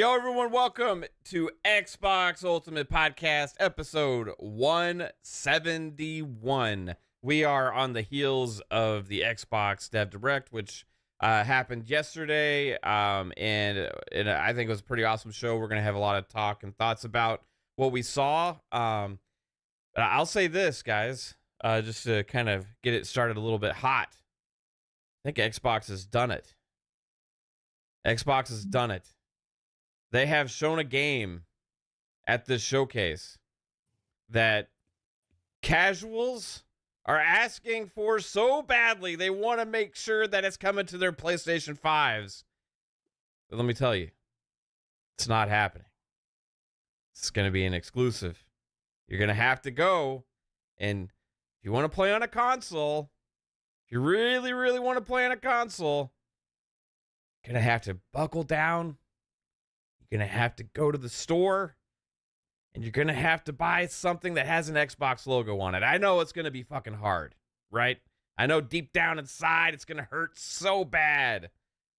Yo, everyone, welcome to Xbox Ultimate Podcast, episode 171. We are on the heels of the Xbox Dev Direct, which happened yesterday, and I think it was a pretty awesome show. We're going to have a lot of talk and thoughts about what we saw. But I'll say this, guys, just to kind of get it started a little bit hot. I think Xbox has done it. Xbox has done it. They have shown a game at this showcase that casuals are asking for so badly. They want to make sure that it's coming to their PlayStation 5s. But let me tell you, it's not happening. It's going to be an exclusive. You're going to have to go, and if you want to play on a console, if you really, really want to play on a console, you're going to have to buckle down. You're going to have to go to the store, and you're going to have to buy something that has an Xbox logo on it. I know it's going to be fucking hard, right? I know deep down inside it's going to hurt so bad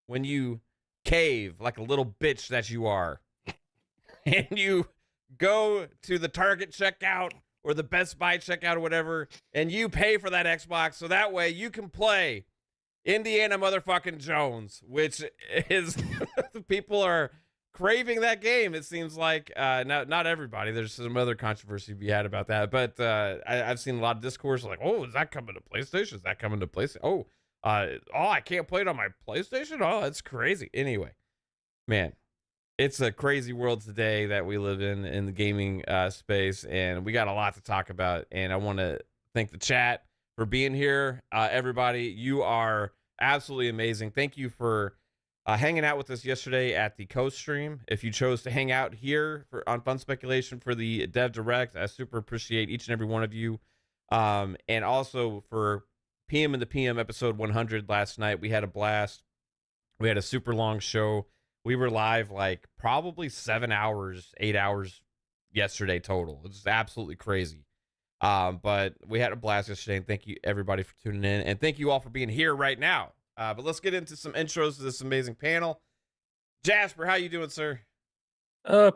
when you cave like a little bitch that you are. And you go to the Target checkout or the Best Buy checkout or whatever, and you pay for that Xbox so that way you can play Indiana motherfucking Jones, which is people are craving that game. It seems like not everybody. There's some other controversy to be had about that, but I've seen a lot of discourse like, oh, is that coming to PlayStation? Is that coming to PlayStation? Oh, I can't play it on my PlayStation. Oh, that's crazy. Anyway, man, it's a crazy world today that we live in the gaming space, and we got a lot to talk about. And I want to thank the chat for being here. Everybody, you are absolutely amazing. Thank you for hanging out with us yesterday at the Coast stream. If you chose to hang out here on Fun Speculation for the Dev Direct, I super appreciate each and every one of you. And also for PM and the PM episode 100 last night, we had a blast. We had a super long show. We were live like probably 7 hours, 8 hours yesterday total. It's absolutely crazy. But we had a blast yesterday, and thank you everybody for tuning in, and thank you all for being here right now. But let's get into some intros to this amazing panel. Jasper, how you doing, sir?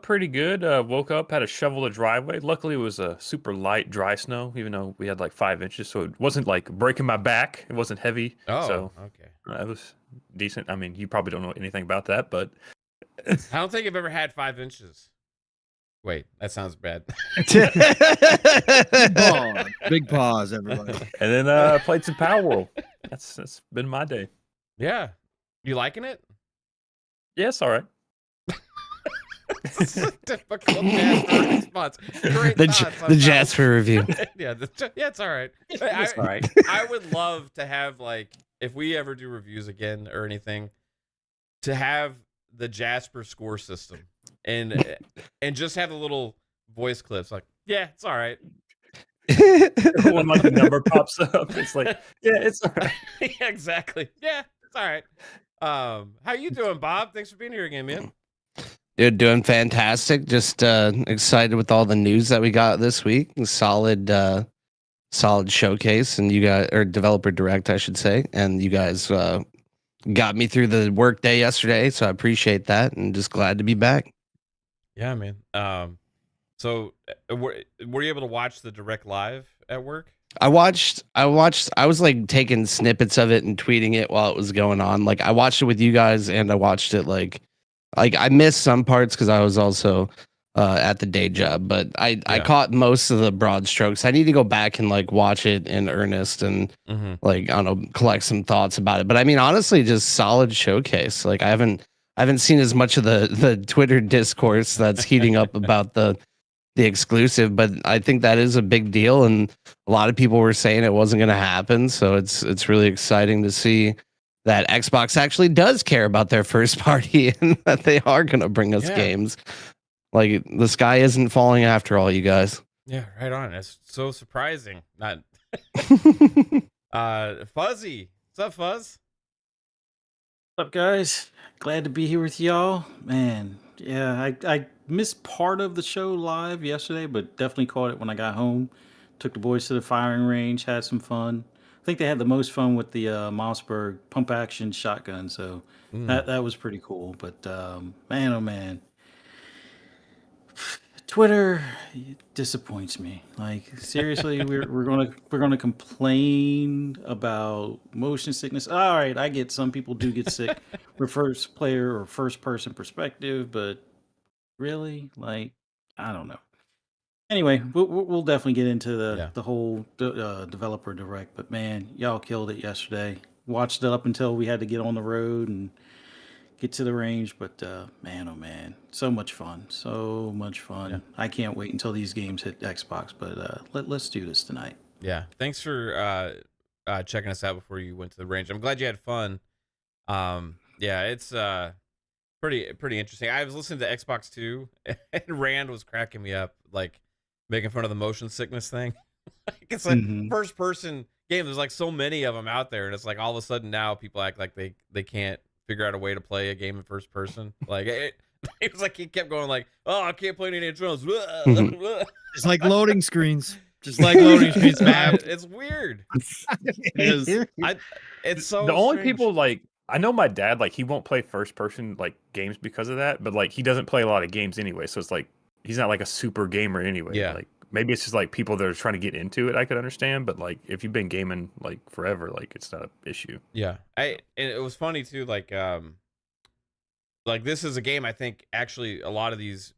Pretty good. Woke up, had to shovel the driveway. Luckily, it was a super light, dry snow, even though we had like 5 inches, so it wasn't like breaking my back. It wasn't heavy. Oh, so okay. It was decent. I mean, you probably don't know anything about that, but I don't think I've ever had 5 inches. Wait, that sounds bad. Big pause, everybody. And then played some Power World. That's been my day. Yeah, you liking it? Yes, all right. Typical Jasper response. Great The Jasper review. Yeah, it's all right. It's all right. I would love to have, like, if we ever do reviews again or anything, to have the Jasper score system and just have the little voice clips like, yeah, it's all right. When like the number pops up, it's like, yeah, it's all right. Yeah, exactly. Yeah, it's all right. How you doing, Bob? Thanks for being here again, man. You're doing fantastic. Just excited with all the news that we got this week. Solid showcase, and you got, or developer direct, I should say, and you guys got me through the work day yesterday, so I appreciate that, and just glad to be back. Yeah, man. So were you able to watch the direct live at work? I was like taking snippets of it and tweeting it while it was going on. Like I watched it with you guys, and I watched it like I missed some parts because I was also at the day job, but I caught most of the broad strokes. I need to go back and like watch it in earnest and like, I don't know, collect some thoughts about it. But I mean, honestly, just solid showcase. Like I haven't seen as much of the Twitter discourse that's heating up about the exclusive, but I think that is a big deal, and a lot of people were saying it wasn't going to happen. So it's really exciting to see that Xbox actually does care about their first party and that they are going to bring us games. Like the sky isn't falling after all, you guys. Yeah, right on. It's so surprising. Not Fuzzy. What's up, Fuzz? What's up, guys? Glad to be here with y'all. Man, yeah, I missed part of the show live yesterday, but definitely caught it when I got home. Took the boys to the firing range, had some fun. I think they had the most fun with the Mossberg pump action shotgun, so that was pretty cool. But man, oh man, Twitter disappoints me. Like seriously, we're gonna complain about motion sickness. All right, I get some people do get sick with first player or first person perspective, but really, like, I don't know. Anyway, we'll definitely get into Yeah. the whole developer direct. But man, y'all killed it yesterday. Watched it up until we had to get on the road and get to the range. But man, oh man, so much fun, so much fun. Yeah. I can't wait until these games hit Xbox. But let's do this tonight. Yeah. Thanks for checking us out before you went to the range. I'm glad you had fun. Yeah, it's pretty interesting. I was listening to Xbox 2 and Rand was cracking me up, like making fun of the motion sickness thing. Like, it's like first person game. There's like so many of them out there, and it's like all of a sudden now people act like they can't figure out a way to play a game in first person. Like it was like he kept going like, oh, I can't play Indiana Jones. It's like loading screens. Just like loading screens, man. It's weird. It is. It's so The only strange. people like I know my dad, like he won't play first person like games because of that, but like he doesn't play a lot of games anyway, so it's like he's not like a super gamer anyway. Yeah. Like maybe it's just like people that are trying to get into it, I could understand, but like if you've been gaming like forever, like it's not an issue. Yeah. And it was funny too, like this is a game I think actually a lot of these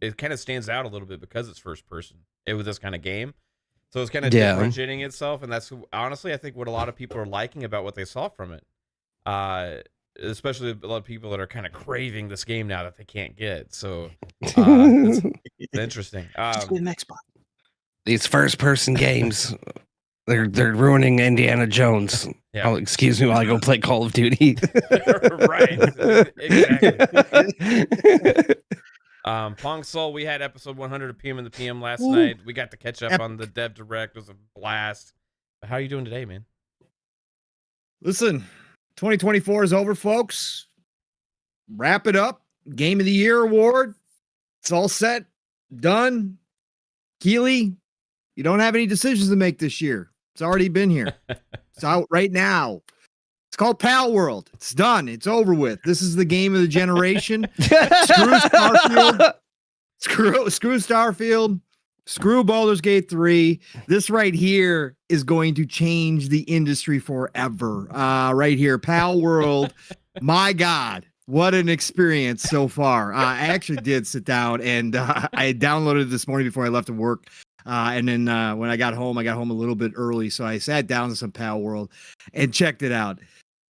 it kind of stands out a little bit because it's first person. It was this kind of game. So it's kind of differentiating itself, and that's honestly I think what a lot of people are liking about what they saw from it. Especially a lot of people that are kind of craving this game now that they can't get. So it's interesting. Just get an Xbox. These first person games, they're ruining Indiana Jones. Yeah. Oh, excuse me while I go play Call of Duty. Right. Exactly. Pong Soul, we had episode 100 of PM in the PM last night. We got to catch up on the Dev Direct. It was a blast. How are you doing today, man? Listen, 2024 is over, folks. Wrap it up. Game of the Year award. It's all set. Done. Keely, you don't have any decisions to make this year. It's already been here. It's out right now. It's called Pal World. It's done. It's over with. This is the game of the generation. Screw Starfield. Screw Starfield. Screw Baldur's Gate 3. This right here is going to change the industry forever. Right here, Pal World. My God, what an experience so far. I actually did sit down and I downloaded it this morning before I left to work. And then when I got home a little bit early. So I sat down to some Pal World and checked it out.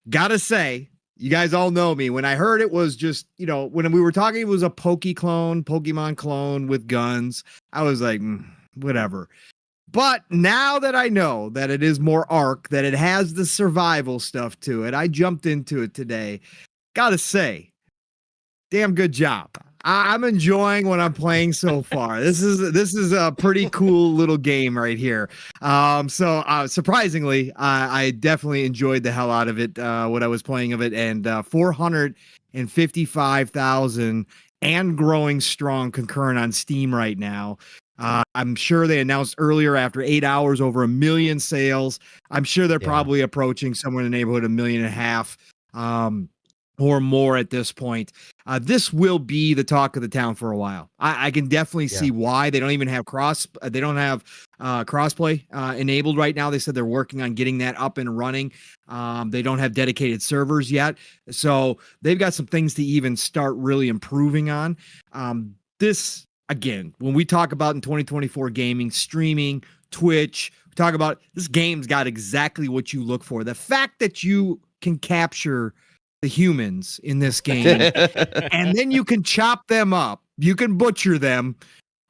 Gotta say, you guys all know me. When I heard it was just, when we were talking, it was a Pokemon clone with guns. I was like, whatever. But now that I know that it is more Ark, that it has the survival stuff to it, I jumped into it today. Gotta say, damn good job. I'm enjoying what I'm playing so far. This is a pretty cool little game right here. So surprisingly, I definitely enjoyed the hell out of it. What I was playing of it, and 455,000 and growing strong concurrent on Steam right now. I'm sure they announced earlier after 8 hours over 1 million sales. I'm sure they're probably approaching somewhere in the neighborhood of 1.5 million. Or more at this point. This will be the talk of the town for a while. I can definitely see why they don't even have crossplay enabled right now. They said they're working on getting that up and running. They don't have dedicated servers yet, so they've got some things to even start really improving on. This again, when we talk about in 2024 gaming, streaming, Twitch, we talk about this game's got exactly what you look for. The fact that you can capture the humans in this game and then you can chop them up, you can butcher them.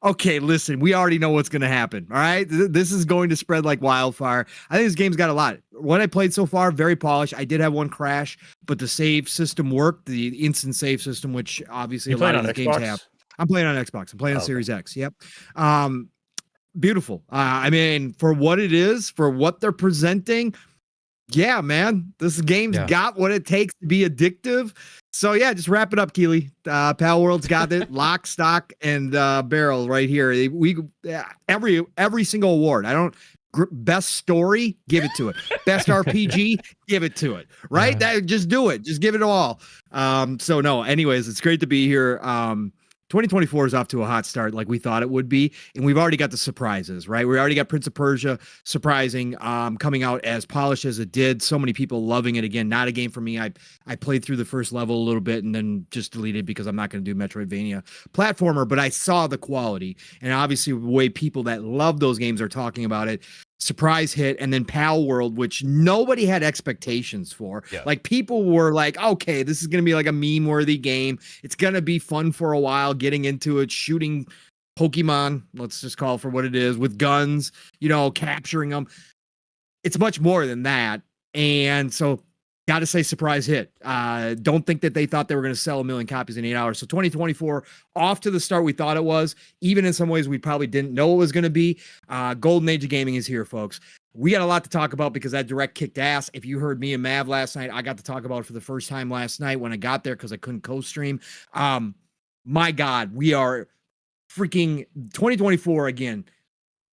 Okay, listen, we already know what's going to happen. All right, this is going to spread like wildfire. I think this game's got a lot. What I played so far, very polished. I did have one crash, but the save system worked, the instant save system, which obviously a lot of these games have. I'm playing on Xbox. I'm playing on Series X. Yep. Beautiful. I mean, for what it is, for what they're presenting, yeah, man, this game's got what it takes to be addictive. So yeah, just wrap it up, Keely. Pal World's got it, lock, stock, and barrel right here. We every single award. Best story, give it to it. Best RPG, give it to it. Right? Just do it. Just give it all. So no. Anyways, it's great to be here. 2024 is off to a hot start like we thought it would be. And we've already got the surprises, right? We already got Prince of Persia surprising, coming out as polished as it did. So many people loving it. Again, not a game for me. I played through the first level a little bit and then just deleted because I'm not going to do Metroidvania platformer, but I saw the quality. And obviously the way people that love those games are talking about it. Surprise hit, and then Pal World, which nobody had expectations for. Yeah. Like people were like, okay, this is going to be like a meme worthy game. It's going to be fun for a while getting into it, shooting Pokemon, let's just call it for what it is, with guns, capturing them. It's much more than that. And so got to say surprise hit. Don't think that they thought they were going to sell 1 million copies in 8 hours. So 2024 off to the start we thought it was. Even in some ways we probably didn't know it was going to be. Golden age of gaming is here, folks. We got a lot to talk about because that direct kicked ass. If you heard me and Mav last night, I got to talk about it for the first time last night when I got there because I couldn't co-stream. My God, we are freaking 2024 again.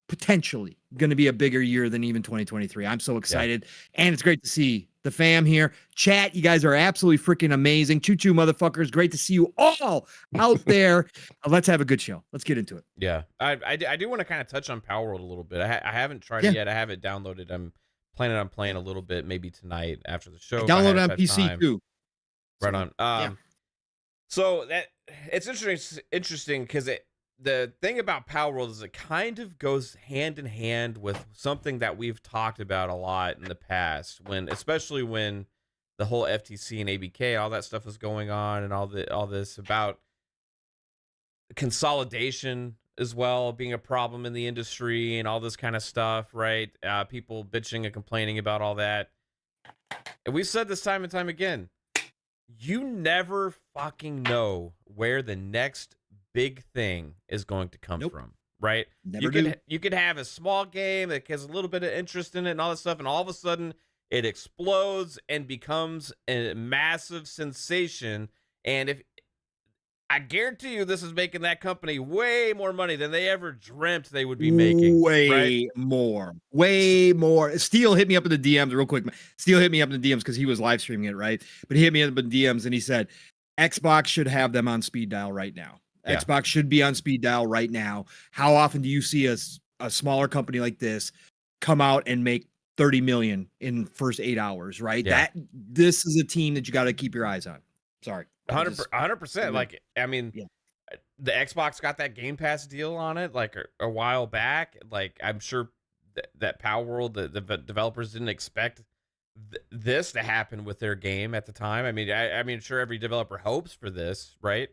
Potentially going to be a bigger year than even 2023. I'm so excited. And it's great to see the fam here. Chat, you guys are absolutely freaking amazing. Choo-choo, motherfuckers. Great to see you all out there. Let's have a good show. Let's get into it. Yeah. I do want to kind of touch on Power World a little bit. I haven't tried it yet. I have it downloaded. I'm planning on playing a little bit maybe tonight after the show. Download it on PC too. Right on. So that it's interesting because the thing about Power World is it kind of goes hand in hand with something that we've talked about a lot in the past, especially when the whole FTC and ABK, all that stuff was going on, and all this about consolidation as well being a problem in the industry and all this kind of stuff, right? People bitching and complaining about all that. And we've said this time and time again, you never fucking know where the next big thing is going to come from, right? You could have a small game that has a little bit of interest in it and all that stuff, and all of a sudden it explodes and becomes a massive sensation. And if I guarantee you this is making that company way more money than they ever dreamt they would be making. Way more. Steele hit me up in the DMs real quick. Steele hit me up in the DMs because he was live streaming it, right? But he hit me up in the DMs and he said, Xbox should have them on speed dial right now. Yeah. Xbox should be on speed dial right now. How often do you see a smaller company like this come out and make 30 million in first 8 hours, right? Yeah. This is a team that you got to keep your eyes on. Sorry. 100%. Like, I mean, the Xbox got that Game Pass deal on it like a while back. Like, I'm sure that Power World, the developers didn't expect this to happen with their game at the time. I mean, sure, every developer hopes for this, right?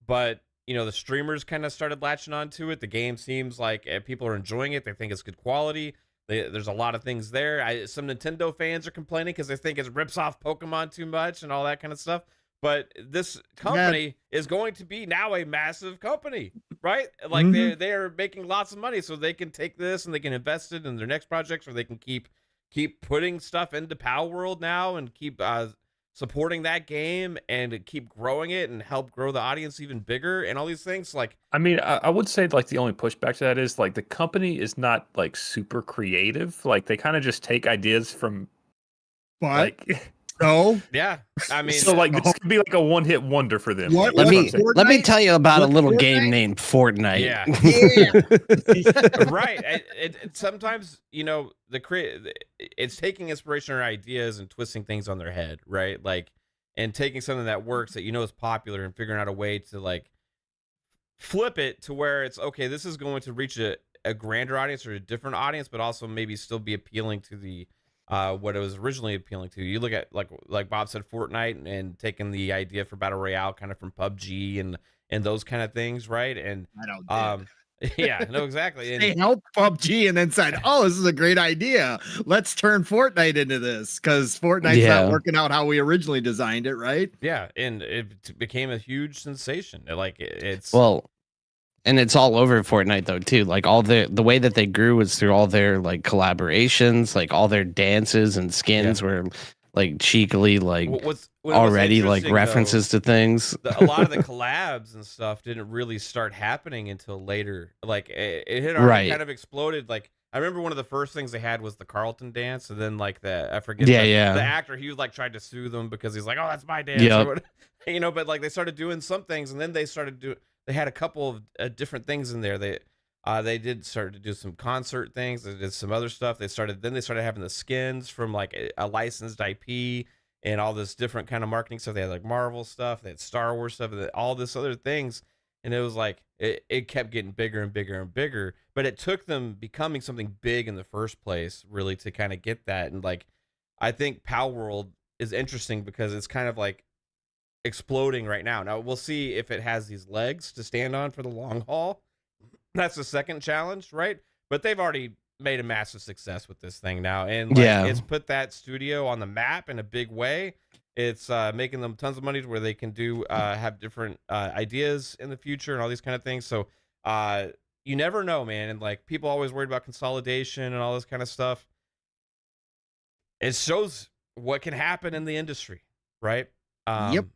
But the streamers kind of started latching onto it. The game seems like people are enjoying it. They think it's good quality. There's a lot of things there. Some Nintendo fans are complaining because they think it rips off Pokemon too much and all that kind of stuff. But this company is going to be now a massive company, right? Like they are making lots of money, so they can take this and they can invest it in their next projects, or they can keep putting stuff into Power World now and keep supporting that game and keep growing it and help grow the audience even bigger and all these things. Like, I mean, I would say like the only pushback to that is like the company is not like super creative. Like they kind of just take ideas from yeah, I mean, so like this could be like a one-hit wonder for them. Let me tell you about a little game named Fortnite. Yeah. Right. It sometimes it's taking inspiration or ideas and twisting things on their head, right? Like, and taking something that works that is popular and figuring out a way to like flip it to where it's okay. This is going to reach a grander audience or a different audience, but also maybe still be appealing to the what it was originally appealing to. You look at like Bob said, Fortnite, and taking the idea for Battle Royale kind of from PUBG and those kind of things, right? And yeah, no, exactly. And they helped PUBG and then said, "Oh, this is a great idea. Let's turn Fortnite into this because Fortnite's not working out how we originally designed it, right?" Yeah, and it became a huge sensation. Like it's and it's all over Fortnite though too. Like all the way that they grew was through all their like collaborations, like all their dances and skins were like cheekily like already like references to things. A lot of the collabs and stuff didn't really start happening until later. Like it had already kind of exploded. Like I remember one of the first things they had was the Carlton dance, and then like the actor, he was like tried to sue them because he's like, "Oh, that's my dance," or what, but like they started doing some things, and then they they had a couple of different things in there. They did start to do some concert things. They did some other stuff. They started having the skins from like a licensed IP and all this different kind of marketing stuff. They had like Marvel stuff, they had Star Wars stuff, all this other things. And it was like it kept getting bigger and bigger and bigger. But it took them becoming something big in the first place, really, to kind of get that. And like, I think Pal World is interesting because it's kind of like exploding right now. Now we'll see if it has these legs to stand on for the long haul. That's the second challenge, right? But they've already made a massive success with this thing now, and like, it's put that studio on the map in a big way. It's making them tons of money to where they can do have different ideas in the future and all these kind of things. So you never know, man. And like, people always worried about consolidation and all this kind of stuff. It shows what can happen in the industry, right? Yep.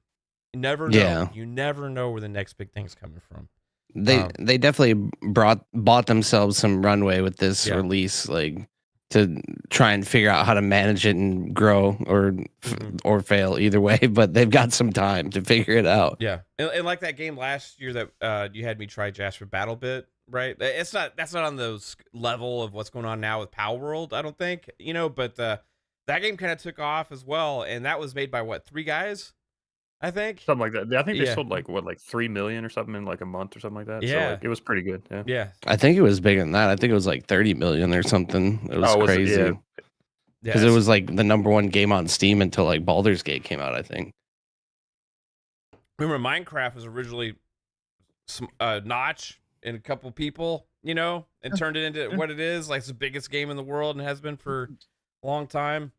You never know. Yeah. You never know where the next big thing's coming from. They definitely bought themselves some runway with this release, like, to try and figure out how to manage it and grow or fail either way. But they've got some time to figure it out. Yeah, and like that game last year that you had me try, Jasper, BattleBit, right? That's not on the level of what's going on now with Power World, I don't think, but that game kind of took off as well, and that was made by what, 3 guys, I think, something like that. I think they sold like 3 million or something in like a month or something like that. Yeah, so like, it was pretty good. Yeah. I think it was bigger than that. I think it was like 30 million or something. It was crazy. Yeah. Because it was like the #1 game on Steam until like Baldur's Gate came out, I think. Remember, Minecraft was originally Notch and a couple people, and turned it into what it is. Like, it's the biggest game in the world and has been for a long time.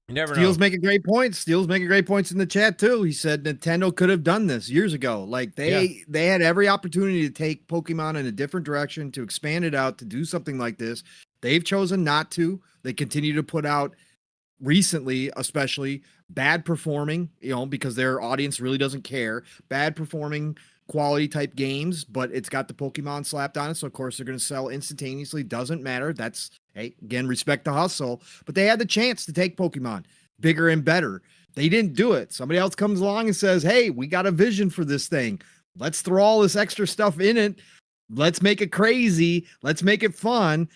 You never Steele's know. making great points. Steele's making great points in the chat too. He said Nintendo could have done this years ago. Like, they had every opportunity to take Pokemon in a different direction, to expand it out, to do something like this. They've chosen not to. They continue to put out, recently especially, bad performing, because their audience really doesn't care. Bad performing quality type games, but it's got the Pokemon slapped on it, so of course they're going to sell instantaneously. Doesn't matter. That's, hey, again, respect the hustle. But they had the chance to take Pokemon bigger and better. They didn't do it. Somebody else comes along and says, hey, we got a vision for this thing. Let's throw all this extra stuff in it. Let's make it crazy. Let's make it fun.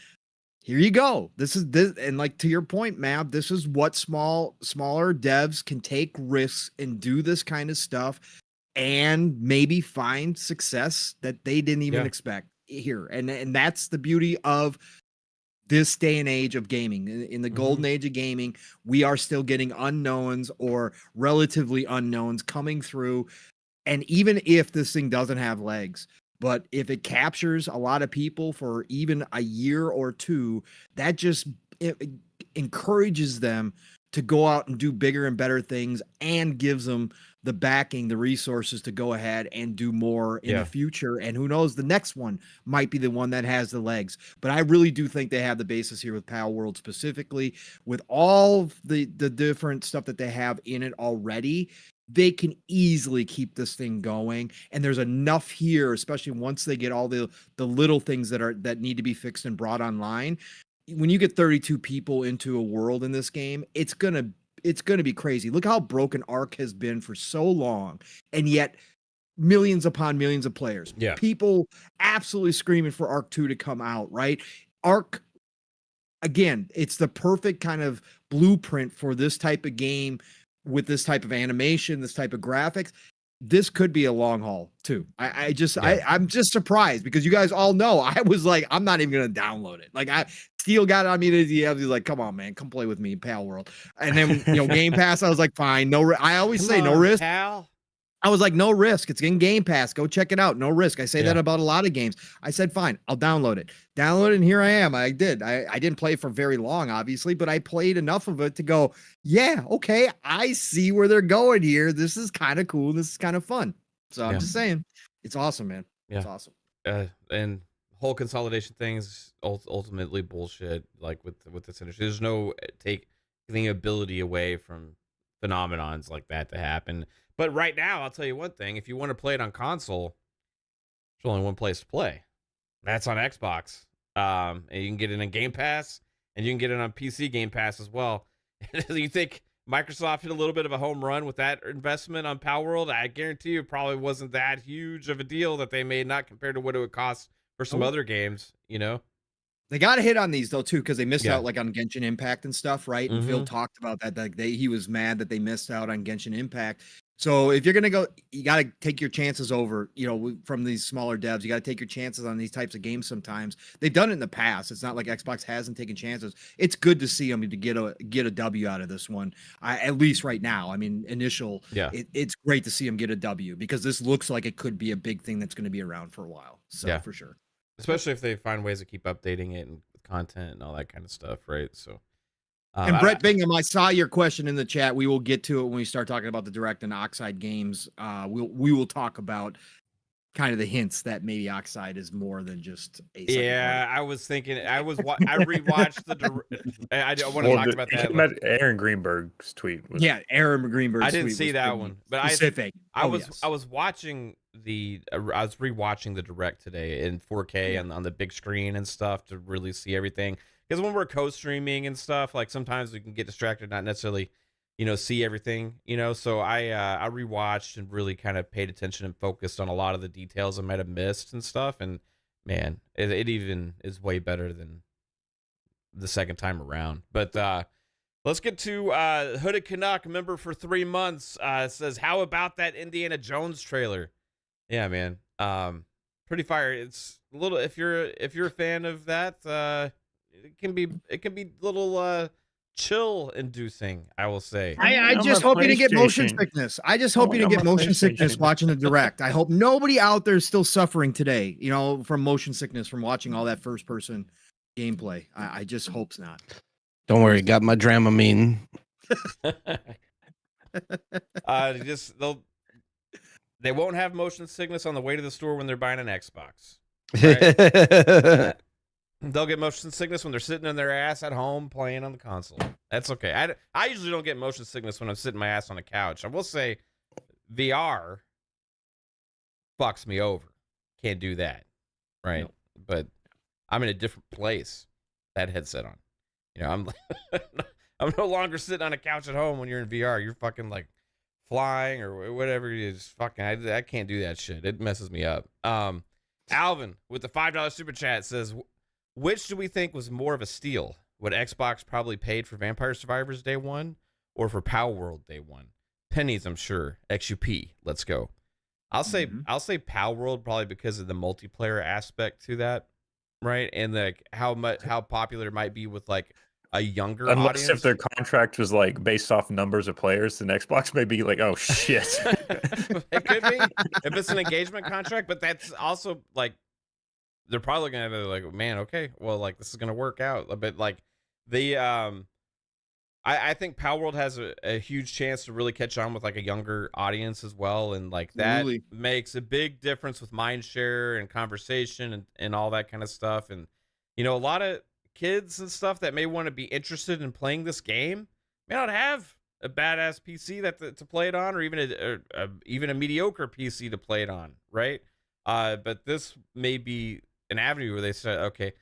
Here you go. This is this, and like, to your point, Mab, this is what smaller devs can take risks and do this kind of stuff and maybe find success that they didn't even expect here. And that's the beauty of this day and age of gaming. In the golden age of gaming, we are still getting unknowns or relatively unknowns coming through. And even if this thing doesn't have legs, but if it captures a lot of people for even a year or two, that just encourages them to go out and do bigger and better things, and gives them the backing, the resources to go ahead and do more in the future. And who knows, the next one might be the one that has the legs. But I really do think they have the basis here with Pal World, specifically with all the different stuff that they have in it already. They can easily keep this thing going, and there's enough here, especially once they get all the little things that need to be fixed and brought online. When you get 32 people into a world in this game, it's gonna be crazy. Look how broken Ark has been for so long, and yet millions upon millions of players. Yeah. People absolutely screaming for Ark 2 to come out, right? Ark, again, it's the perfect kind of blueprint for this type of game with this type of animation, this type of graphics. This could be a long haul too. I'm just surprised, because you guys all know I was like, I'm not even gonna download it. Like, Steele got on me to he's like, come on, man, come play with me in Pal World. And then Game Pass, I was like, fine, I always say no risk. Pal. I was like, no risk. It's in Game Pass. Go check it out. No risk. I say that about a lot of games. I said, fine, I'll download it. And here I am. I did. I didn't play for very long, obviously, but I played enough of it to go, yeah, okay, I see where they're going here. This is kind of cool. This is kind of fun. So I'm just saying, it's awesome, man. Yeah. It's awesome. And whole consolidation things ultimately bullshit. Like with this industry, there's no taking ability away from phenomenons like that to happen. But right now, I'll tell you one thing: if you want to play it on console, there's only one place to play. That's on Xbox. And you can get it in Game Pass, and you can get it on PC Game Pass as well. You think Microsoft hit a little bit of a home run with that investment on Palworld. I guarantee you it probably wasn't that huge of a deal that they made, not compared to what it would cost for some other games, you know? They got to hit on these though too, because they missed Yeah. out like on Genshin Impact and stuff, right? And Phil talked about that. Like he was mad that they missed out on Genshin Impact. So if you're gonna go, you got to take your chances over. You know, from these smaller devs, you got to take your chances on these types of games. Sometimes they've done it in the past. It's not like Xbox hasn't taken chances. It's good to see them to get a W out of this one. At least right now. I mean, it's great to see them get a W because this looks like it could be a big thing that's going to be around for a while. So for sure. Especially if they find ways to keep updating it and content and all that kind of stuff, right? So, and Brett Bingham, I saw your question in the chat. We will get to it when we start talking about the Direct and Oxide games. We will talk about kind of the hints that maybe Oxide is more than just a yeah. I was thinking. I rewatched the. I want to talk about that. Like, Aaron Greenberg's tweet. Aaron Greenberg's. I didn't see that one, but specific. I was watching the. I was rewatching the Direct today in 4K and on the big screen and stuff to really see everything. Because when we're co-streaming and stuff, like sometimes we can get distracted, not necessarily, see everything, So I rewatched and really kind of paid attention and focused on a lot of the details I might have missed and stuff. And man, it even is way better than the second time around. But let's get to Hooded Canuck, member for 3 months. Says, how about that Indiana Jones trailer? Yeah, man. Pretty fire. It's a little. If you're a fan of that, it can be a little chill inducing, I will say. I just hope you didn't get motion sickness. I just hope you didn't get motion sickness watching the Direct. I hope nobody out there is still suffering today, from motion sickness from watching all that first person gameplay. I just hope not. Don't worry, got my Dramamine. They won't have motion sickness on the way to the store when they're buying an Xbox. Right? They'll get motion sickness when they're sitting in their ass at home playing on the console. That's okay. I usually don't get motion sickness when I'm sitting my ass on a couch. I will say VR fucks me over. Can't do that. Right? Nope. But I'm in a different place. That headset on. I'm I'm no longer sitting on a couch at home when you're in VR. You're fucking like flying or whatever it is. Fucking I can't do that shit. It messes me up. Alvin with the $5 super chat says, which do we think was more of a steal? What Xbox probably paid for Vampire Survivors Day 1 or for Palworld Day 1? Pennies, I'm sure. XUP, let's go. I'll say Palworld probably because of the multiplayer aspect to that, right? And like how popular it might be with like a younger audience. If their contract was like based off numbers of players, then Xbox may be like, oh shit. It could be if it's an engagement contract, but that's also like they're probably looking at it like, man, okay, well, like this is gonna work out. But like the I think Palworld has a huge chance to really catch on with like a younger audience as well, and like that makes a big difference with mindshare and conversation and all that kind of stuff. And a lot of kids and stuff that may want to be interested in playing this game may not have a badass PC to play it on, or even a mediocre PC to play it on, right? But this may be an avenue where they say, okay,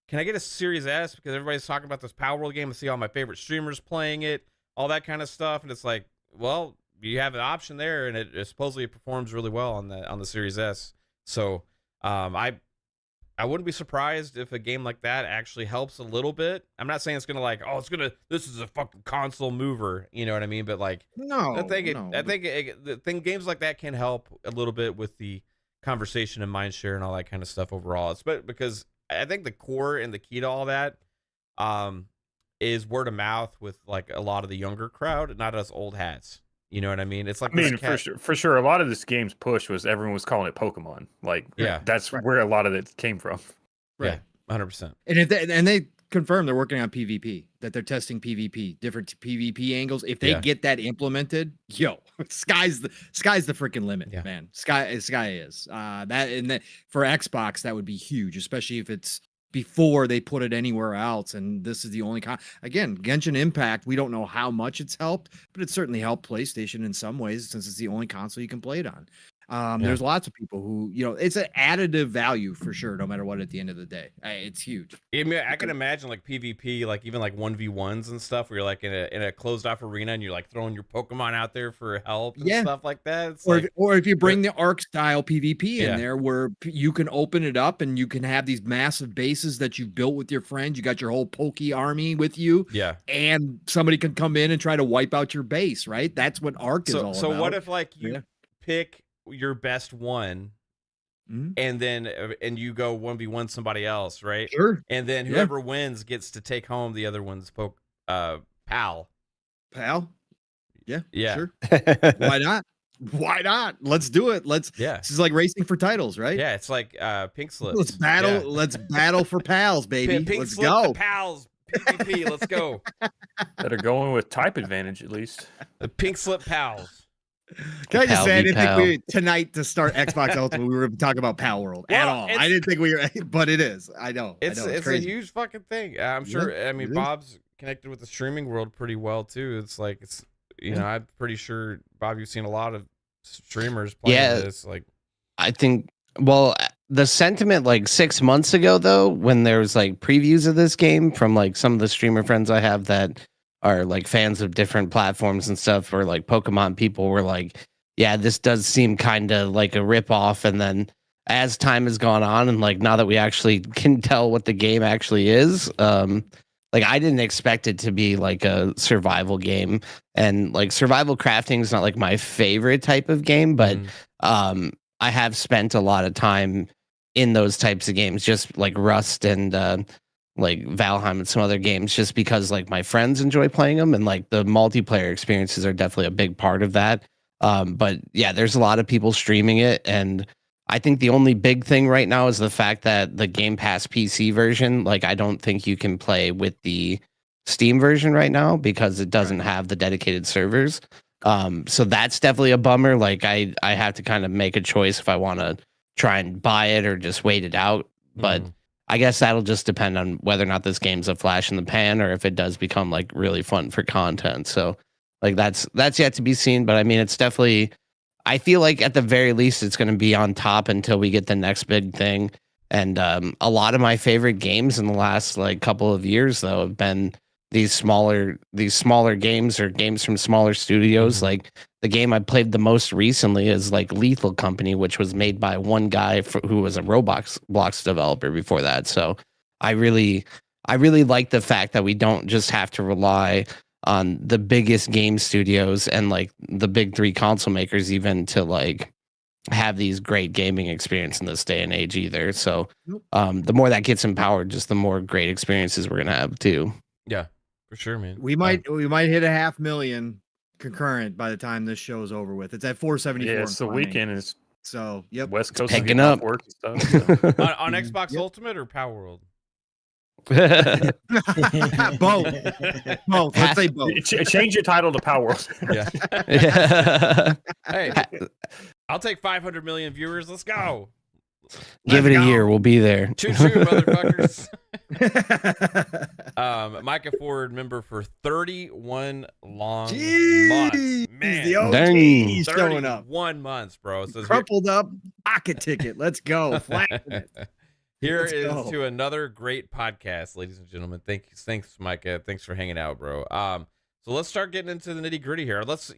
can I get a Series S because everybody's talking about this Palworld game and see all my favorite streamers playing it, all that kind of stuff, and it's like, well, you have an option there, and it supposedly performs really well on the Series S. So I wouldn't be surprised if a game like that actually helps a little bit. I'm not saying it's gonna this is a fucking console mover, you know what I mean? But like, I think games like that can help a little bit with the conversation and mindshare and all that kind of stuff overall. It's because I think the core and the key to all that is word of mouth with like a lot of the younger crowd, not us old hats. You know what I mean? It's like for sure. A lot of this game's push was everyone was calling it Pokemon. Like, that's where a lot of it came from. Right, 100%. And they confirmed they're working on PvP, that they're testing PvP, different PvP angles. If they get that implemented, sky's the freaking limit, man. Sky is. That for Xbox, that would be huge, especially if it's before they put it anywhere else. And this is the only again, Genshin Impact, we don't know how much it's helped, but it certainly helped PlayStation in some ways since it's the only console you can play it on. There's lots of people who, it's an additive value for sure, no matter what at the end of the day. It's huge. I mean, I can imagine like PvP, like even like 1v1s and stuff where you're like in a closed off arena and you're like throwing your Pokemon out there for help and stuff like that. It's or if you bring the Arc style PvP in there where you can open it up and you can have these massive bases that you've built with your friends. You got your whole Poke army with you. Yeah. And somebody can come in and try to wipe out your base, right? That's what Arc is all about. So what if like you pick your best one and then and you go 1v1 somebody else, right? Sure. And then whoever wins gets to take home the other one's pal. Yeah. Sure. Why not? Let's do it. This is like racing for titles, right? Yeah, it's like pink slips. Let's battle for pals, baby. Let's go. Pals. PvP, let's go. That are going with type advantage at least. The pink slip pals. Can I just say, I didn't think we tonight to start Xbox Ultimate, we were talking about Pal World at all. I didn't think we were, but it is. I know. It's a huge fucking thing. I'm sure. I mean, Bob's connected with the streaming world pretty well too. It's like I'm pretty sure, Bob, you've seen a lot of streamers playing this. Like, I think. Well, the sentiment like 6 months ago, though, when there was like previews of this game from like some of the streamer friends I have that are like fans of different platforms and stuff, or like Pokemon people were like, yeah, this does seem kind of like a ripoff. And then as time has gone on and like now that we actually can tell what the game actually is, like I didn't expect it to be like a survival game, and like survival crafting is not like my favorite type of game, but I have spent a lot of time in those types of games, just like Rust and like Valheim and some other games, just because like my friends enjoy playing them, and like the multiplayer experiences are definitely a big part of that. But yeah, there's a lot of people streaming it, and I think the only big thing right now is the fact that the Game Pass PC version, like I don't think you can play with the Steam version right now because it doesn't have the dedicated servers. So that's definitely a bummer. Like I have to kind of make a choice if I want to try and buy it or just wait it out. But I guess that'll just depend on whether or not this game's a flash in the pan or if it does become like really fun for content. So like that's yet to be seen. But I mean, it's definitely, I feel like at the very least it's going to be on top until we get the next big thing. And a lot of my favorite games in the last like couple of years though have been these smaller games or games from smaller studios. Like the game I played the most recently is like Lethal Company, which was made by one guy who was a Roblox developer before that. So I really like the fact that we don't just have to rely on the biggest game studios and like the big three console makers even to like have these great gaming experience in this day and age either. So the more that gets empowered, just the more great experiences we're gonna have too. Yeah, for sure, man. We might hit 500,000 concurrent by the time this show is over with. It's at 474. Yeah, it's the weekend is West Coast picking getting up off work and stuff. So. on Xbox Ultimate or Power World? Both. Let's say both. Change your title to Power World. Hey, I'll take 500 million viewers. Let's go. Give it a year. We'll be there. Choo choo, motherfuckers. Micah Ford member for 31 long months. Man, the OG Dang. showing up. 1 month, bro. So Crumpled up pocket ticket. Let's go. Here Let's is go. to another great podcast, ladies and gentlemen. Thanks, Micah. Thanks for hanging out, bro. So let's start getting into the nitty gritty here. Let's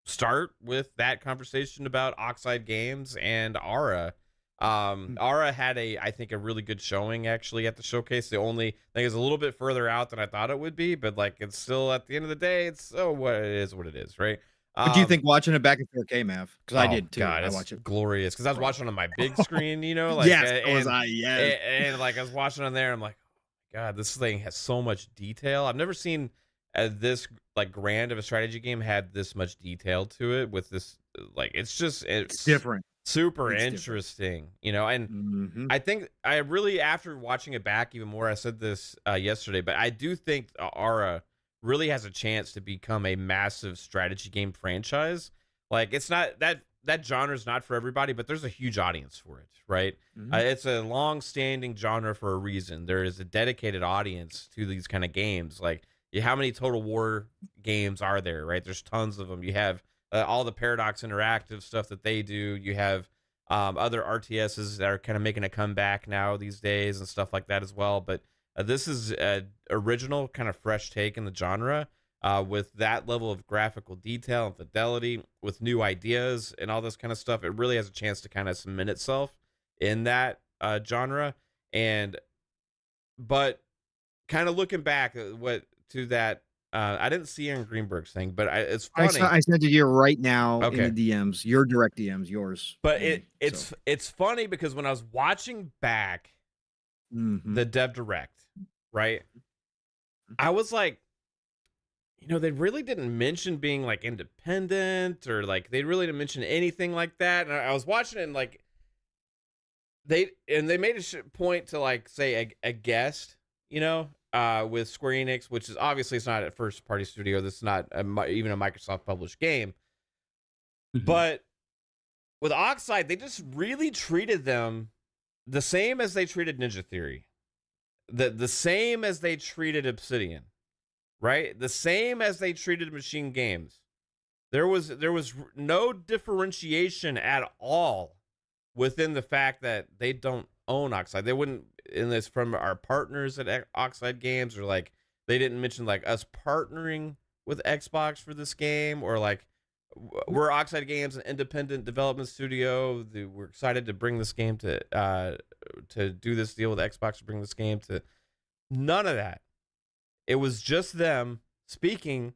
start with that conversation about Oxide Games and Aura. Aura had I think a really good showing actually at the showcase. The only thing is a little bit further out than I thought it would be, but like it's still at the end of the day, it's what it is, right? What do you think watching it back in 4K, Mav? Because I did too. God, I it's watch it. glorious because I was watching on my big screen, like yes, and like I was watching on there, I'm like, oh my God, this thing has so much detail. I've never seen this like grand of a strategy game had this much detail to it with this like it's different, super it's interesting, and I think I really, after watching it back even more, I said this yesterday, but I do think Aura really has a chance to become a massive strategy game franchise. Like it's not that genre is not for everybody, but there's a huge audience for it, right? It's a long-standing genre for a reason. There is a dedicated audience to these kind of games. Like how many Total War games are there, right? There's tons of them. You have all the Paradox Interactive stuff that they do. You have other RTSs that are kind of making a comeback now these days and stuff like that as well. But this is an original kind of fresh take in the genre with that level of graphical detail and fidelity, with new ideas and all this kind of stuff. It really has a chance to kind of cement itself in that genre. But kind of looking back to that, I didn't see Aaron Greenberg's thing, but it's funny. I sent it to you right now Okay. in the DMs. Your direct DMs, yours. But it's funny because when I was watching back the Dev Direct, right, I was like, they really didn't mention being like independent, or like they really didn't mention anything like that. And I was watching it and like they made a point to like say a guest, with Square Enix, which is obviously it's not a first party studio. This is not even a Microsoft published game. But with Oxide, they just really treated them the same as they treated Ninja Theory, the same as they treated Obsidian, right? The same as they treated Machine Games. There was no differentiation at all within the fact that they don't own Oxide. They wouldn't, in this from our partners at Oxide Games, or like they didn't mention like us partnering with Xbox for this game, or like we're Oxide Games, an independent development studio. We're excited to bring this game to do this deal with Xbox to bring this game to. None of that. It was just them speaking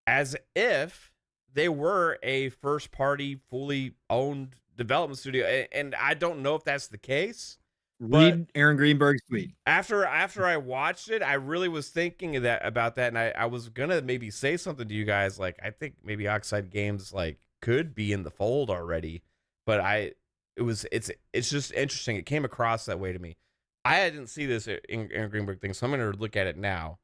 as if they were a first party, fully owned development studio, and I don't know if that's the case. Read Aaron Greenberg's tweet. After I watched it, I really was thinking about that, and I was gonna maybe say something to you guys, like I think maybe Oxide Games like could be in the fold already, but it's just interesting. It came across that way to me. I didn't see this in Aaron Greenberg thing, so I'm gonna look at it now.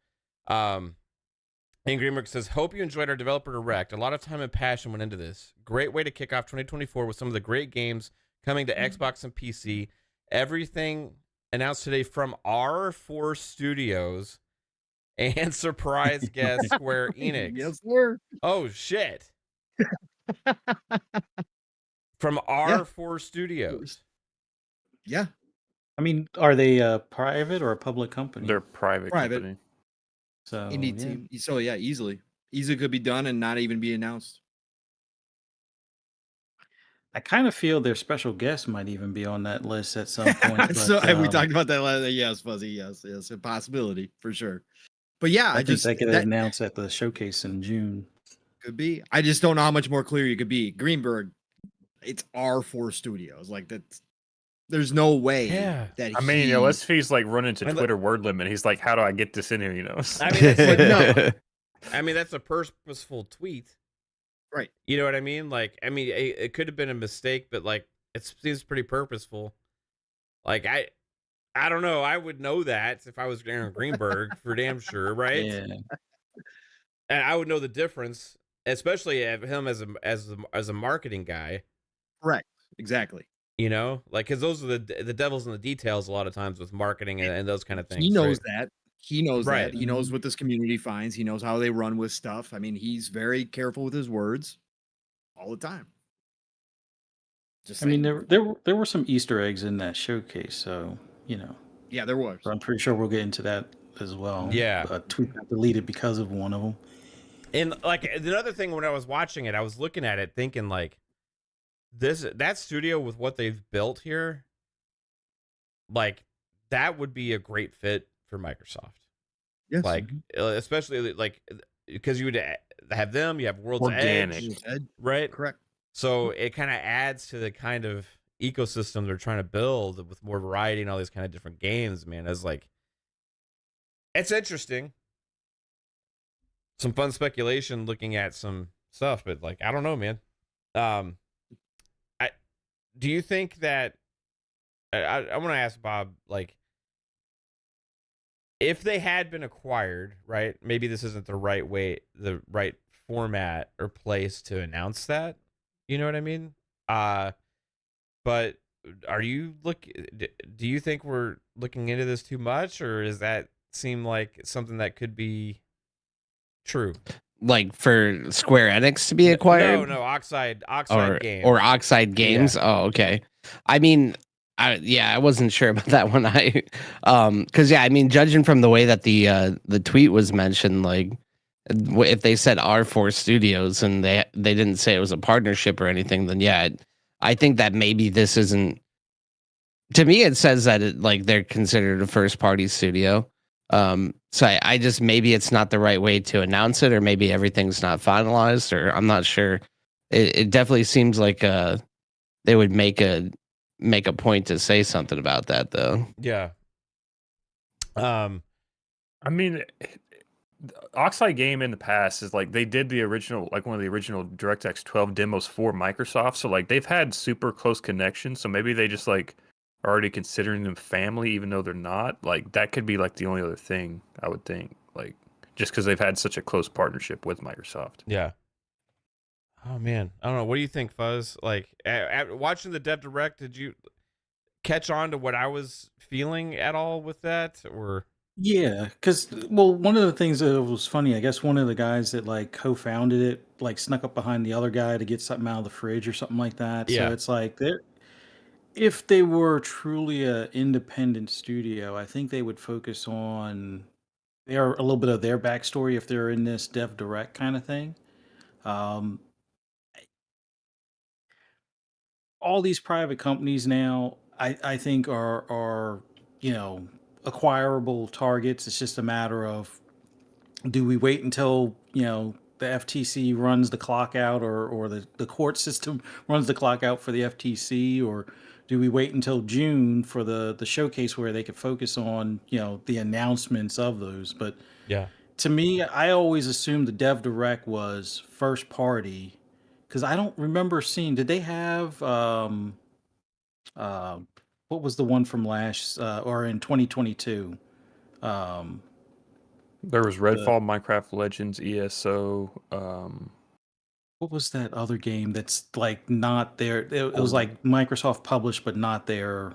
Aaron Greenberg says, "Hope you enjoyed our developer direct. A lot of time and passion went into this. Great way to kick off 2024 with some of the great games coming to Xbox and PC. Everything announced today from our 4 studios and surprise guest Square Enix." Yes, sir. Oh shit! From our 4 studios. Yeah. I mean, are they a private or a public company? They're private company. So Indie team. So yeah, easily could be done and not even be announced. I kind of feel their special guest might even be on that list at some point. So but, we talked about that last. Yes, Fuzzy. Yes, a possibility for sure. But yeah, I think they could announce at the showcase in June. Could be. I just don't know how much more clear you could be. Greenberg, it's our 4 studios. Like that's. There's no way that I mean, unless he's like running to Twitter word limit, he's like, "How do I get this in here?" I mean, no. I mean, that's a purposeful tweet, right? You know what I mean? Like, I mean, it could have been a mistake, but like, it seems pretty purposeful. Like, I don't know. I would know that if I was Aaron Greenberg for damn sure, right? Yeah. And I would know the difference, especially of him as a marketing guy. Correct. Exactly. Like, because those are the devil's in the details a lot of times with marketing and those kind of things. He knows right? that. He knows Right. that. He knows what this community finds. He knows how they run with stuff. I mean, he's very careful with his words all the time. I mean, there were some Easter eggs in that showcase, so Yeah, there was. I'm pretty sure we'll get into that as well. Yeah. A tweet got deleted because of one of them. And like another thing, when I was watching it, I was looking at it thinking like, that studio with what they've built here, like that would be a great fit for Microsoft. Yes. Like, especially like because you would have them, you have World's Organic. Edge, right? Correct. So it kind of adds to the kind of ecosystem they're trying to build with more variety and all these kind of different games, man. As like, it's interesting. Some fun speculation looking at some stuff, but like, I don't know, man. Do you think that I want to ask Bob, like, if they had been acquired, right? Maybe this isn't the right way, the right format or place to announce that. You know what I mean? But do you think we're looking into this too much, or does that seem like something that could be true? like for Square Enix to be acquired? No, Oxide or Games. or Oxide Games. Oh, okay. I mean, I wasn't sure about that one. Because I mean, judging from the way that the tweet was mentioned, like if they said R4 Studios and they didn't say it was a partnership or anything, then yeah, I think that maybe this isn't. To me, it says that like they're considered a first party studio. So I just maybe it's not the right way to announce it, or maybe everything's not finalized, or I'm not sure. It definitely seems like they would make a point to say something about that, though. Yeah. I mean, Oxide Game in the past is like they did the original, like one of the original DirectX 12 demos for Microsoft. So like they've had super close connections. So maybe they just like are already considering them family, even though they're not. Like that could be like the only other thing I would think. Like just because they've had such a close partnership with Microsoft. Yeah. Oh man, I don't know. What do you think, Fuzz? Like watching the Dev Direct, did you catch on to what I was feeling at all with that, or? Yeah, because one of the things that was funny, I guess one of the guys that like co-founded it like snuck up behind the other guy to get something out of the fridge or something like that. Yeah. So it's like if they were truly a independent studio, I think they would focus on a little bit of their backstory if they're in this Dev Direct kind of thing. Um, all these private companies now, I think are acquirable targets. It's just a matter of, do we wait until the FTC runs the clock out, or the court system runs the clock out for the FTC, or do we wait until June for the showcase where they could focus on the announcements of those? But Yeah. to me, I always assumed the Dev Direct was first party, because I don't remember seeing. Did they have what was the one from last or in 2022? There was Redfall, Minecraft Legends, ESO. What was that other game that's like not their? It was like Microsoft published, but not their.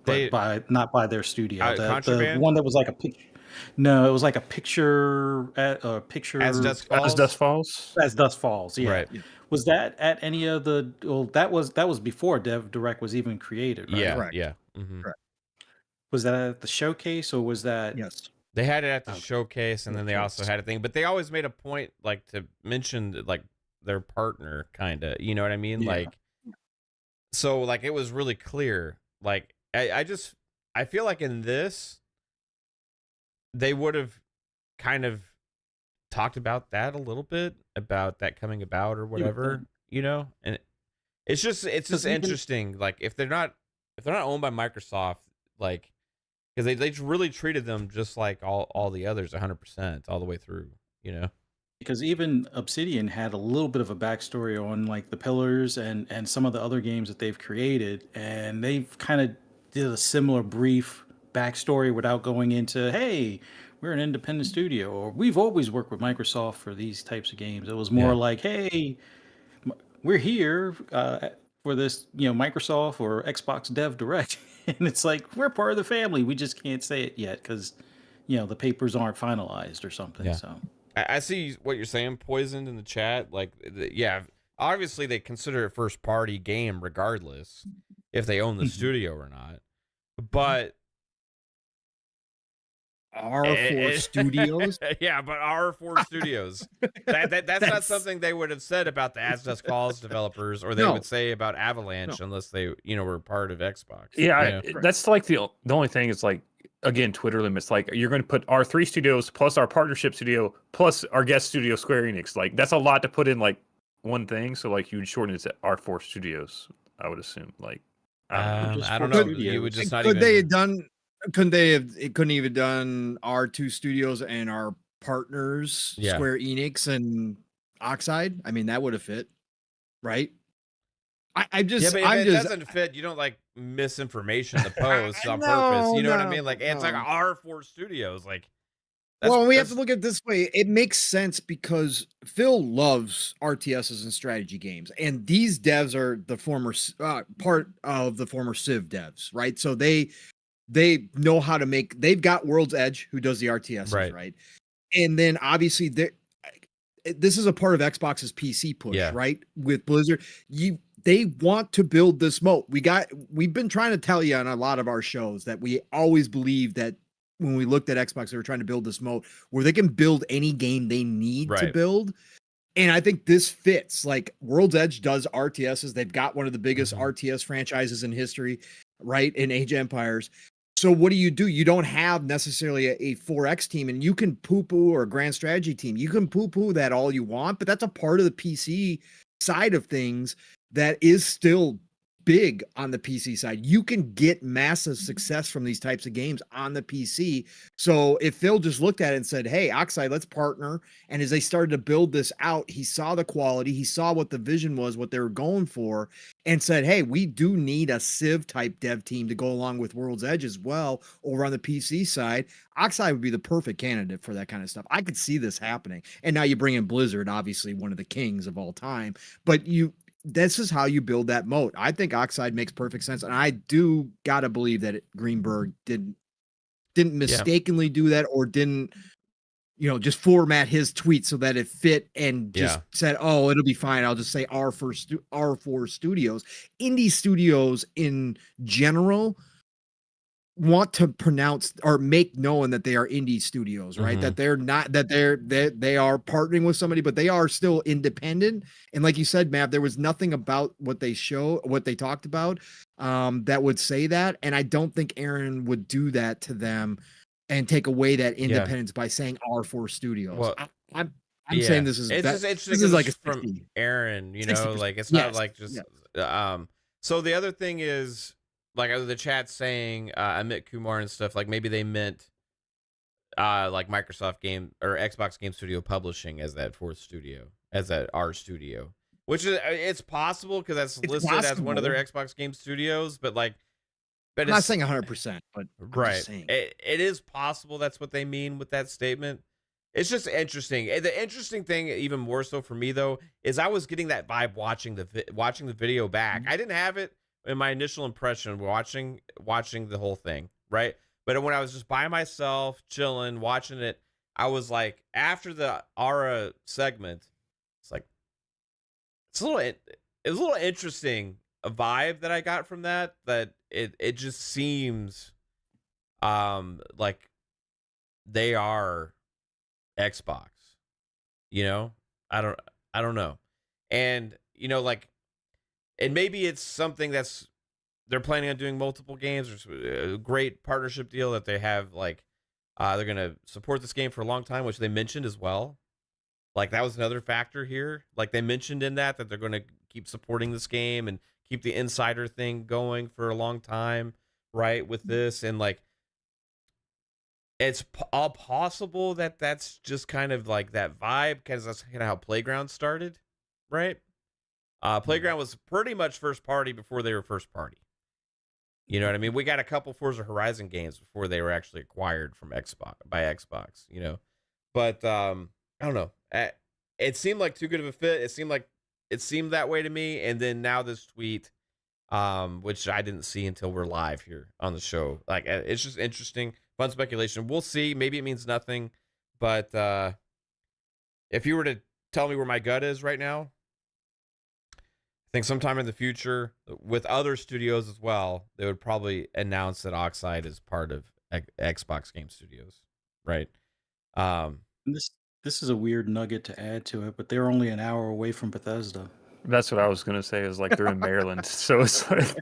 Not by their studio. The Contraband? one that was like a picture. No, it was like a picture picture As Dusk Falls. As Dusk Falls. As Dusk Falls. Yeah. Right. Was that at any of the? Well, that was before Dev Direct was even created. Right? Yeah. Correct. Yeah. Mm-hmm. Correct. Was that at the showcase, or was that? Yes. They had it at the showcase, and then they also had a thing. But they always made a point, like, to mention like their partner, kind of. You know what I mean? Yeah. Like, so like it was really clear. Like I feel like in this, they would have kind of talked about that a little bit, about that coming about or whatever, and it's just interesting. Like if they're not owned by Microsoft, like, because they really treated them just like all the others 100% all the way through, Because even Obsidian had a little bit of a backstory on like the Pillars and some of the other games that they've created, and they've kind of did a similar brief backstory without going into, hey, we're an independent studio, or we've always worked with Microsoft for these types of games. It was more like, hey, we're here for this, Microsoft or Xbox Dev Direct, and it's like, we're part of the family. We just can't say it yet because, the papers aren't finalized or something. Yeah. So I see what you're saying, Poisoned, in the chat. Like, obviously they consider it first party game regardless if they own the studio or not. But R4 Studios. Yeah, but R4 Studios. That's not something they would have said about the As Dusk Falls developers, or they would say about Avalanche unless they, were part of Xbox. Yeah, that's like the only thing is like, again, Twitter limits. Like you're going to put our 3 studios plus our partnership studio plus our guest studio, Square Enix. Like that's a lot to put in like one thing. So like you would shorten it to R4 Studios, I would assume. Like I don't know. You would just not Could even. they have done? Couldn't they have? It couldn't even done our 2 studios and our partners, Square Enix and Oxide. I mean, that would have fit, right? I'm just. It doesn't fit. You don't like misinformation the post on purpose. You know what I mean? Like it's like R4 Studios. Like, we have to look at it this way. It makes sense because Phil loves RTSs and strategy games, and these devs are the former part of the former Civ devs, right? So they know how to make. They've got World's Edge, who does the RTSs, right? And then obviously this is a part of Xbox's PC push, Yeah. right? With Blizzard, they want to build this moat. We've been trying to tell you on a lot of our shows that we always believe that when we looked at Xbox, they were trying to build this moat where they can build any game they need to Right. build. And I think this fits. Like World's Edge does RTSs. They've got one of the biggest RTS franchises in history, right? In Age of Empires. So what do? You don't have necessarily a 4X team, and you can poo-poo, or a grand strategy team. You can poo-poo that all you want, but that's a part of the PC side of things that is still big on the PC side. You can get massive success from these types of games on the PC. So if Phil just looked at it and said, hey, Oxide, let's partner. And as they started to build this out, he saw the quality, he saw what the vision was, what they were going for, and said, hey, we do need a Civ type dev team to go along with World's Edge as well over on the PC side. Oxide would be the perfect candidate for that kind of stuff. I could see this happening. And now you bring in Blizzard, obviously one of the kings of all time, but this is how you build that moat. I think Oxide makes perfect sense. And I do gotta believe that Greenberg didn't mistakenly do that, or didn't, just format his tweet so that it fit and just said, oh, it'll be fine. I'll just say R4 Studios. Indie studios in general want to pronounce or make known that they are indie studios, right? That they're not, that they are partnering with somebody, but they are still independent. And like you said, Matt, there was nothing about what they talked about that would say that. And I don't think Aaron would do that to them and take away that independence by saying R4 Studios. Well, I'm saying this is this is like a from 60. Aaron, 60%. like it's not Yes. like just Yeah. So the other thing is, like the chat saying Amit Kumar and stuff, like maybe they meant like Microsoft Game or Xbox Game Studio Publishing as that fourth studio, as that R studio, which is it's possible because that's listed as one of their Xbox Game Studios, but I'm not saying 100%, but right, it is possible that's what they mean with that statement. It's just interesting. The interesting thing, even more so for me though, is I was getting that vibe watching the video back. I didn't have it in my initial impression watching the whole thing, right? But when I was just by myself, chilling, watching it, I was like, after the Aura segment, it's like, it was a little interesting, a vibe that I got from that it just seems like they are Xbox, I don't know. And and maybe it's something that's they're planning on doing multiple games, or a great partnership deal that they have, like they're going to support this game for a long time, which they mentioned as well. Like that was another factor here. Like they mentioned in that they're going to keep supporting this game and keep the insider thing going for a long time, right? With this, and like it's all possible that that's just kind of like that vibe, because that's kind of how Playground started, right? Playground was pretty much first party before they were first party. You know what I mean? We got a couple Forza Horizon games before they were actually acquired by Xbox, But I don't know. It seemed like too good of a fit. It seemed that way to me. And then now this tweet, which I didn't see until we're live here on the show. Like it's just interesting, fun speculation. We'll see. Maybe it means nothing, but if you were to tell me where my gut is right now, I think sometime in the future, with other studios as well, they would probably announce that Oxide is part of Xbox Game Studios, right? This is a weird nugget to add to it, but they're only an hour away from Bethesda. That's what I was gonna say. Is like they're in Maryland, so it's like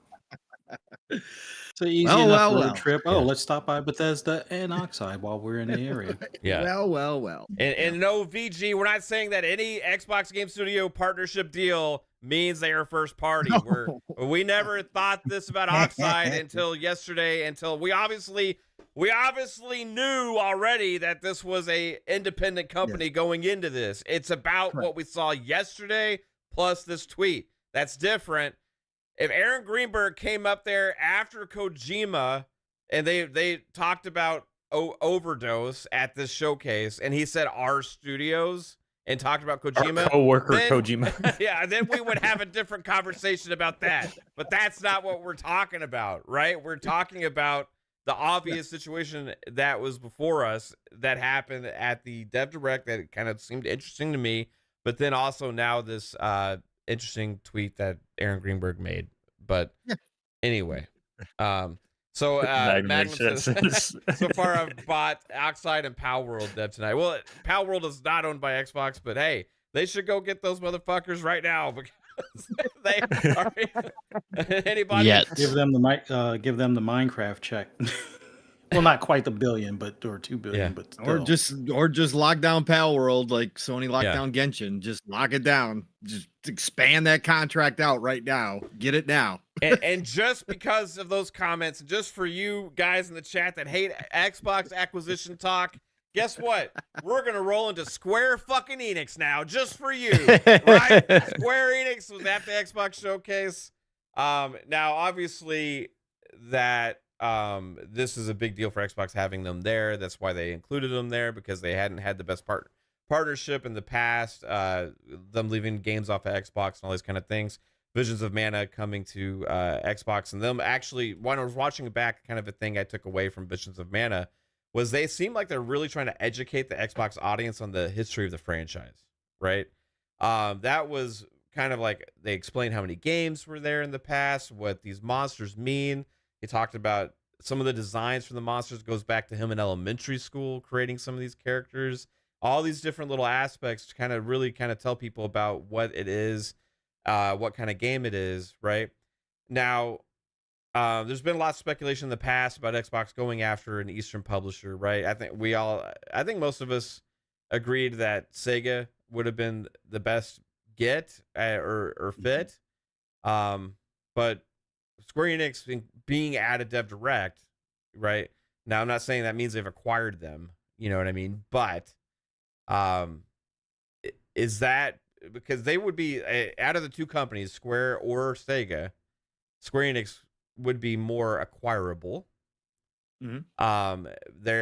It's an easy enough road trip. Oh, let's stop by Bethesda and Oxide while we're in the area. Yeah. Well. And no, VG, we're not saying that any Xbox Game Studio partnership deal means they are first party. No. We never thought this about Oxide until yesterday. Until we obviously knew already that this was a independent company going into this. It's about what we saw yesterday plus this tweet. That's different. If Aaron Greenberg came up there after Kojima and they talked about Overdose at this showcase, and he said our studios and talked about Kojima, our coworker Kojima. Yeah, then we would have a different conversation about that. But that's not what we're talking about, right? We're talking about the obvious situation that was before us that happened at the Dev Direct that kind of seemed interesting to me, but then also now this interesting tweet that Aaron Greenberg made. But anyway, so Magnum says, so far I've bought Oxide and Pal World Dev tonight. Well, Pal World is not owned by Xbox, but hey, they should go get those motherfuckers right now because they are. Anybody? Yet. Give them the Minecraft check. Well, not quite the billion, but or 2 billion, Yeah. but still. Or just lock down Pal World like Sony locked Yeah. down Genshin. Just lock it down. Just expand that contract out right now. Get it now. and just because of those comments, and just for you guys in the chat that hate Xbox acquisition talk, guess what? We're gonna roll into Square fucking Enix now, just for you, right? Square Enix was at the Xbox showcase. Now obviously that this is a big deal for Xbox having them there. That's why they included them there, because they hadn't had the best partnership in the past. Them leaving games off of Xbox and all these kind of things. Visions of Mana coming to Xbox, and them actually, when I was watching it back, kind of a thing I took away from Visions of Mana was they seem like they're really trying to educate the Xbox audience on the history of the franchise, right? That was kind of like they explained how many games were there in the past, what these monsters mean. He talked about some of the designs for the monsters goes back to him in elementary school, creating some of these characters, all these different little aspects to kind of really kind of tell people about what it is, what kind of game it is, right? Now, there's been a lot of speculation in the past about Xbox going after an Eastern publisher, right? I think most of us agreed that Sega would have been the best get or fit. But Square Enix being at a Dev Direct, right? Now, I'm not saying that means they've acquired them, you know what I mean? But is that because they would be out of the two companies, Square or Sega, Square Enix would be more acquirable. Mm-hmm. They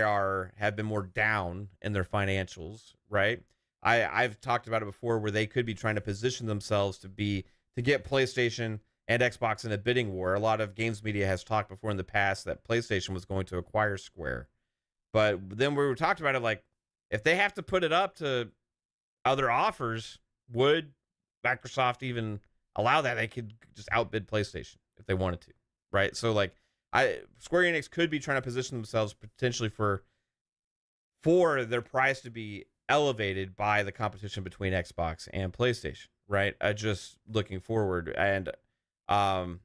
have been more down in their financials, right? I've talked about it before where they could be trying to position themselves to get PlayStation and Xbox in a bidding war. A lot of games media has talked before in the past that PlayStation was going to acquire Square. But then we were talking about it like, if they have to put it up to other offers, would Microsoft even allow that? They could just outbid PlayStation if they wanted to, right? So like, Square Enix could be trying to position themselves potentially for their price to be elevated by the competition between Xbox and PlayStation, right? Just looking forward. And I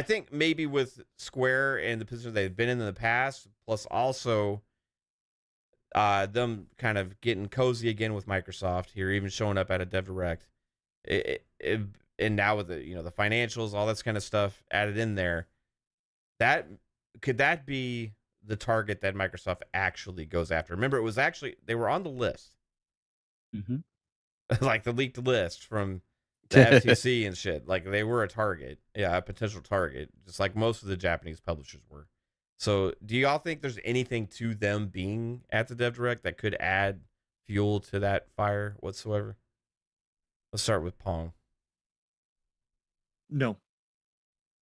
think maybe with Square and the position they've been in the past, plus also them kind of getting cozy again with Microsoft here, even showing up at a Dev Direct, and now with the the financials, all this kind of stuff added in there, could that be the target that Microsoft actually goes after? Remember, it was actually they were on the list, like the leaked list from the FTC and shit. Like they were a target, a potential target, just like most of the Japanese publishers were. So, do y'all think there's anything to them being at the Dev Direct that could add fuel to that fire whatsoever? Let's start with Pong. No.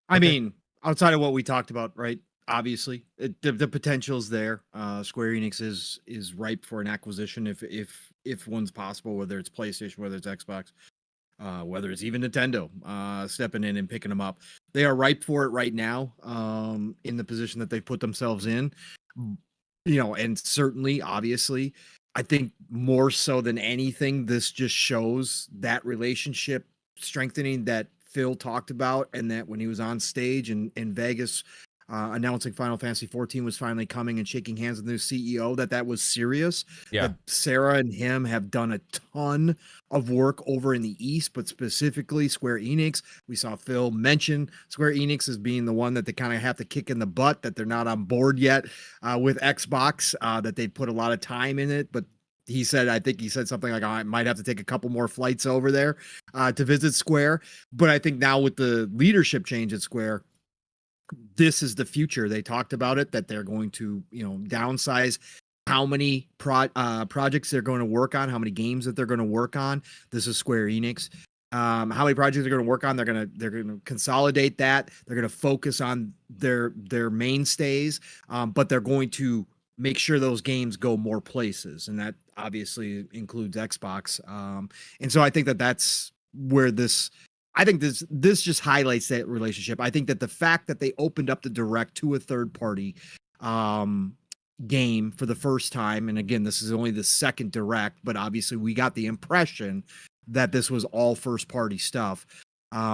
I mean, outside of what we talked about, right? Obviously, the potential's there. Square Enix is ripe for an acquisition if one's possible, whether it's PlayStation, whether it's Xbox, whether it's even Nintendo stepping in and picking them up. They are ripe for it right now, in the position that they've put themselves in. And certainly, obviously, I think more so than anything, this just shows that relationship strengthening that Phil talked about, and that when he was on stage in Vegas announcing Final Fantasy 14 was finally coming and shaking hands with the new CEO, that was serious. Yeah. That Sarah and him have done a ton of work over in the East, but specifically Square Enix. We saw Phil mention Square Enix as being the one that they kind of have to kick in the butt, that they're not on board yet with Xbox, that they put a lot of time in it, but I think he said something like, I might have to take a couple more flights over there to visit Square. But I think now with the leadership change at Square, this is the future. They talked about it, that they're going to, downsize how many projects they're going to work on, how many games that they're going to work on. This is Square Enix. How many projects they're going to work on? They're going to consolidate that. They're going to focus on their mainstays, but they're going to make sure those games go more places, and that obviously includes Xbox. And so I think that that's where this. I think this just highlights that relationship. I think that the fact that they opened up the direct to a third party game for the first time, and again, this is only the second direct, but obviously we got the impression that this was all first party stuff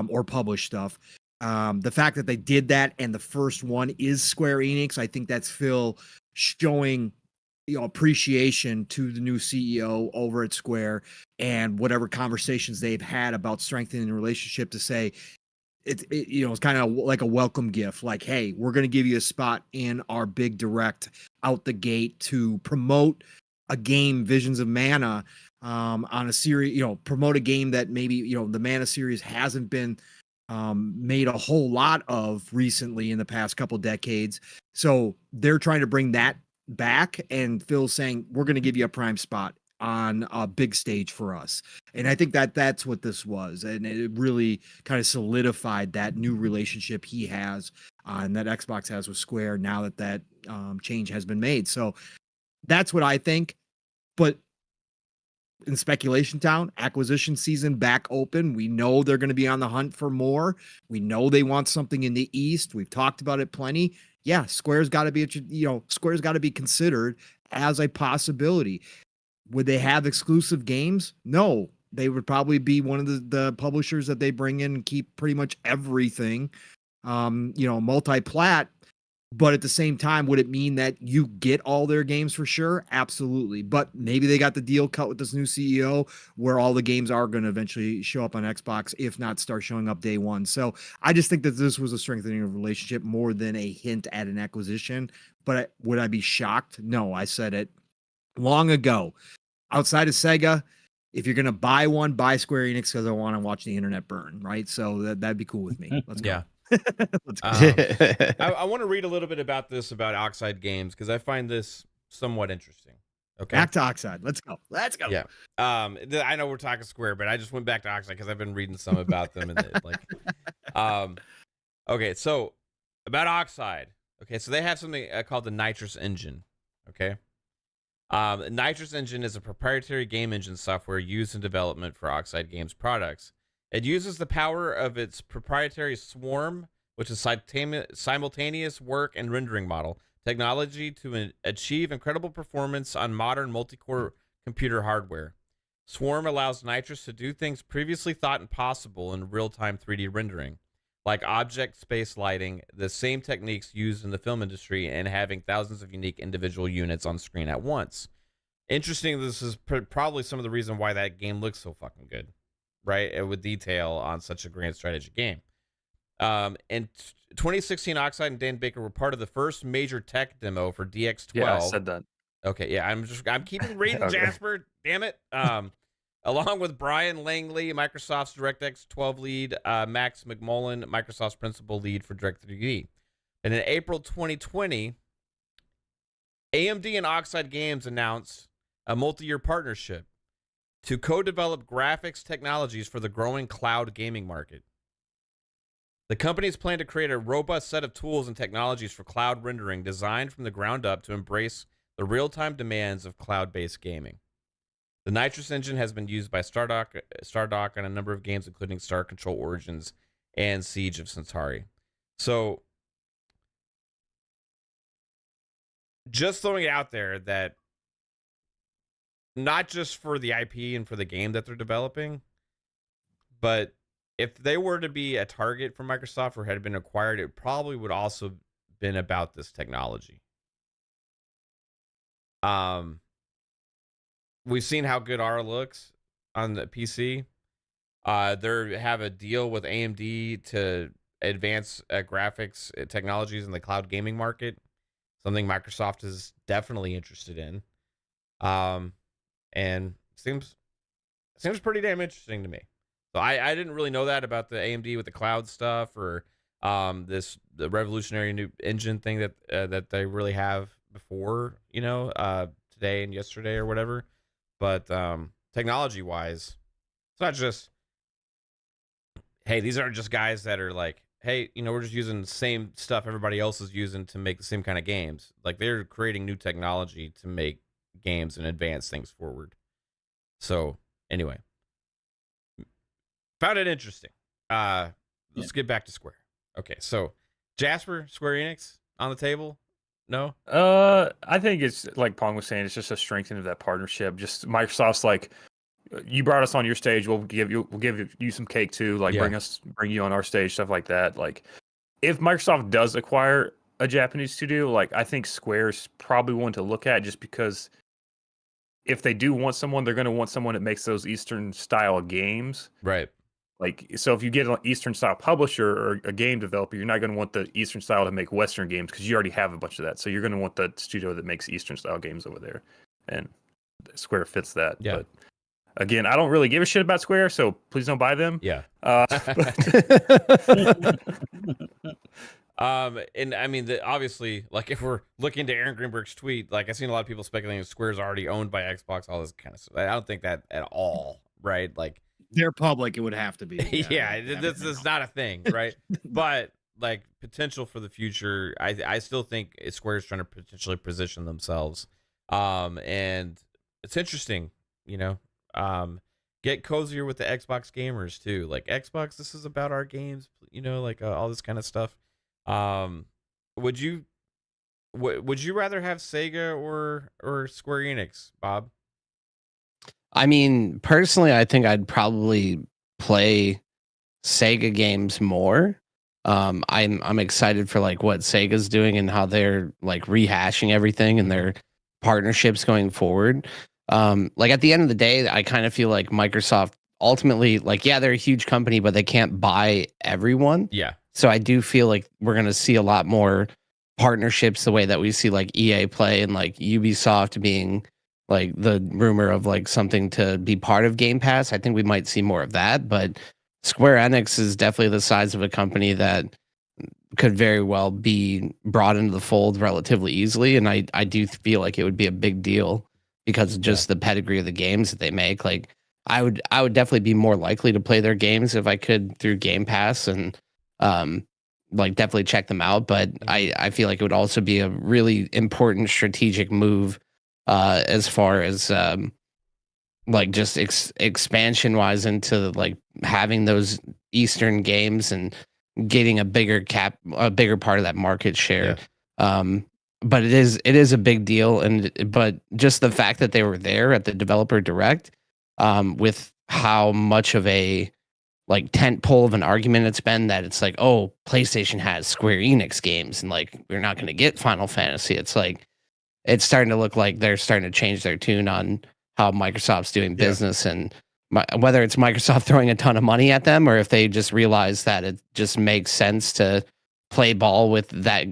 or published stuff. The fact that they did that and the first one is Square Enix, I think that's Phil showing appreciation to the new CEO over at Square and whatever conversations they've had about strengthening the relationship to say it's kind of like a welcome gift. Like, hey, we're going to give you a spot in our big direct out the gate to promote a game, Visions of Mana, on a series, promote a game that maybe, the Mana series hasn't been made a whole lot of recently in the past couple decades. So they're trying to bring that back, and Phil's saying, we're going to give you a prime spot on a big stage for us. And I think that that's what this was. And it really kind of solidified that new relationship he has and that Xbox has with Square now that change has been made. So that's what I think. But in Speculation Town, acquisition season back open. We know they're going to be on the hunt for more. We know they want something in the East. We've talked about it plenty. Yeah, Square's got to be, Square's got to be considered as a possibility. Would they have exclusive games? No, they would probably be one of the publishers that they bring in and keep pretty much everything, multi-plat. But at the same time, would it mean that you get all their games for sure? Absolutely. But maybe they got the deal cut with this new CEO where all the games are going to eventually show up on Xbox, if not start showing up day one. So I just think that this was a strengthening of relationship more than a hint at an acquisition. But would I be shocked? No, I said it long ago. Outside of Sega, if you're going to buy one, buy Square Enix because I want to watch the internet burn, right? So that'd be cool with me. Let's go. Yeah. Let's go. I want to read a little bit about this about Oxide Games because I find this somewhat interesting. Okay. Back to Oxide. Let's go. Yeah. I know we're talking Square, but I just went back to Oxide because I've been reading some about them and okay. So about Oxide. Okay. So they have something called the Nitrous Engine. Okay. Nitrous Engine is a proprietary game engine software used in development for Oxide Games products. It uses the power of its proprietary Swarm, which is simultaneous work and rendering model technology to achieve incredible performance on modern multi-core computer hardware. Swarm allows Nitrous to do things previously thought impossible in real-time 3D rendering, like object space lighting, the same techniques used in the film industry, and having thousands of unique individual units on screen at once. Interesting, this is probably some of the reason why that game looks so fucking good. Right, with detail on such a grand strategy game. In 2016, Oxide and Dan Baker were part of the first major tech demo for DX12. Yeah, I said that. Okay, yeah, I'm keeping reading, Okay. Jasper. Damn it. Along with Brian Langley, Microsoft's DirectX 12 lead, Max McMullen, Microsoft's principal lead for Direct3D. And in April 2020, AMD and Oxide Games announced a multi-year partnership to co-develop graphics technologies for the growing cloud gaming market. The companies plan to create a robust set of tools and technologies for cloud rendering designed from the ground up to embrace the real-time demands of cloud-based gaming. The Nitrous Engine has been used by Stardock on a number of games, including Star Control Origins and Siege of Centauri. So, just throwing it out there that not just for the IP and for the game that they're developing, but if they were to be a target for Microsoft or had been acquired, it probably would also been about this technology. We've seen how good R looks on the PC. They have a deal with AMD to advance graphics technologies in the cloud gaming market, something Microsoft is definitely interested in. And seems pretty damn interesting to me. So I didn't really know that about the AMD with the cloud stuff or the revolutionary new engine thing that they really have before, today and yesterday or whatever. But technology wise, it's not just hey, these aren't just guys that are like, hey, we're just using the same stuff everybody else is using to make the same kind of games. Like they're creating new technology to make games and advance things forward. So anyway, found it interesting. Let's get back to Square. Okay, so Jasper, Square Enix on the table? No? I think it's like Pong was saying, it's just a strengthening of that partnership. Just Microsoft's like, you brought us on your stage, we'll give you some cake too. Like Yeah. bring you on our stage, stuff like that. Like if Microsoft does acquire a Japanese studio, like I think Square's probably one to look at, just because if they do want someone, they're going to want someone that makes those Eastern style games. Right. Like, so if you get an Eastern style publisher or a game developer, you're not going to want the Eastern style to make Western games because you already have a bunch of that. So you're going to want the studio that makes Eastern style games over there, and Square fits that. Yeah. But again, I don't really give a shit about Square, so please don't buy them. Yeah. And I mean, obviously, like if we're looking to Aaron Greenberg's tweet, like I've seen a lot of people speculating Square's already owned by Xbox, all this kind of stuff. I don't think that at all, right? Like They're public. It would have to be. yeah, this is not a thing, right? But like potential for the future, I still think Square's trying to potentially position themselves. And it's interesting, get cozier with the Xbox gamers too. Like Xbox, this is about our games, like all this kind of stuff. Would you rather have Sega or Square Enix, Bob? I mean, personally, I think I'd probably play Sega games more. I'm excited for like what Sega's doing and how they're like rehashing everything and their partnerships going forward. Like at the end of the day, I kind of feel like Microsoft ultimately, like, yeah, they're a huge company, but they can't buy everyone. Yeah. So I do feel like we're going to see a lot more partnerships the way that we see like EA play and like Ubisoft being like the rumor of like something to be part of Game Pass. I think we might see more of that, but Square Enix is definitely the size of a company that could very well be brought into the fold relatively easily. And I do feel like it would be a big deal because of just the pedigree of the games that they make. Like I would definitely be more likely to play their games if I could through Game Pass and like definitely check them out. But I feel like it would also be a really important strategic move as far as like just expansion wise into like having those Eastern games and getting a bigger part of that market share. Yeah. But it is a big deal, but just the fact that they were there at the developer direct, with how much of a like tent pole of an argument it's been that it's like, oh, PlayStation has Square Enix games and like we're not going to get Final Fantasy. It's like it's starting to look like they're starting to change their tune on how Microsoft's doing business, and whether it's Microsoft throwing a ton of money at them or if they just realize that it just makes sense to play ball with that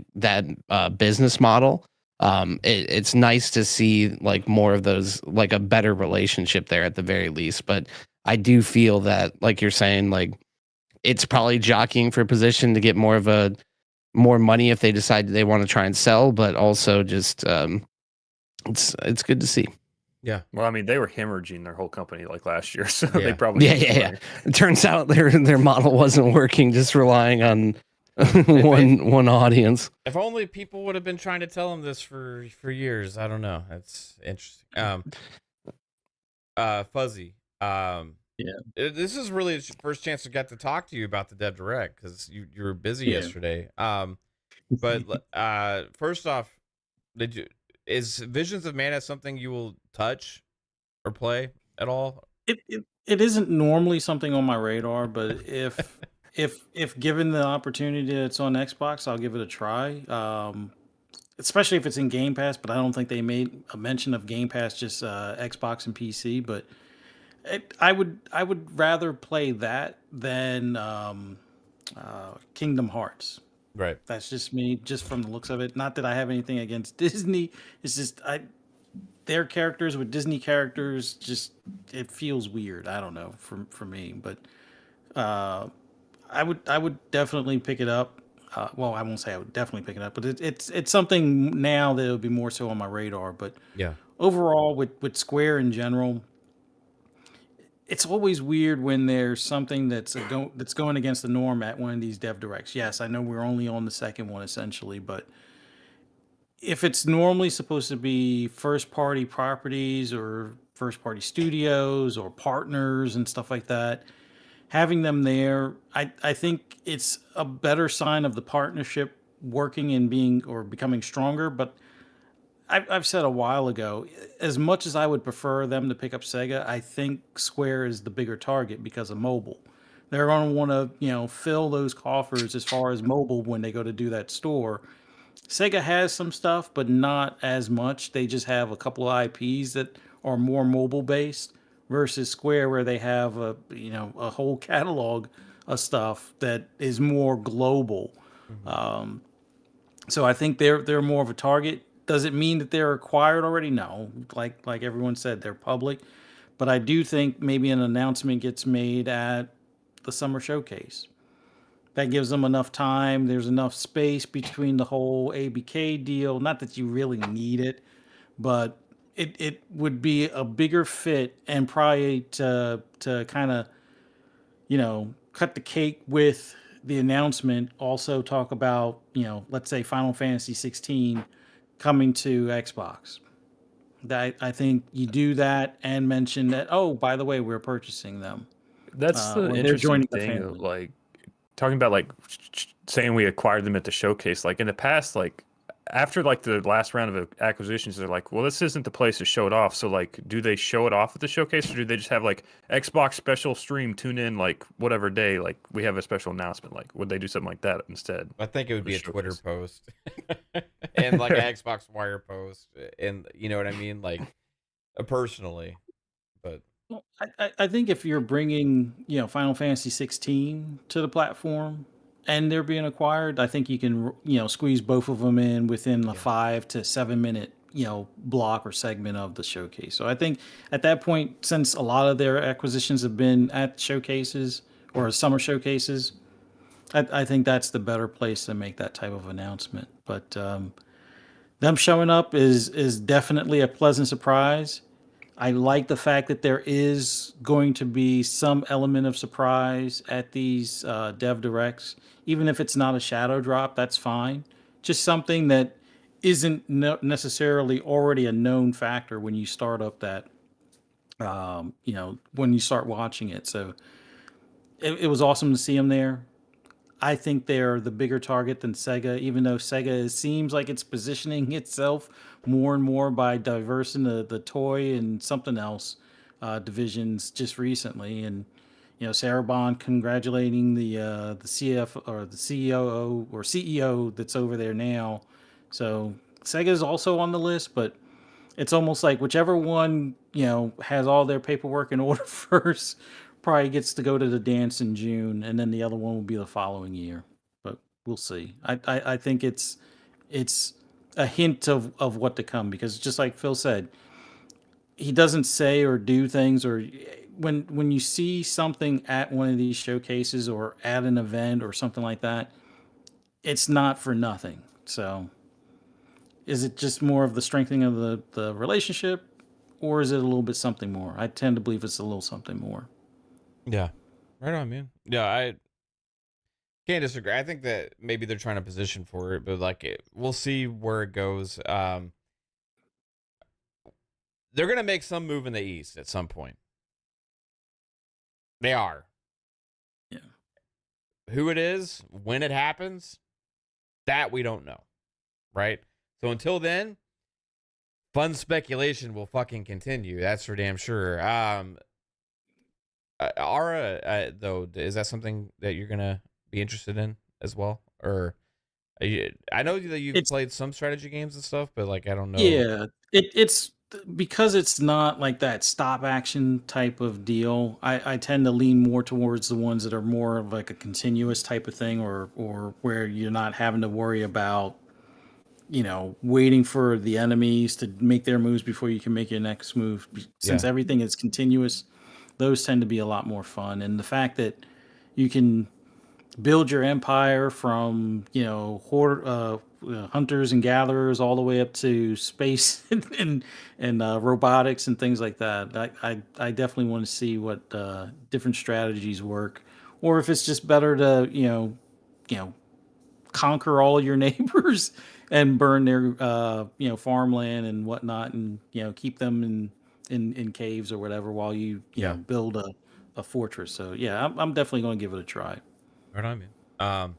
business model. It's nice to see like more of those, like a better relationship there at the very least. But I do feel that, like you're saying, like it's probably jockeying for position to get more money if they decide they want to try and sell, but also just it's good to see. Yeah. Well, I mean, they were hemorrhaging their whole company like last year, so they probably yeah. It turns out their model wasn't working, just relying on one audience. If only people would have been trying to tell them this for years. I don't know. That's interesting. Fuzzy. This is really the first chance we got to talk to you about the Dev Direct because you were busy yesterday. But first off, is Visions of Mana something you will touch or play at all? It isn't normally something on my radar, but if given the opportunity that's on Xbox, I'll give it a try. Especially if it's in Game Pass, but I don't think they made a mention of Game Pass, just Xbox and PC. But I would rather play that than Kingdom Hearts. Right. That's just me, just from the looks of it. Not that I have anything against Disney. It's just their characters with Disney characters, just it feels weird. I don't know for me, but I would definitely pick it up. Well, I won't say I would definitely pick it up, but it's something now that it would be more so on my radar. But yeah, overall, with Square in general, it's always weird when there's something that's that's going against the norm at one of these dev directs. Yes, I know we're only on the second one essentially, but if it's normally supposed to be first party properties or first party studios or partners and stuff like that, having them there, I think it's a better sign of the partnership working and being or becoming stronger. But I've said a while ago, as much as I would prefer them to pick up Sega, I think Square is the bigger target because of mobile. They're going to want to, fill those coffers as far as mobile when they go to do that store. Sega has some stuff, but not as much. They just have a couple of IPs that are more mobile based versus Square, where they have a whole catalog of stuff that is more global. Um, so I think they're more of a target. Does it mean that they're acquired already? No. Like everyone said, they're public. But I do think maybe an announcement gets made at the summer showcase. That gives them enough time. There's enough space between the whole ABK deal. Not that you really need it, but it would be a bigger fit and probably to kind of cut the cake with the announcement. Also talk about let's say Final Fantasy 16 coming to Xbox. That I think you do that and mention that. Oh, by the way, we're purchasing them. That's the Or they're interesting joining the thing of family. like talking about like saying we acquired them at the showcase. Like in the past, like after like the last round of acquisitions, they're like, well, this isn't the place to show it off. So like, do they show it off at the showcase, or do they just have like Xbox special stream, tune in like whatever day, like we have a special announcement? Like, would they do something like that instead? I think it would The be a Twitter showcase. post and like an Xbox Wire post, and you know what I mean, like personally. But Well, I think if you're bringing Final Fantasy 16 to the platform and they're being acquired, I think you can squeeze both of them in within a Yeah. 5 to 7 minute block or segment of the showcase. So I think at that point, since a lot of their acquisitions have been at showcases or summer showcases, I think that's the better place to make that type of announcement. But them showing up is definitely a pleasant surprise. I like the fact that there is going to be some element of surprise at these dev directs, even if it's not a shadow drop. That's fine. Just something that isn't necessarily already a known factor when you start up that, when you start watching it. So it was awesome to see them there. I think they're the bigger target than Sega, even though Sega seems like it's positioning itself more and more by diversing the toy and something else divisions just recently. And Sarah Bond congratulating the CF or the CEO or CEO that's over there now. So Sega is also on the list, but it's almost like whichever one has all their paperwork in order first probably gets to go to the dance in June, and then the other one will be the following year. But we'll see. I think it's a hint of what to come, because just like Phil said, he doesn't say or do things, or when you see something at one of these showcases or at an event or something like that, it's not for nothing. So is it just more of the strengthening of the relationship, or is it a little bit something more? I tend to believe it's a little something more. yeah, right on, man. Yeah, I can't disagree. I think that maybe they're trying to position for it, but like we'll see where it goes. They're gonna make some move in the East at some point. They are. Yeah. Who it is, when it happens, that we don't know, right? So until then, fun speculation will fucking continue. That's for damn sure. Ara, though, is that something that you're gonna be interested in as well, or I know that you've It's played some strategy games and stuff, but like I don't know. Yeah, it's because it's not like that stop action type of deal. I tend to lean more towards the ones that are more of like a continuous type of thing, or where you're not having to worry about waiting for the enemies to make their moves before you can make your next move. Since Yeah. everything is continuous, those tend to be a lot more fun. And the fact that you can build your empire from hunters and gatherers, all the way up to space and robotics and things like that. I definitely want to see what different strategies work, or if it's just better to conquer all your neighbors and burn their farmland and whatnot, and keep them in caves or whatever while you build a fortress. So yeah, I'm definitely going to give it a try. Right on, man.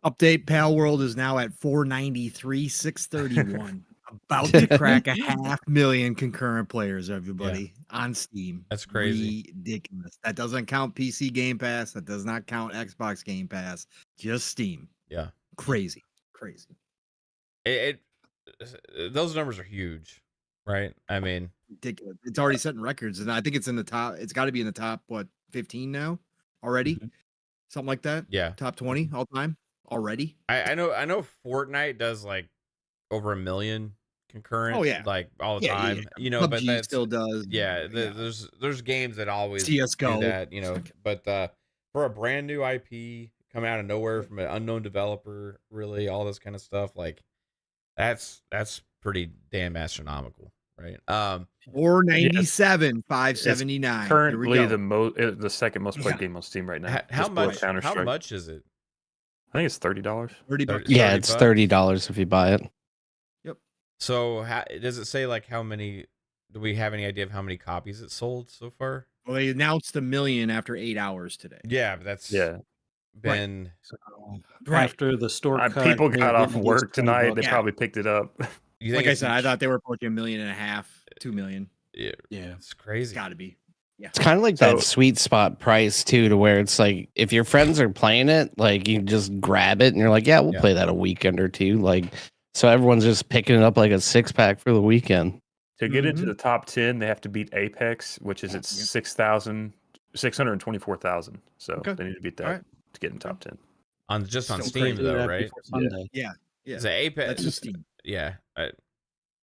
Update: Pal World is now at 493,631. About to crack 500,000 concurrent players, everybody, on Steam. That's crazy. Ridiculous. That doesn't count PC Game Pass. That does not count Xbox Game Pass. Just Steam. Yeah. Crazy. Those numbers are huge, right? I mean, Ridiculous. It's already setting records, and I think it's in the top. It's got to be in the top 15 now already, something like that. Yeah, top 20 all time already. I know Fortnite does like over 1 million concurrent. Oh yeah, like all the time. PUBG but that still does. There's games that always CS:GO. do that. But for a brand new IP coming out of nowhere from an unknown developer, really all this kind of stuff, like that's pretty damn astronomical. Right. 497, 579. Currently the second most played game on Steam right now. How much is it? I think it's $30. $30. Yeah, it's $30 if you buy it. Yep. So does it say like how many? Do we have any idea of how many copies it sold so far? Well, they announced 1 million after 8 hours today. Yeah, but that's been after the store cut. People got off work tonight. They probably picked it up. Like I said, I thought they were approaching 1.5 million, 2 million. Yeah, it's crazy. It's got to be. Yeah, it's kind of like that sweet spot price too, to where it's like if your friends are playing it, like you just grab it and you're like, yeah, we'll play that a weekend or two. Like, so everyone's just picking it up like a 6-pack for the weekend. To get into the top 10, they have to beat Apex, which is at 624,000. So they need to beat that to get in top 10. On Steam though, right? Yeah. So Apex. That's just Steam. Yeah,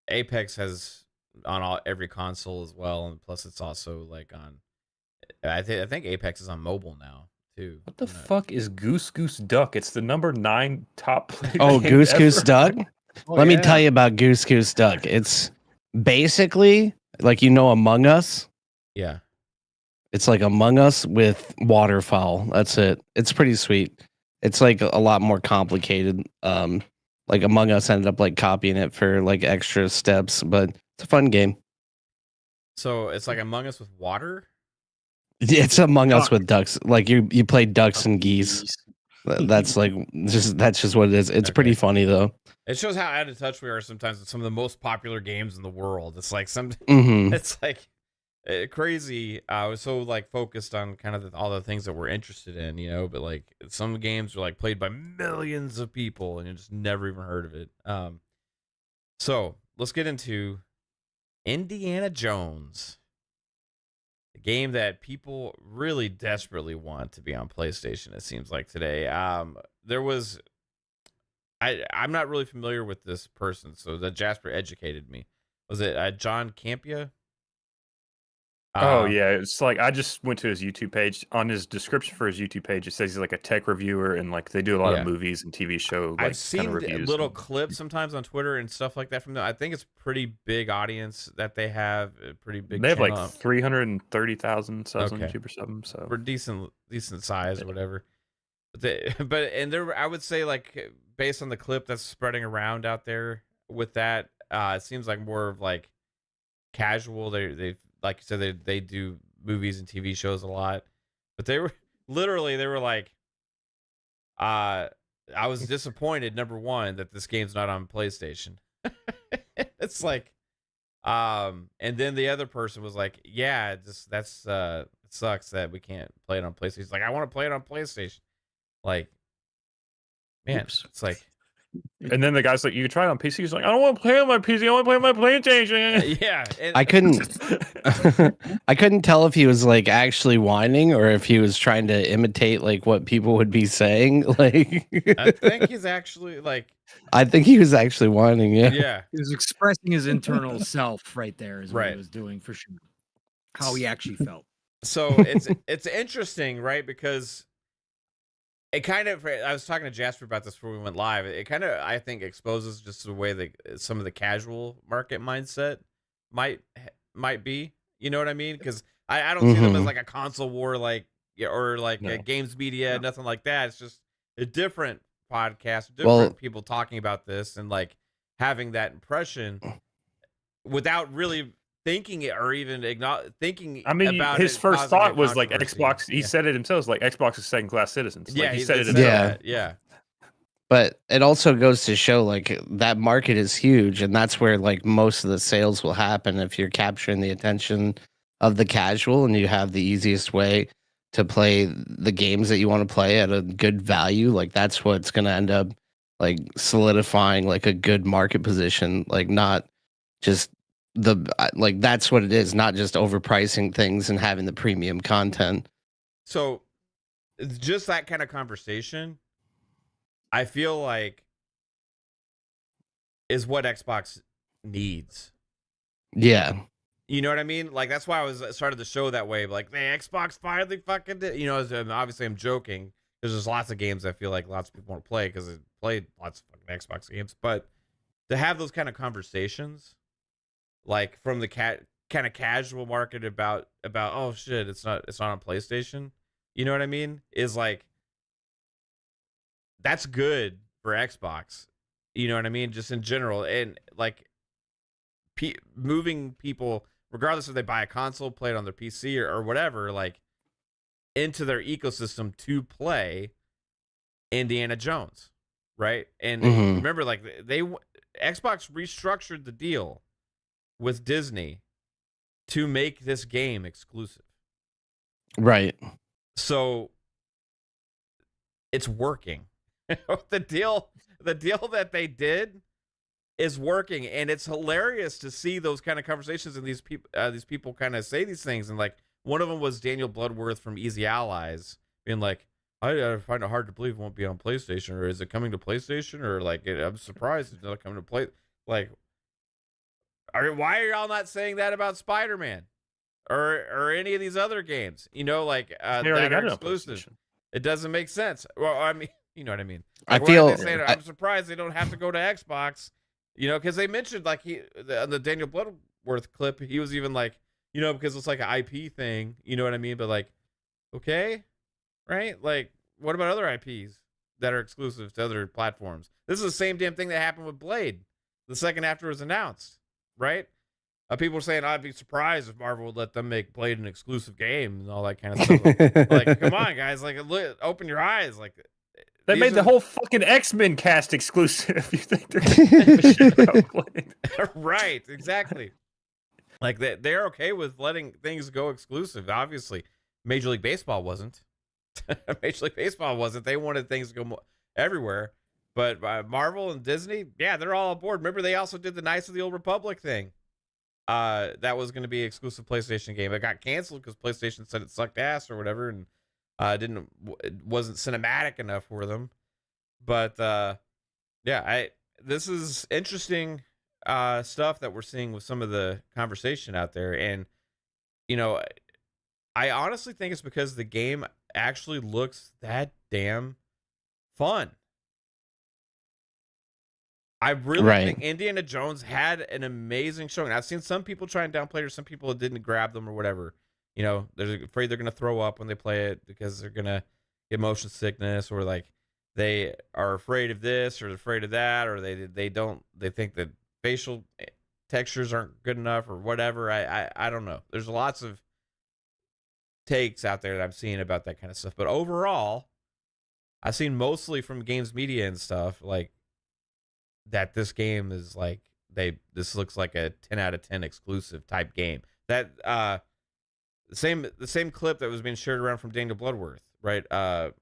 Apex has on every console as well, and plus it's also like on. I think Apex is on mobile now too. What the fuck is Goose Goose Duck? It's the number 9 top. Oh, Goose Goose Duck. Let me tell you about Goose Goose Duck. It's basically like Among Us. Yeah, it's like Among Us with waterfowl. That's it. It's pretty sweet. It's like a lot more complicated. Like Among Us ended up like copying it for like extra steps, but it's a fun game. So it's like Among Us with water? It's Among Us with ducks. Like you play ducks and geese. That's like that's just what it is. It's pretty funny though. It shows how out of touch we are sometimes with some of the most popular games in the world. It's like it's like crazy. I was so like focused on kind of all the things that we're interested in, but like some games are like played by millions of people and you just never even heard of it. So let's get into Indiana Jones, the game that people really desperately want to be on PlayStation. It seems like today. There was, I'm not really familiar with this person, so that Jasper educated me. Was it John Campia? Oh yeah, it's like I just went to his YouTube page. On his description for his YouTube page, it says he's like a tech reviewer and like they do a lot of movies and TV show. Like, I've seen little clips sometimes on Twitter and stuff like that from them. I think it's pretty big audience that they have. A pretty big. They have like 330,000 subs on YouTube or something. So we're decent size or whatever. I would say like based on the clip that's spreading around out there with that, it seems like more of like casual. They like you said, they do movies and TV shows a lot, but they were like, I was disappointed, number one, that this game's not on PlayStation. It's like, and then the other person was like, yeah, it sucks that we can't play it on PlayStation. He's like, I want to play it on PlayStation. Like, man, it's like. And then the guy's like, "You can try it on PC." He's like, "I don't want to play on my PC. I want to play on my PlayStation." Yeah, I couldn't tell if he was like actually whining or if he was trying to imitate like what people would be saying. Like, I think he's actually like. I think he was actually whining. Yeah, yeah. He was expressing his internal self right there. Is what he was doing for sure. How he actually felt. So it's interesting, right? Because it kind of, I was talking to Jasper about this before we went live. It kind of, I think, exposes just the way that some of the casual market mindset might be. You know what I mean? Because I don't see them as like a console war, like, or like No. games media, nothing like that. It's just a different podcast, different Well- people talking about this and like having that impression without really thinking it or even thinking. I mean, about his it first causing a thought was like controversy. Xbox. He said it himself, like Xbox is second-class citizens. Yeah, Like, he said it said himself. Yeah. that, yeah. But it also goes to show like that market is huge, and that's where like most of the sales will happen if you're capturing the attention of the casual and you have the easiest way to play the games that you want to play at a good value. Like that's what's going to end up like solidifying like a good market position, like not just like that's what it is, not just overpricing things and having the premium content. So it's just that kind of conversation, I feel like, is what Xbox needs. Yeah. You know what I mean? Like that's why I started the show that way. Like the Xbox finally fucking did. You know, obviously I'm joking. There's lots of games I feel like lots of people want to play because they played lots of fucking Xbox games. But to have those kind of conversations, like from the kind of casual market about oh shit, it's not on PlayStation. You know what I mean? Is like that's good for Xbox. You know what I mean? Just in general, and like moving people, regardless if they buy a console, play it on their PC or whatever, like into their ecosystem to play Indiana Jones, right? And remember, like Xbox restructured the deal with Disney to make this game exclusive. Right. So it's working. the deal that they did is working, and it's hilarious to see those kind of conversations and these people kind of say these things. And like one of them was Daniel Bloodworth from Easy Allies being like, I find it hard to believe it won't be on PlayStation, or is it coming to PlayStation, or like I'm surprised it's not coming to play. Like, why are y'all not saying that about Spider-Man or any of these other games? You know, like They already that got are it on exclusive. PlayStation. It doesn't make sense. Well, I mean, you know what I mean. I Like, why feel are they saying it? I'm surprised they don't have to go to Xbox. You know, because they mentioned like on the Daniel Bloodworth clip, he was even like, you know, because it's like an IP thing. You know what I mean? But like, okay, right? Like, what about other IPs that are exclusive to other platforms? This is the same damn thing that happened with Blade the second after it was announced, right? People were saying I'd be surprised if Marvel would let them make Blade an exclusive game and all that kind of stuff. Like, come on, guys! Like, open your eyes. Like, They made the whole fucking X-Men cast exclusive. You think they're gonna give a shit about Blade? Right? Exactly. Like they're okay with letting things go exclusive. Obviously, Major League Baseball wasn't. Major League Baseball wasn't. They wanted things to go everywhere. But Marvel and Disney, yeah, they're all aboard. Remember, they also did the Knights of the Old Republic thing. That was going to be an exclusive PlayStation game. It got canceled because PlayStation said it sucked ass or whatever, and it wasn't cinematic enough for them. But yeah, this is interesting stuff that we're seeing with some of the conversation out there, and you know, I honestly think it's because the game actually looks that damn fun. I really think Indiana Jones had an amazing showing. I've seen some people try and downplay it, or some people that didn't grab them or whatever. You know, they're afraid they're going to throw up when they play it because they're going to get motion sickness, or like they are afraid of this or afraid of that, or they think that facial textures aren't good enough or whatever. I don't know. There's lots of takes out there that I'm seeing about that kind of stuff. But overall, I've seen mostly from games media and stuff like that this game is like this looks like a 10 out of 10 exclusive type game. That the same clip that was being shared around from Daniel Bloodworth, right?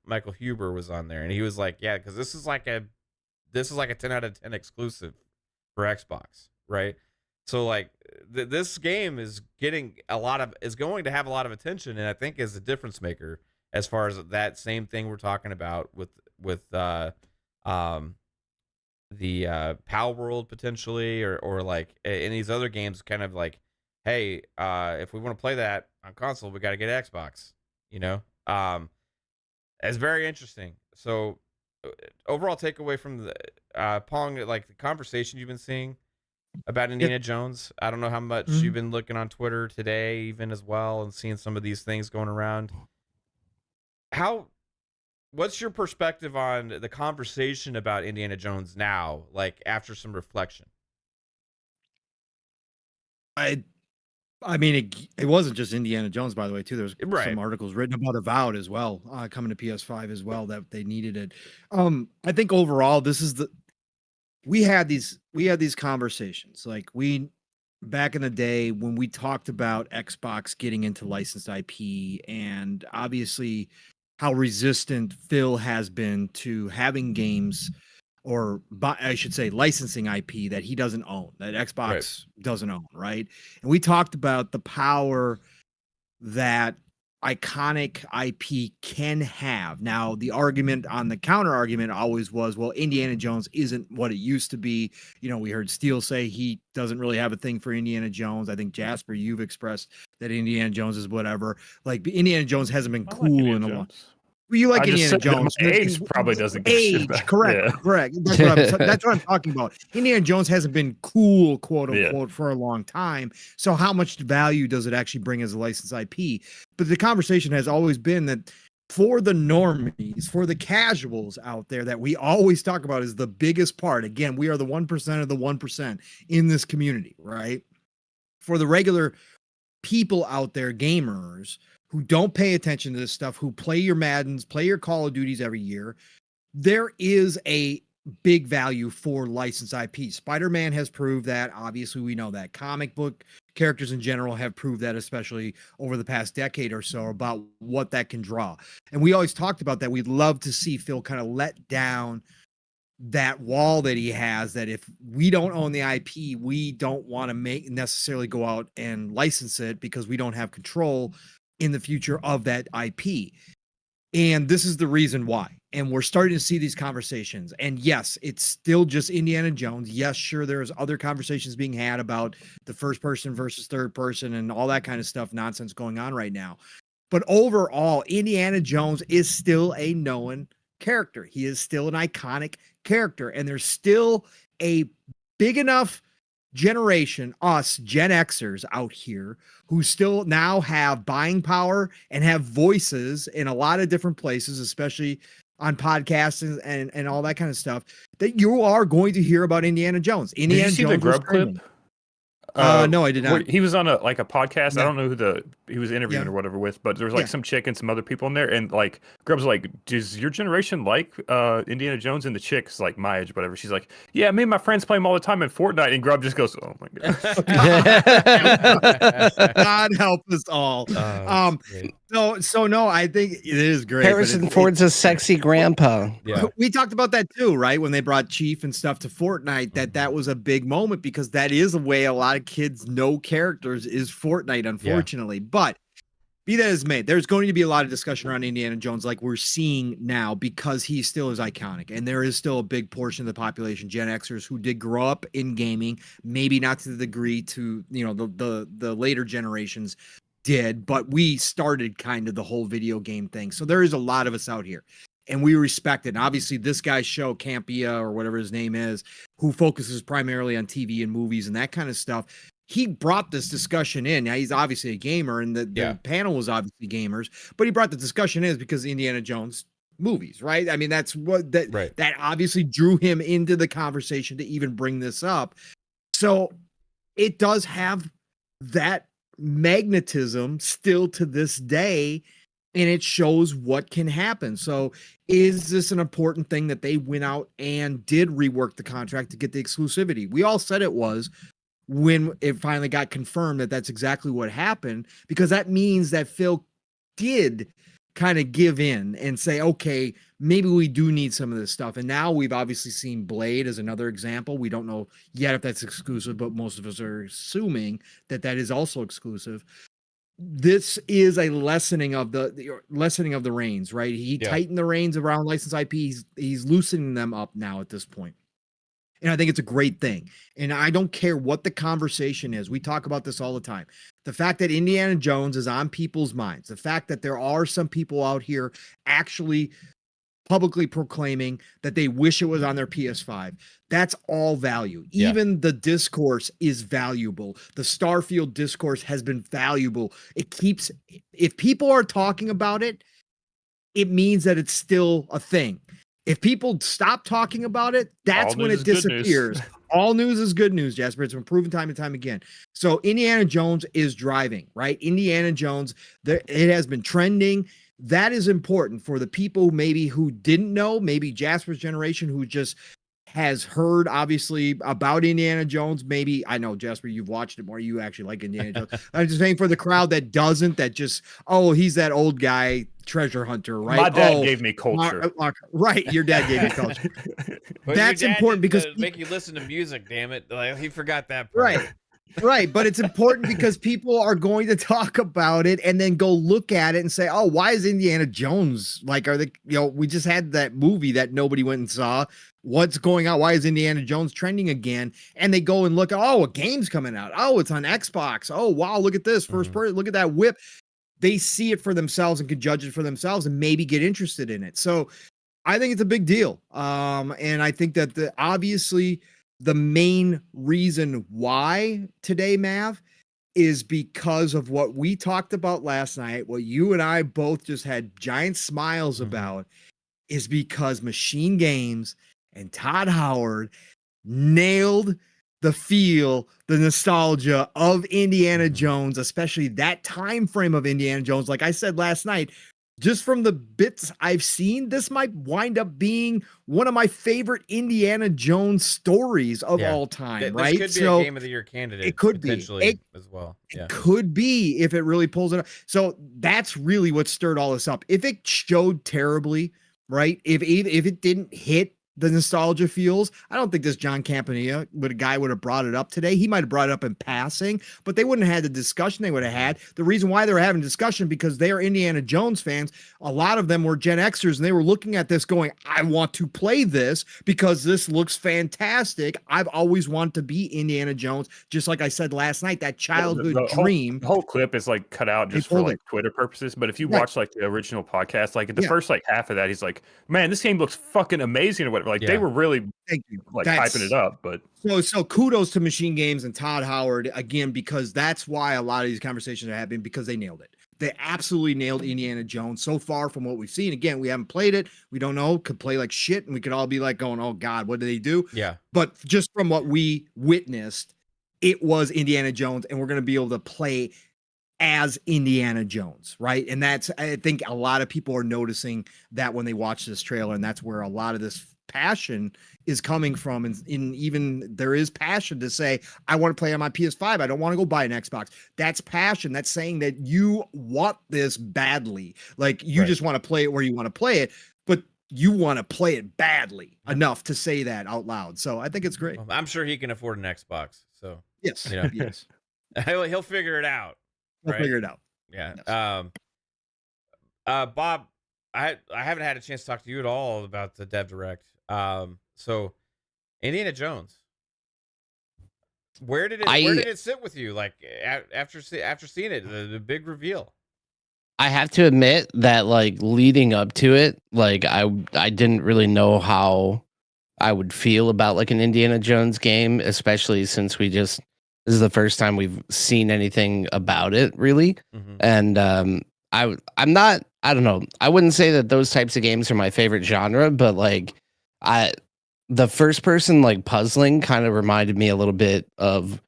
Michael Huber was on there, and he was like, yeah, because this is like a 10 out of 10 exclusive for Xbox, right? So like this game is going to have a lot of attention, and I think is a difference maker as far as that same thing we're talking about with the Pal World potentially, or like in these other games, kind of like, hey, if we want to play that on console, we got to get Xbox. You know, it's very interesting. So, overall takeaway from the Pong, like the conversation you've been seeing about Indiana Jones. I don't know how much you've been looking on Twitter today, even as well, and seeing some of these things going around. What's your perspective on the conversation about Indiana Jones now, like after some reflection? I mean, it wasn't just Indiana Jones, by the way, too. There's Right. some articles written about Avowed as well, coming to PS5 as well, that they needed it. I think overall, we had these conversations. Like, back in the day when we talked about Xbox getting into licensed IP, and obviously how resistant Phil has been to having games, or I should say licensing IP that he doesn't own, that Xbox doesn't own, right? And we talked about the power that iconic IP can have. Now, the argument on the counter argument always was, well, Indiana Jones isn't what it used to be. You know, we heard Steele say he doesn't really have a thing for Indiana Jones. I think, Jasper, you've expressed that Indiana Jones is whatever. Like, Indiana Jones hasn't been cool in a while. You like Indiana Jones. Age probably doesn't give a shit about. Correct. That's what I'm talking about. Indiana Jones hasn't been cool, quote unquote, for a long time. So how much value does it actually bring as a licensed IP? But the conversation has always been that for the normies, for the casuals out there, that we always talk about is the biggest part. Again, we are the 1% of the 1% in this community, right? For the regular people out there, gamers, who don't pay attention to this stuff, who play your Maddens, play your Call of Duties every year, there is a big value for licensed IP. Spider-Man has proved that. Obviously, we know that. Comic book characters in general have proved that, especially over the past decade or so, about what that can draw. And we always talked about that. We'd love to see Phil kind of let down that wall that he has, that if we don't own the IP, we don't want to necessarily go out and license it because we don't have control in the future of that IP. And this is the reason why. And we're starting to see these conversations. And yes, it's still just Indiana Jones. Yes, sure, there's other conversations being had about the first person versus third person and all that kind of stuff, nonsense going on right now. But overall, Indiana Jones is still a known character. He is still an iconic character. And there's still a big enough generation, us Gen Xers out here, who still now have buying power and have voices in a lot of different places, especially on podcasts and all that kind of stuff, that you are going to hear about Indiana Jones. Indiana Did you see Jones the Grub clip? No, I did not. He was on a podcast. Yeah. I don't know who he was interviewing or whatever with, but there was like some chick and some other people in there, and like Grub's like, "Does your generation like Indiana Jones?" And the chick's like my age, whatever. She's like, "Yeah, me and my friends play him all the time in Fortnite." And Grub just goes, "Oh my god, God help us all." So no, I think it is great. Harrison Ford's a sexy grandpa. Yeah. We talked about that too, right? When they brought Chief and stuff to Fortnite, that was a big moment, because that is a way a lot of kids know characters, is Fortnite, unfortunately. Yeah. But be that as may, there's going to be a lot of discussion around Indiana Jones, like we're seeing now, because he still is iconic, and there is still a big portion of the population, Gen Xers, who did grow up in gaming, maybe not to the degree to the later generations did, but we started kind of the whole video game thing. So there is a lot of us out here, and we respect it. And obviously this guy's show, Campia or whatever his name is, who focuses primarily on TV and movies and that kind of stuff, he brought this discussion in. Now, he's obviously a gamer, and the panel was obviously gamers, but he brought the discussion in because Indiana Jones movies, right? I mean, that's what that obviously drew him into the conversation to even bring this up. So it does have that magnetism still to this day, and it shows what can happen. So is this an important thing that they went out and did rework the contract to get the exclusivity? We all said it was, when it finally got confirmed that that's exactly what happened, because that means that Phil did kind of give in and say, okay, maybe we do need some of this stuff. And now we've obviously seen Blade as another example. We don't know yet if that's exclusive, but most of us are assuming that that is also exclusive. This is a lessening of the reins, right? He tightened the reins around licensed IP. He's loosening them up now at this point. And I think it's a great thing. And I don't care what the conversation is. We talk about this all the time. The fact that Indiana Jones is on people's minds, the fact that there are some people out here actually publicly proclaiming that they wish it was on their PS5. That's all value. Yeah. Even the discourse is valuable. The Starfield discourse has been valuable. It keeps, if people are talking about it, it means that it's still a thing. If people stop talking about it, that's when it disappears. All news is good news, Jasper. It's been proven time and time again. So Indiana Jones is driving, right? Indiana Jones, it has been trending. That is important for the people maybe who didn't know, maybe Jasper's generation who just has heard obviously about Indiana Jones. Maybe, I know, Jasper, you've watched it more. You actually like Indiana Jones. I'm just saying for the crowd that doesn't, that just, oh, he's that old guy treasure hunter, right? My dad gave me culture. Right, your dad gave you culture. That's important because make you listen to music. Damn it, like, he forgot that part. Right. Right, but it's important because people are going to talk about it and then go look at it and say, "Oh, why is Indiana Jones like? Are they? We just had that movie that nobody went and saw. What's going on? Why is Indiana Jones trending again?" And they go and look. Oh, a game's coming out. Oh, it's on Xbox. Oh, wow, look at this first person. Look at that whip. They see it for themselves and can judge it for themselves and maybe get interested in it. So, I think it's a big deal. And I think that obviously. The main reason why today, Mav, is because of what we talked about last night, what you and I both just had giant smiles about, is because Machine Games and Todd Howard nailed the feel, the nostalgia of Indiana Jones, especially that time frame of Indiana Jones. Like I said last night, just from the bits I've seen, this might wind up being one of my favorite Indiana Jones stories of all time, right? This could be a Game of the Year candidate. It could potentially be as well. Yeah. It could be if it really pulls it up. So that's really what stirred all this up. If it showed terribly, right? If it didn't hit the nostalgia feels, I don't think this John Campanella would have brought it up today. He might have brought it up in passing, but they wouldn't have had the discussion they would have had. The reason why they were having discussion because they are Indiana Jones fans. A lot of them were Gen Xers and they were looking at this going, I want to play this because this looks fantastic. I've always wanted to be Indiana Jones. Just like I said last night, that childhood dream. The whole clip is like cut out just for like Twitter purposes. But if you watch like the original podcast, like the first like half of that, he's like, man, this game looks fucking amazing or whatever. Like they were really like hyping it up, but so kudos to Machine Games and Todd Howard again, because that's why a lot of these conversations are happening because they nailed it. They absolutely nailed Indiana Jones so far from what we've seen. Again, we haven't played it. We don't know. Could play like shit, and we could all be like going, "Oh God, what did they do?" Yeah. But just from what we witnessed, it was Indiana Jones, and we're going to be able to play as Indiana Jones, right? And that's, I think a lot of people are noticing that when they watch this trailer, and that's where a lot of this passion is coming from. And even there is passion to say, I want to play on my PS5. I don't want to go buy an Xbox. That's passion. That's saying that you want this badly. Like you just want to play it where you want to play it, but you want to play it badly enough to say that out loud. So I think it's great. Well, I'm sure he can afford an Xbox. So yes, yes, he'll figure it out. He'll figure it out. Yeah. Yes. Bob, I haven't had a chance to talk to you at all about the Dev Direct. So Indiana Jones, where did it sit with you? Like after seeing it, the big reveal. I have to admit that like leading up to it, like I didn't really know how I would feel about like an Indiana Jones game, especially since this is the first time we've seen anything about it really. And I'm not, I don't know. I wouldn't say that those types of games are my favorite genre, but like the first person like puzzling kind of reminded me a little bit of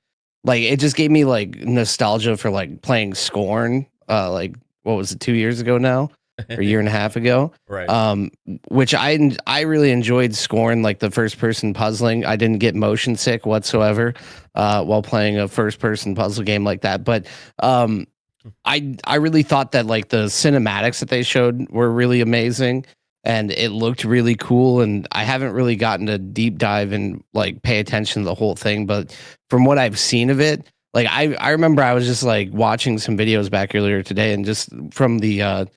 like, it just gave me like nostalgia for like playing Scorn, like what was it, 2 years ago now or a year and a half ago? Right. Which I really enjoyed Scorn, like the first person puzzling. I didn't get motion sick whatsoever while playing a first person puzzle game like that. But I really thought that like the cinematics that they showed were really amazing and it looked really cool. And I haven't really gotten to deep dive and like pay attention to the whole thing. But from what I've seen of it, like I remember I was just like watching some videos back earlier today and just from the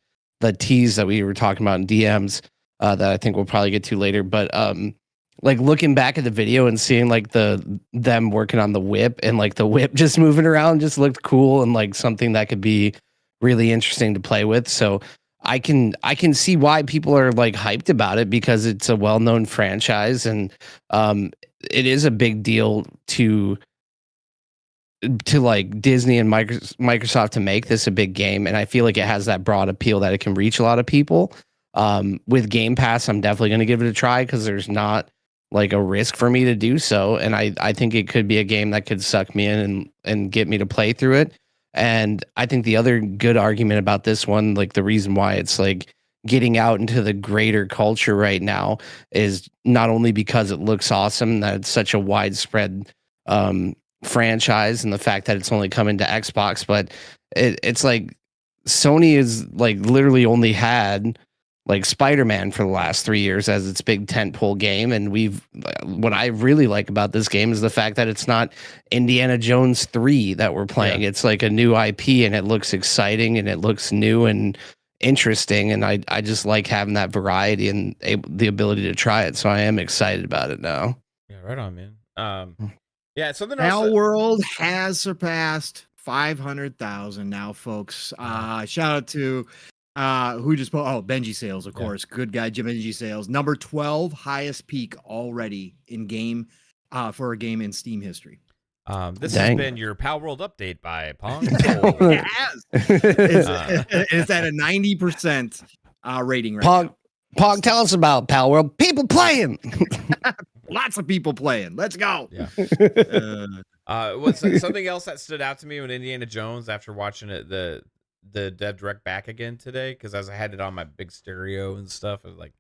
tease that we were talking about in DMs that I think we'll probably get to later. But like looking back at the video and seeing like them working on the whip and like the whip just moving around just looked cool and like something that could be really interesting to play with. So I can see why people are like hyped about it because it's a well-known franchise and it is a big deal to like Disney and Microsoft to make this a big game, and I feel like it has that broad appeal that it can reach a lot of people. With Game Pass, I'm definitely going to give it a try because there's not like a risk for me to do so, and I think it could be a game that could suck me in and get me to play through it. And I think the other good argument about this one, like the reason why it's like getting out into the greater culture right now, is not only because it looks awesome, that it's such a widespread franchise, and the fact that it's only coming to Xbox, but it's like Sony is like literally only had like Spider-Man for the last 3 years as its big tentpole game, and what I really like about this game is the fact that it's not Indiana Jones 3 that we're playing. It's like a new IP, and it looks exciting and it looks new and interesting, and I just like having that variety and the ability to try it, so I am excited about it now. Yeah, right on, man. Yeah, something else. Hell World has surpassed 500,000 now, folks. Shout out to who just Benji Sales, of course. Good guy, Benji Sales. Number 12 highest peak already in game for a game in Steam history. This has been your Pal World update by Pong. It has. It's at a 90% rating right now. Pog, tell us about Pal World. People playing. Lots of people playing. Let's go. Yeah. What's something else that stood out to me when Indiana Jones, after watching it, the Dev Direct back again today, because as I had it on my big stereo and stuff, I was like,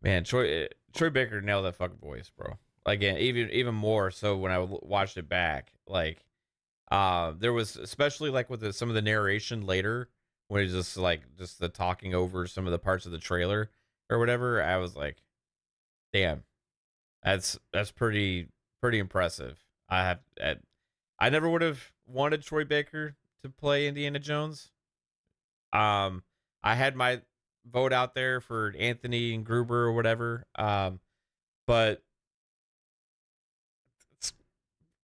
man, Troy Baker nailed that fucking voice, bro. Like, even more so when I watched it back. Like, there was, especially like with some of the narration later, when it's just the talking over some of the parts of the trailer or whatever, I was like, damn, that's pretty impressive. I never would have wanted Troy Baker to play Indiana Jones. I had my vote out there for Anthony and Gruber or whatever. But it's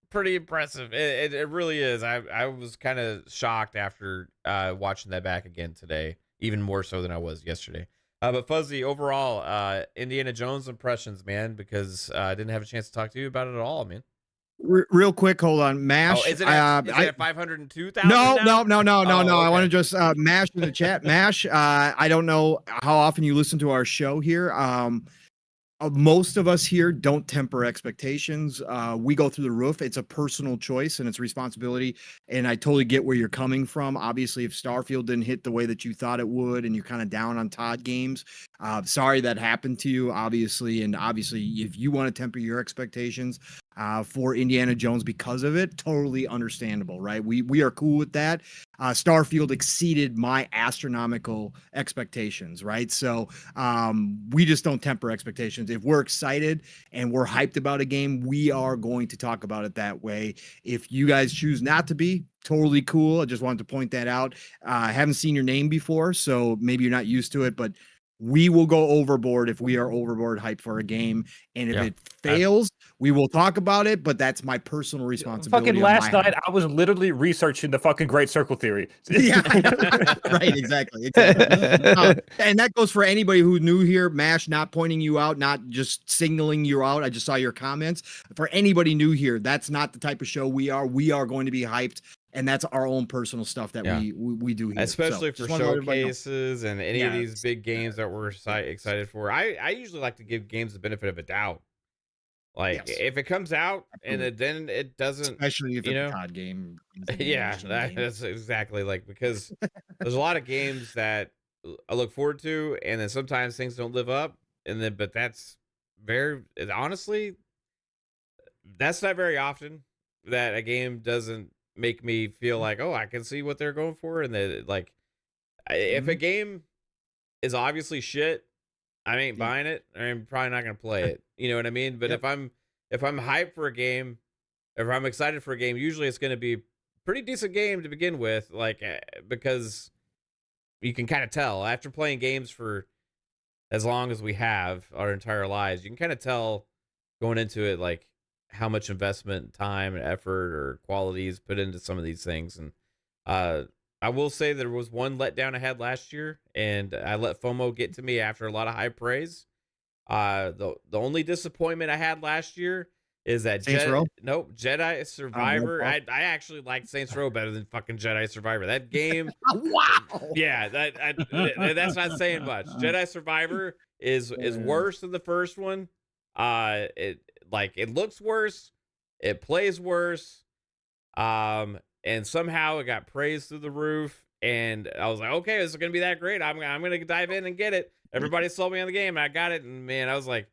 pretty impressive. It really is. I was kind of shocked after watching that back again today, even more so than I was yesterday. But Fuzzy, overall, Indiana Jones impressions, man, because I didn't have a chance to talk to you about it at all, man. Real quick, hold on. Mash. Oh, is it at 502,000? No. Okay. I want to just Mash in the chat. Mash, I don't know how often you listen to our show here. Most of us here don't temper expectations. We go through the roof. It's a personal choice and it's responsibility. And I totally get where you're coming from. Obviously, if Starfield didn't hit the way that you thought it would, and you're kind of down on Todd games, sorry that happened to you, obviously. And obviously, if you want to temper your expectations for Indiana Jones because of it, totally understandable, right? We are cool with that. Starfield exceeded my astronomical expectations, right? So we just don't temper expectations. If we're excited and we're hyped about a game, we are going to talk about it that way. If you guys choose not to be, totally cool. I just wanted to point that out. I haven't seen your name before, so maybe you're not used to it, but we will go overboard if we are overboard hyped for a game. And if it fails, we will talk about it, but that's my personal responsibility. Fucking last night, I was literally researching the fucking Great Circle Theory. Yeah, right, exactly. And that goes for anybody who's new here. Mash, not pointing you out, not just signaling you out. I just saw your comments. For anybody new here, that's not the type of show we are. We are going to be hyped. And that's our own personal stuff that we do here. Especially for showcases and any of these big games that we're excited for. I usually like to give games the benefit of a doubt. Like, if it comes out and then it doesn't... Especially if it's a COD game. Yeah, that's exactly like, because there's a lot of games that I look forward to, and then sometimes things don't live up. But that's honestly, that's not very often that a game doesn't make me feel like, oh, I can see what they're going for. And that, like, if a game is obviously shit, I ain't buying it. I'm probably not gonna play it. You know what I mean? But if I'm hyped for a game, if I'm excited for a game, usually it's gonna be a pretty decent game to begin with. Like, because you can kind of tell after playing games for as long as we have our entire lives, you can kind of tell going into it, like, how much investment, time, and effort or qualities put into some of these things. And I will say there was one letdown I had last year, and I let FOMO get to me after a lot of high praise. The only disappointment I had last year is that Saints Row? Jedi Survivor. Roll I actually liked Saints Row better than fucking Jedi Survivor. That game, Wow. yeah, that's not saying much. Jedi Survivor is worse than the first one. It looks worse, it plays worse, and somehow it got praised through the roof. And I was like, okay, this is gonna be that great. I'm gonna dive in and get it. Everybody sold me on the game, and I got it. And man, I was like,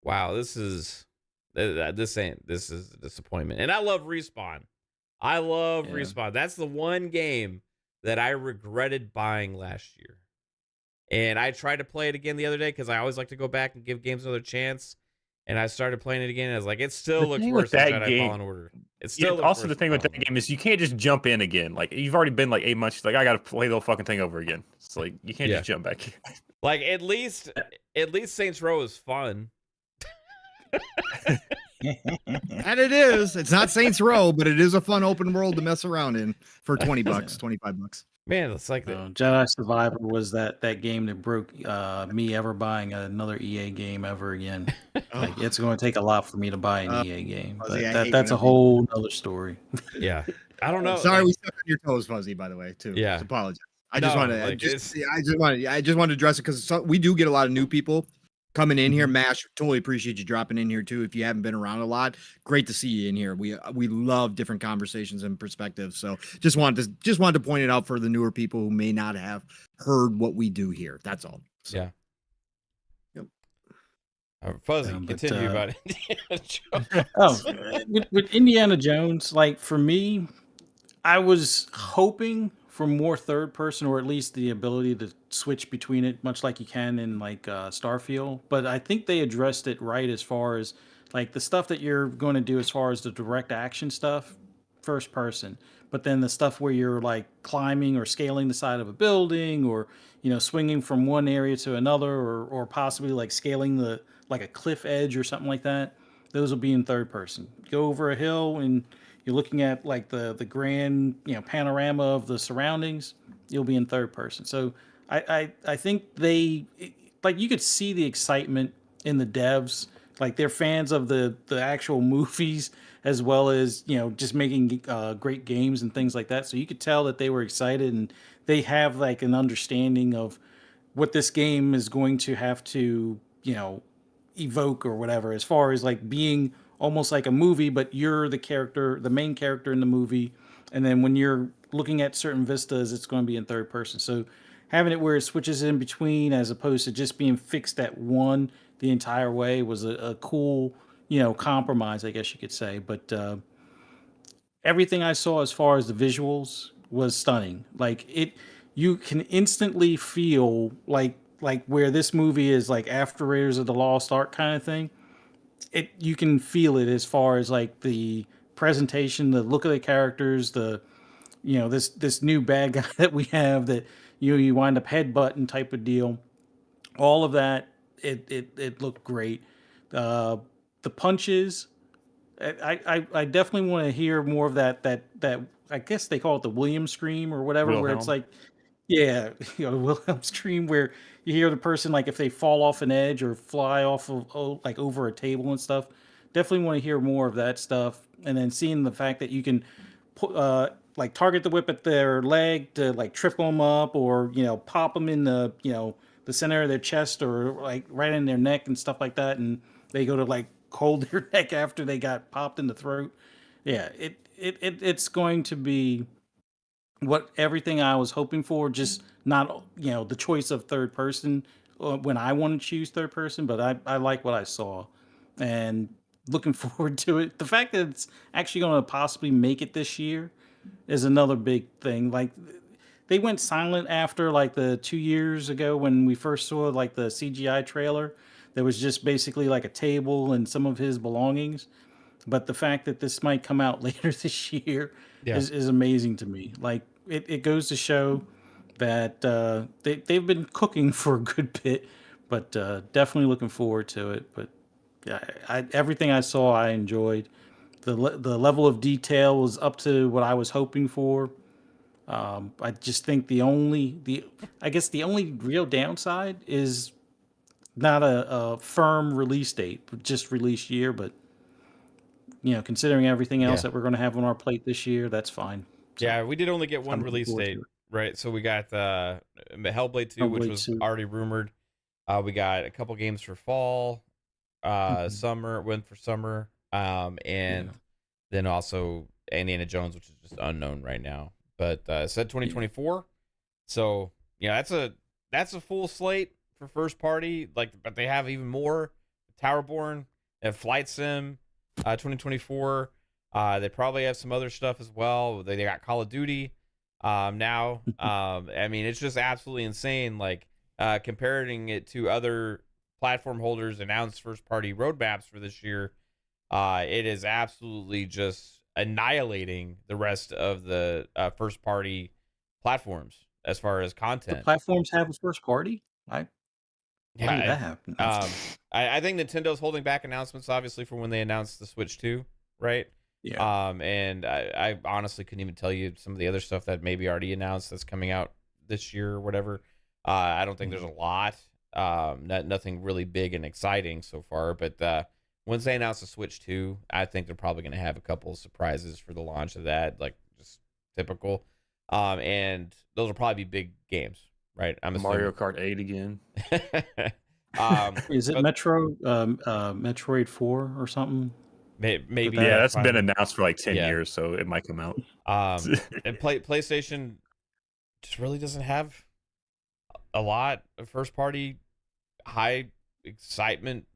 wow, this is a disappointment. And I love Respawn. I love Respawn. That's the one game that I regretted buying last year. And I tried to play it again the other day because I always like to go back and give games another chance. And I started playing it again, and I was like, it still looks worse than Jedi Fallen Order. It still looks also worse the thing than with that Fallen Order. game is you can't just jump in again. Like you've already been like 8 months. Like I gotta play the whole fucking thing over again. It's like you can't just jump back. Like at least Saints Row is fun. And it is. It's not Saints Row, but it is a fun open world to mess around in for $20, $25. Man, it's like Jedi Survivor was that game that broke me ever buying another EA game ever again. Like, it's going to take a lot for me to buy an EA game, but Fuzzy, I hate that's a when whole other story. yeah. I don't know. Sorry, like, we stepped on your toes, Fuzzy. By the way, too. Yeah. Just apologize. I No, just wanted. like, I just wanted to address it because we do get a lot of new people coming in here. Mash, totally appreciate you dropping in here too. If you haven't been around a lot, great to see you in here. We love different conversations and perspectives. So just wanted to point it out for the newer people who may not have heard what we do here. That's all. So, yeah. Yep. Fuzzy, but, continue about it. With Indiana Jones, like for me, I was hoping for more third person, or at least the ability to switch between it, much like you can in like Starfield. But I think they addressed it right as far as like the stuff that you're going to do as far as the direct action stuff, first person. But then the stuff where you're like climbing or scaling the side of a building, or swinging from one area to another, or possibly like scaling like a cliff edge or something like that. Those will be in third person. Go over a hill and you're looking at like the grand panorama of the surroundings. You'll be in third person. So I think like you could see the excitement in the devs. Like they're fans of the actual movies as well as just making great games and things like that. So you could tell that they were excited, and they have like an understanding of what this game is going to have to evoke or whatever, as far as like being almost like a movie, but you're the main character in the movie. And then when you're looking at certain vistas, it's going to be in third person. So having it where it switches in between, as opposed to just being fixed at one the entire way, was a cool, compromise, I guess you could say. But everything I saw as far as the visuals was stunning. Like you can instantly feel like where this movie is, like after Raiders of the Lost Ark kind of thing. You can feel it as far as like the presentation, the look of the characters, this new bad guy that we have that you wind up headbutting type of deal. All of that, it looked great. The punches, I definitely want to hear more of that I guess they call it the William scream or whatever, where it's like, yeah, Wilhelm scream, where you hear the person, like if they fall off an edge or fly off of like over a table and stuff. Definitely want to hear more of that stuff. And then seeing the fact that you can put like target the whip at their leg to like trip them up, or pop them in the the center of their chest, or like right in their neck and stuff like that, and they go to like hold their neck after they got popped in the throat. Yeah, it's going to be what everything I was hoping for, just not the choice of third person when I want to choose third person, but I like what I saw, and looking forward to it. The fact that it's actually going to possibly make it this year is another big thing. Like they went silent after like the 2 years ago when we first saw like the CGI trailer. There was just basically like a table and some of his belongings. But the fact that this might come out later this year is amazing to me. Like it goes to show that they've been cooking for a good bit, but definitely looking forward to it. But yeah, everything I saw, I enjoyed. The level of detail was up to what I was hoping for. I just think the only real downside is not a firm release date, but just release year. But considering everything else Yeah. that we're going to have on our plate this year, that's fine. So, Yeah, we did only get one I'm looking release forward to date, it. right? So we got Hellblade 2, which Hellblade was 2. already rumored. We got a couple games for fall, summer, went for summer, and then also Indiana Jones, which is just unknown right now. But it said 2024. So that's a full slate for first party. But they have even more. Towerborn, they have Flight Sim, 2024. They probably have some other stuff as well. They got Call of Duty now. I mean, it's just absolutely insane. Like comparing it to other platform holders' announced first party roadmaps for this year, it is absolutely just annihilating the rest of the first party platforms as far as The content. platforms have a first party. Why did that happen? I think Nintendo's holding back announcements, obviously, for when they announced the Switch 2, right? Yeah. And I honestly couldn't even tell you some of the other stuff that maybe already announced that's coming out this year or whatever. I don't think there's a lot. Nothing really big and exciting so far. But once they announce the Switch 2, I think they're probably going to have a couple of surprises for the launch of that, like just typical. And those will probably be big games, right? I'm Mario Kart 8 again. Is it Metroid 4 or something? Maybe Yeah, that's that's been finally. announced for like 10 Yeah. years, so it might come out. And PlayStation just really doesn't have a lot of first party high excitement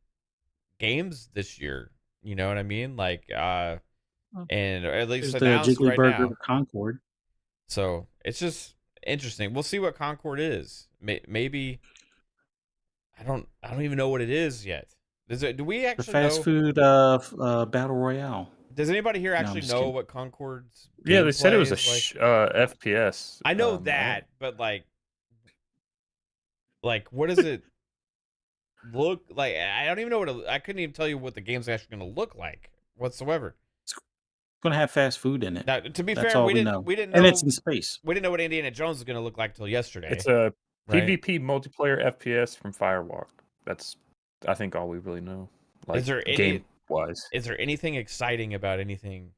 games this year. You know what I mean? Like and at least There's the announced Jiggly right Burger now. Concord. So it's just interesting. We'll see what Concord is. Maybe I don't even know what it is yet. Do we The actually fast know? food battle royale. Does anybody here No, I'm actually just know kidding. what Concord's Yeah, they said it was a gameplay is like? FPS. I know I don't- that, but like what does it look like? I don't even know I couldn't even tell you what the game's actually going to look like whatsoever. It's going to have fast food in it. Now, to be That's fair, all we we didn't know. know And it's in space. we didn't know what Indiana Jones was going to look like till yesterday. It's a right? PvP multiplayer FPS from Firewalk. That's, I think, all we really know. Like, Is there game wise? Is there anything exciting about anything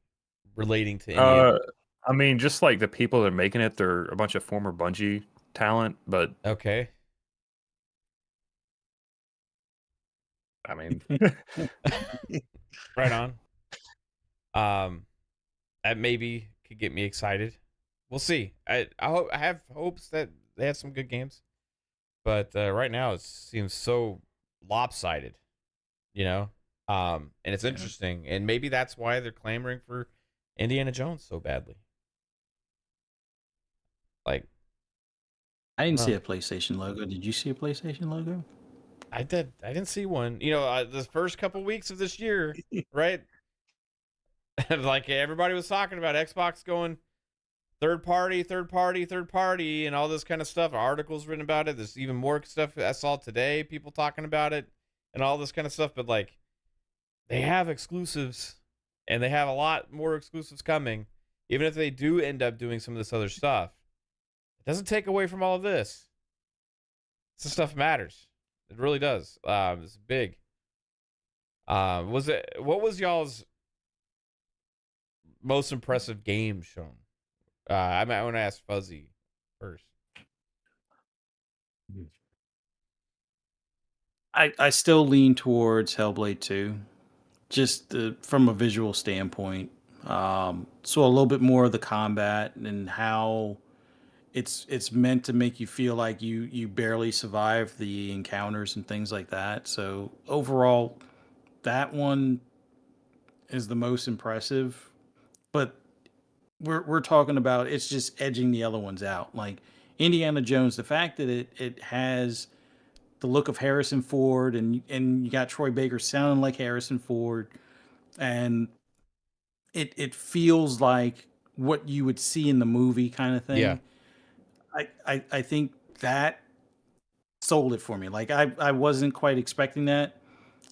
relating to Indiana? I mean, just like the people that are making it, they're a bunch of former Bungie talent, but Okay. I mean, Right on. That maybe could get me excited. We'll see. I have hopes that they have some good games, but right now it seems so lopsided, and it's interesting, and maybe that's why they're clamoring for Indiana Jones so badly. Like, I didn't see a PlayStation logo. Did you see a PlayStation logo? I did. I didn't see one. The first couple weeks of this year, right? Like everybody was talking about Xbox going third party, and all this kind of stuff. Articles written about it. There's even more stuff I saw today. People talking about it and all this kind of stuff. But like, they have exclusives, and they have a lot more exclusives coming. Even if they do end up doing some of this other stuff, it doesn't take away from all of this. This stuff matters. It really does. It's big. What was y'all's most impressive game shown? I want to ask Fuzzy first. I still lean towards Hellblade 2, just from a visual standpoint. So a little bit more of the combat and how it's meant to make you feel like you barely survive the encounters and things like that. So overall, that one is the most impressive. But we're talking about it's just edging the other ones out. Like Indiana Jones, the fact that it has the look of Harrison Ford and you got Troy Baker sounding like Harrison Ford, and it feels like what you would see in the movie kind of thing. Yeah. I think that sold it for me. Like I wasn't quite expecting that.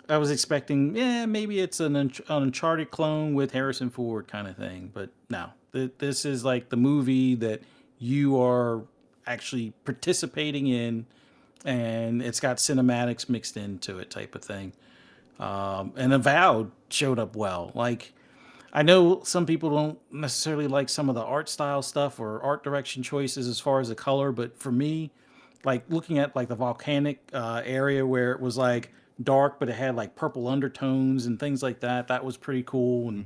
I was expecting, maybe it's an Uncharted clone with Harrison Ford kind of thing, but no. This is like the movie that you are actually participating in, and it's got cinematics mixed into it, type of thing. And Avowed showed up well. Like, I know some people don't necessarily like some of the art style stuff or art direction choices as far as the color, but for me, like looking at like the volcanic area where it was like dark, but it had like purple undertones and things like that, that was pretty cool. And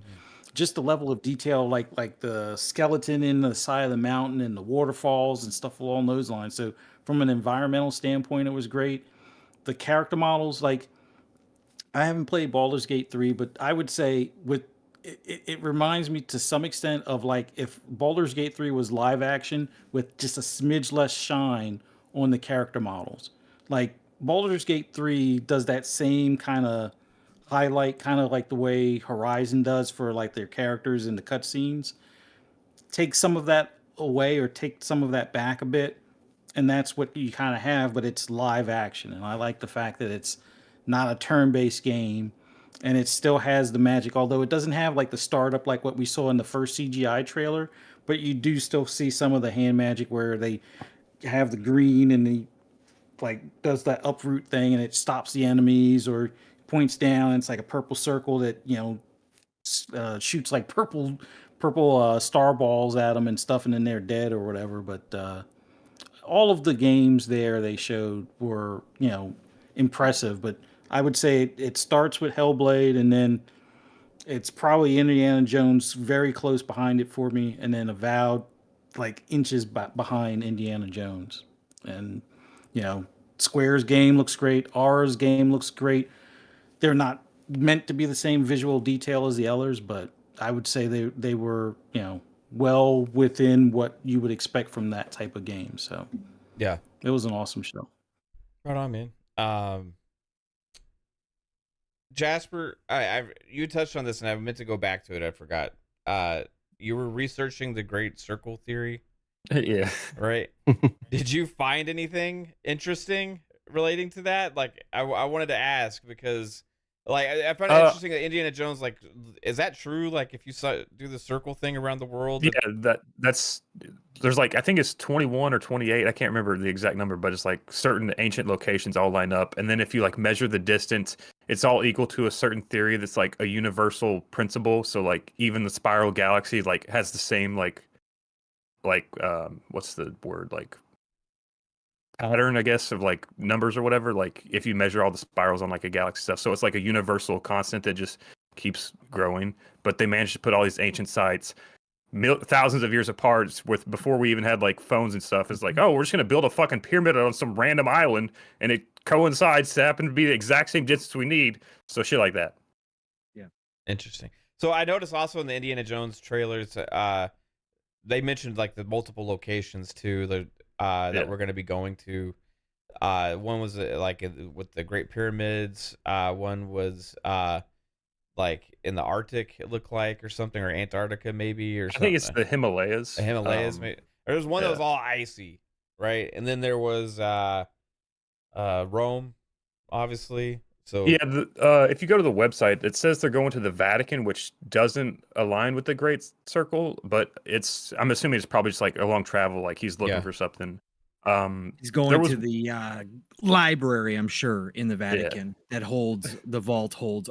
just the level of detail, like the skeleton in the side of the mountain and the waterfalls and stuff along those lines. So from an environmental standpoint, it was great. The character models, like, I haven't played Baldur's Gate 3, but I would say with it reminds me to some extent of like if Baldur's Gate 3 was live action with just a smidge less shine on the character models. Like Baldur's Gate 3 does that same kind of highlight, kind of like the way Horizon does for like their characters in the cutscenes. Take some of that away or take some of that back a bit, and that's what you kind of have, but it's live action. And I like the fact that it's not a turn-based game, and it still has the magic, although it doesn't have like the startup like what we saw in the first CGI trailer, but you do still see some of the hand magic where they have the green and the like does that uproot thing and it stops the enemies, or points down and it's like a purple circle that shoots like purple star balls at them and stuff, and then they're dead or whatever. But all of the games there they showed were impressive, but I would say it starts with Hellblade, and then it's probably Indiana Jones very close behind it for me, and then Avowed like inches behind Indiana Jones. And Square's game looks great, Aura's game looks great. They're not meant to be the same visual detail as the others, but I would say they were well within what you would expect from that type of game. So Yeah, it was an awesome show. right on, man. Jasper, you touched on this, and I meant to go back to it. I forgot. You were researching the Great Circle theory, Yeah. right? Did you find anything interesting relating to that? Like, I wanted to ask because, like, I found it interesting that Indiana Jones, like, is that true? Like, if you do the circle thing around the world? Yeah, that's there's like I think it's 21 or 28. I can't remember the exact number, but it's like certain ancient locations all line up, and then if you like measure the distance, it's all equal to a certain theory that's like a universal principle. So like even the spiral galaxy like has the same like what's the word, like pattern, I guess, of like numbers or whatever, like if you measure all the spirals on like a galaxy stuff. So it's like a universal constant that just keeps growing. But they managed to put all these ancient sites thousands of years apart with before we even had like phones and stuff. It's like, oh, we're just gonna build a fucking pyramid on some random island, and it coincides to happen to be the exact same distance we need. So shit like that. Yeah. Interesting. So I noticed also in the Indiana Jones trailers, they mentioned like the multiple locations too that we're going to be going to. One was like with the Great Pyramids. One was like in the Arctic, it looked like, or something, or Antarctica maybe, or something. I think it's the Himalayas. The Himalayas. Maybe. There was one that was all icy, right? And then there was Rome, obviously. So yeah, if you go to the website, it says they're going to the Vatican, which doesn't align with the Great Circle, but I'm assuming it's probably just like a long travel, like he's looking for something. He's going to the library, I'm sure, in the Vatican that holds the vault holds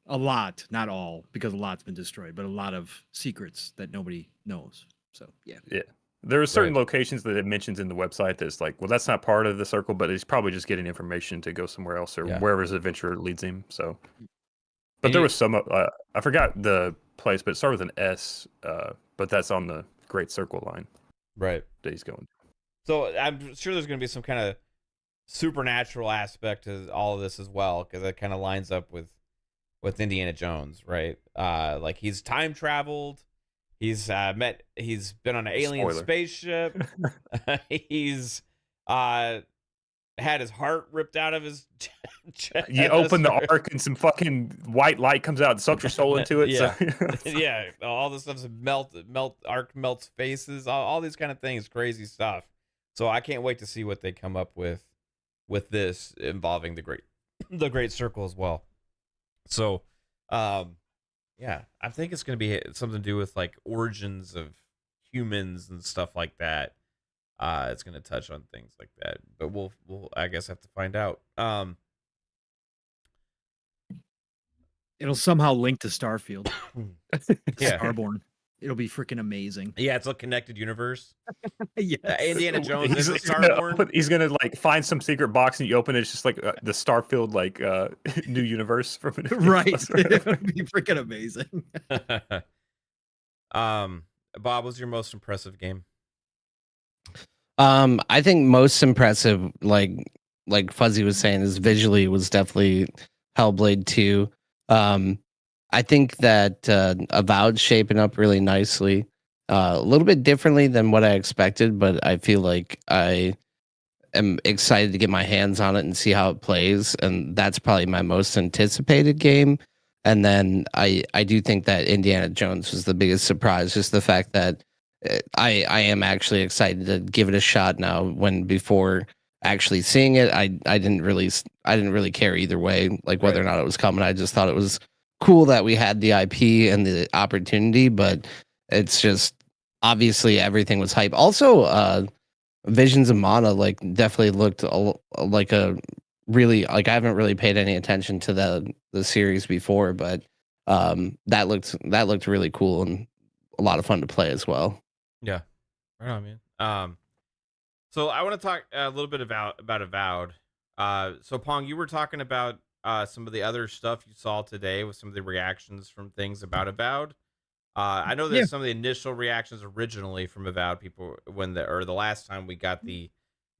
a lot, not all, because a lot's been destroyed, but a lot of secrets that nobody knows. So yeah. There are certain locations that it mentions in the website that's like, well, that's not part of the circle, but he's probably just getting information to go somewhere else or wherever his adventure leads him. So, but there was some, I forgot the place, but it started with an S, but that's on the Great Circle line. Right. That he's going. So I'm sure there's going to be some kind of supernatural aspect to all of this as well, because that kind of lines up with Indiana Jones, right? Like he's time traveled. He's been on an alien spaceship. He's had his heart ripped out of his chest. You open the ark and some fucking white light comes out and sucks your soul into it. Yeah. So. Yeah. All this stuff's arc melts faces, all these kind of things, crazy stuff. So I can't wait to see what they come up with this involving the Great Circle as well. So, yeah, I think it's going to be something to do with like origins of humans and stuff like that. it's going to touch on things like that. But we'll I guess have to find out. It'll somehow link to Starfield. Yeah. Starborn. It'll be freaking amazing. Yeah, it's a connected universe. Yes. Indiana Jones is a He's Starborn. he's gonna like find some secret box and you open it. It's just like the Starfield like new universe from it. Right. It'll be freaking amazing. Bob, what's your most impressive game? I think most impressive, like Fuzzy was saying, is visually was definitely Hellblade 2. I think that Avowed shaping up really nicely, a little bit differently than what I expected, but I feel like I am excited to get my hands on it and see how it plays, and that's probably my most anticipated game. And then I do think that Indiana Jones was the biggest surprise, just the fact that I am actually excited to give it a shot now. When before actually seeing it, I didn't really care either way, like whether or not it was coming. I just thought it was cool that we had the IP and the opportunity, but it's just obviously everything was hype. Also, Visions of Mana like definitely looked like a really, like I haven't really paid any attention to the series before, but that looked really cool and a lot of fun to play as well. Yeah, right on, man. So I want to talk a little bit about Avowed. So Pong, you were talking about some of the other stuff you saw today with some of the reactions from things about Avowed. I know that some of the initial reactions originally from Avowed people when the last time we got the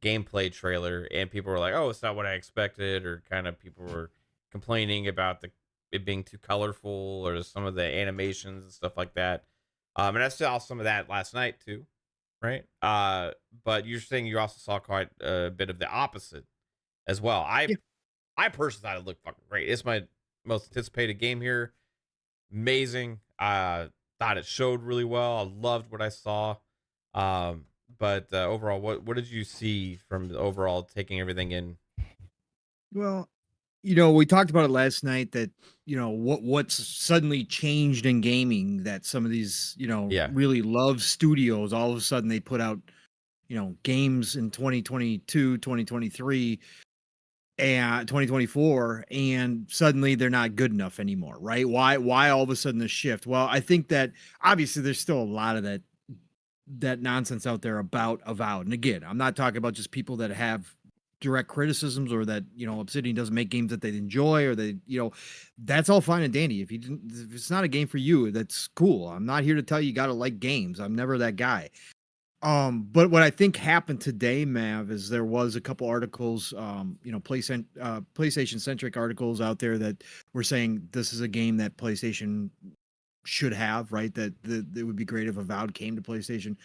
gameplay trailer, and people were like, "Oh, it's not what I expected," or kind of people were complaining about it being too colorful or some of the animations and stuff like that. And I saw some of that last night too, right? But you're saying you also saw quite a bit of the opposite as well. I personally thought it looked fucking great. It's my most anticipated game here. Amazing. Thought it showed really well. I loved what I saw. But overall, what did you see from the overall taking everything in? Well, we talked about it last night that, what's suddenly changed in gaming, that some of these, really love studios, all of a sudden they put out, games in 2022, 2023, and 2024, and suddenly they're not good enough anymore, right? Why all of a sudden the shift? Well, I think that obviously there's still a lot of that nonsense out there about Avowed. And again, I'm not talking about just people that have direct criticisms or that, Obsidian doesn't make games that they enjoy, or they, that's all fine and dandy. If it's not a game for you, that's cool. I'm not here to tell you got to like games. I'm never that guy. But what I think happened today, Mav, is there was a couple articles, PlayStation centric articles out there that were saying this is a game that PlayStation should have, right? That it would be great if Avowed came to PlayStation.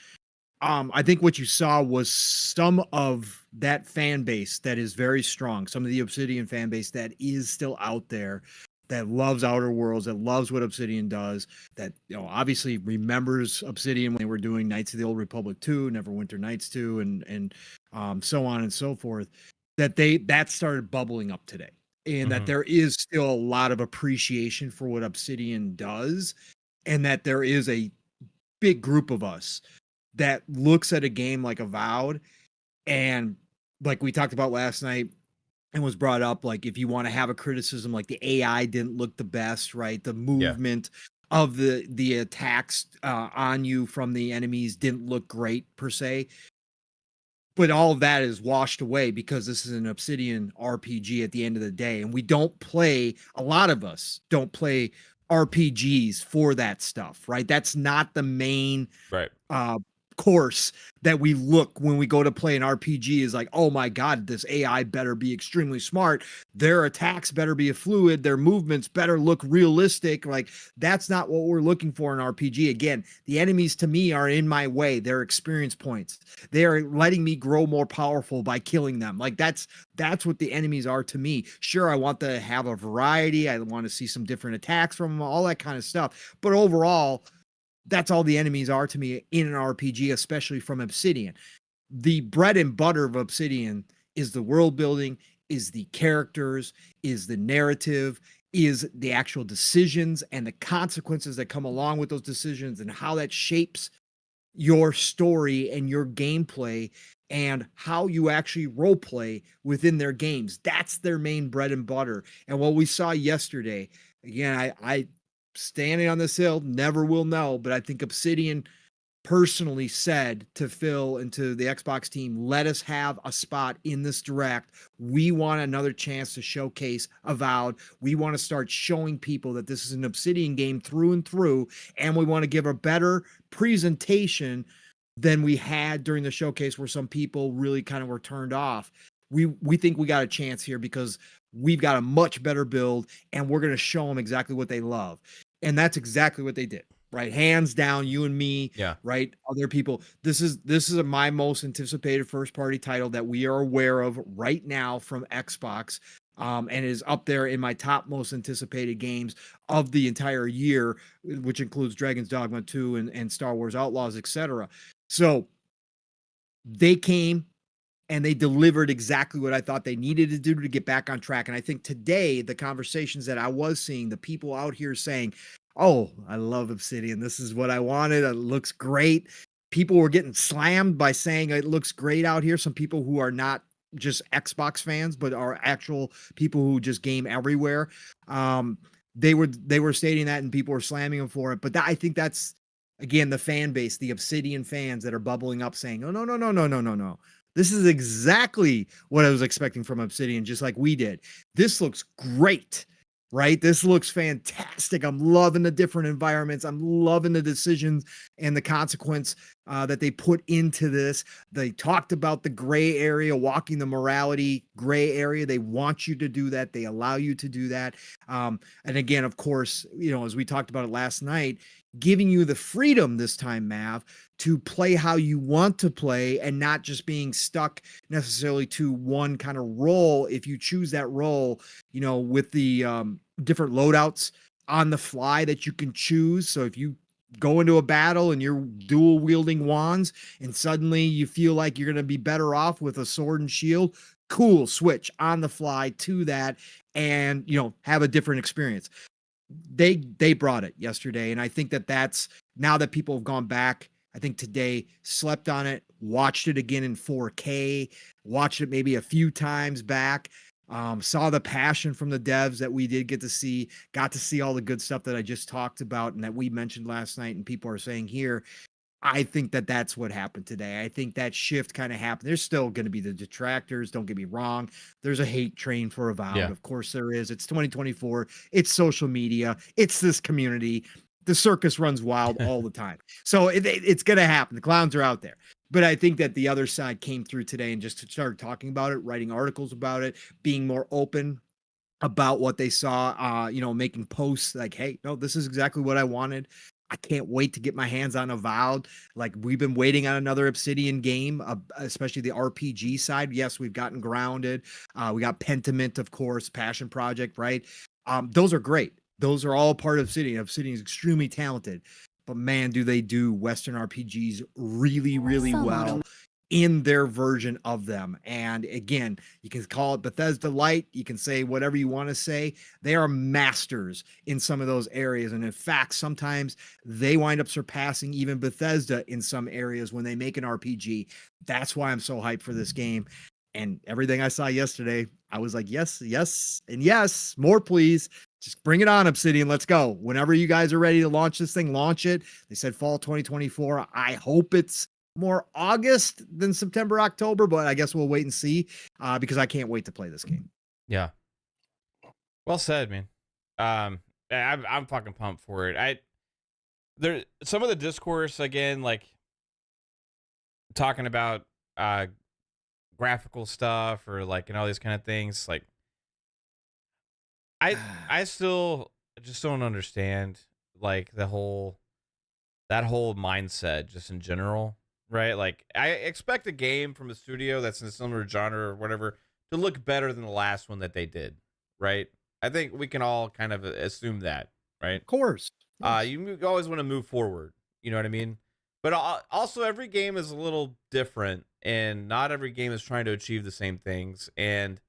I think what you saw was some of that fan base that is very strong, some of the Obsidian fan base that is still out there, that loves Outer Worlds, that loves what Obsidian does, that obviously remembers Obsidian when they were doing Knights of the Old Republic 2, Neverwinter Nights 2, and so on and so forth, that started bubbling up today. And that there is still a lot of appreciation for what Obsidian does, and that there is a big group of us that looks at a game like Avowed, and like we talked about last night and was brought up, like if you want to have a criticism, like the AI didn't look the best, right? The movement of the attacks on you from the enemies didn't look great per se. But all of that is washed away because this is an Obsidian RPG at the end of the day. And a lot of us don't play RPGs for that stuff, right? That's not the main course that we look when we go to play an RPG, is like, oh my God, this AI better be extremely smart. Their attacks better be fluid. Their movements better look realistic. Like, that's not what we're looking for in RPG. Again, the enemies to me are in my way. They're experience points. They are letting me grow more powerful by killing them. Like, that's what the enemies are to me. Sure, I want to have a variety. I want to see some different attacks from them, all that kind of stuff. But overall, that's all the enemies are to me in an RPG, especially from Obsidian. The bread and butter of Obsidian is the world building, is the characters, is the narrative, is the actual decisions and the consequences that come along with those decisions, and how that shapes your story and your gameplay and how you actually role play within their games. That's their main bread and butter. And what we saw yesterday, again, I standing on this hill, never will know, but I think Obsidian personally said to Phil and to the Xbox team, let us have a spot in this direct. We want another chance to showcase Avowed. We want to start showing people that this is an Obsidian game through and through, and we want to give a better presentation than we had during the showcase where some people really kind of were turned off. We think we got a chance here because we've got a much better build and we're going to show them exactly what they love. And that's exactly what they did. Right, hands down, you and me, Yeah. right, other people. This is my most anticipated first party title that we are aware of right now from Xbox, and is up there in my top most anticipated games of the entire year, which includes Dragon's Dogma 2 and Star Wars Outlaws, etc. So they came and they delivered exactly what I thought they needed to do to get back on track. And I think today, the conversations that I was seeing, the people out here saying, oh, I love Obsidian. This is what I wanted. It looks great. People were getting slammed by saying it looks great out here. Some people who are not just Xbox fans, but are actual people who just game everywhere. They were stating that and people were slamming them for it. But I think that's, again, the fan base, the Obsidian fans that are bubbling up saying, oh, no. This is exactly what I was expecting from Obsidian, just like we did. This looks great. Right? This looks fantastic. I'm loving the different environments. I'm loving the decisions and the consequence that they put into this. They talked about the gray area, walking the morality gray area. They want you to do that. They allow you to do that. And again, of course, as we talked about it last night, giving you the freedom this time, Mav, to play how you want to play and not just being stuck necessarily to one kind of role. If you choose that role, with the different loadouts on the fly that you can choose. So if you go into a battle and you're dual wielding wands and suddenly you feel like you're going to be better off with a sword and shield, cool, switch on the fly to that and, have a different experience. They brought it yesterday. And I think that's now that people have gone back, I think today, slept on it, watched it again in 4K, watched it maybe a few times back, saw the passion from the devs that we did get to see, got to see all the good stuff that I just talked about and that we mentioned last night and people are saying here. I think that's what happened today. I think that shift kind of happened. There's still going to be the detractors. Don't get me wrong. There's a hate train for Avowed. Yeah. Of course there is. It's 2024. It's social media. It's this community. The circus runs wild all the time. So it's going to happen. The clowns are out there. But I think that the other side came through today and just started talking about it, writing articles about it, being more open about what they saw, making posts like, hey, no, this is exactly what I wanted. I can't wait to get my hands on Avowed. Like, we've been waiting on another Obsidian game, especially the RPG side. Yes, we've gotten Grounded. We got Pentiment, of course, Passion Project, right? Those are great. Those are all part of Obsidian. Obsidian is extremely talented. But man, do they do Western RPGs really, really well in their version of them. And again, you can call it Bethesda Light. You can say whatever you want to say. They are masters in some of those areas. And in fact, sometimes they wind up surpassing even Bethesda in some areas when they make an RPG. That's why I'm so hyped for this game. And everything I saw yesterday, I was like, yes, and yes, more please. Just bring it on, Obsidian. Let's go. Whenever you guys are ready to launch this thing, launch it. They said fall 2024. I hope it's more August than September, October, but I guess we'll wait and see because I can't wait to play this game. Yeah. Well said, man. I'm fucking pumped for it. There some of the discourse again, like talking about graphical stuff or like and all these kind of things. Like I still just don't understand like that whole mindset just in general. Right, like I expect a game from a studio that's in a similar genre or whatever to look better than the last one that they did. Right, I think we can all kind of assume that. Right, Of course. you always want to move forward. You know what I mean? But also, every game is a little different, and not every game is trying to achieve the same things. And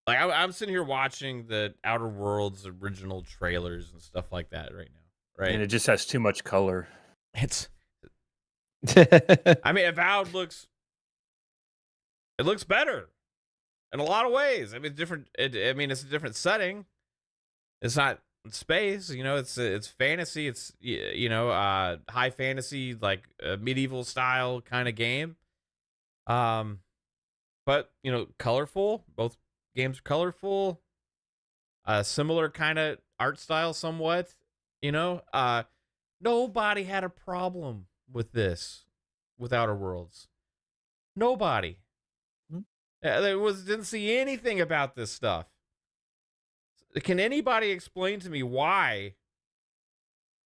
like I'm sitting here watching the Outer Worlds original trailers and stuff like that right now. Right, And it just has too much color. it's I mean, Avowed looks better in a lot of ways. I mean, it's a different setting. It's not space, it's fantasy. It's high fantasy, like medieval style kind of game. But colorful. Both games are colorful. Similar kind of art style, somewhat. Nobody had a problem with this, with Outer Worlds. Nobody. Didn't see anything about this stuff. Can anybody explain to me why,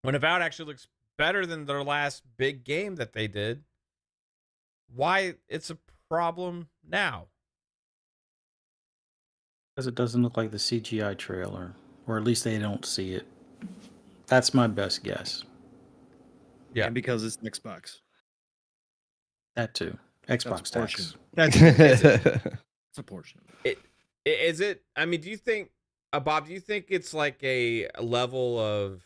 when Avowed actually looks better than their last big game that they did, why it's a problem now? Because it doesn't look like the CGI trailer, or at least they don't see it. That's my best guess. Yeah. And because it's an Xbox. That too. Xbox tax. It's a portion. Is it? I mean, do you think, Bob? Do you think it's like a level of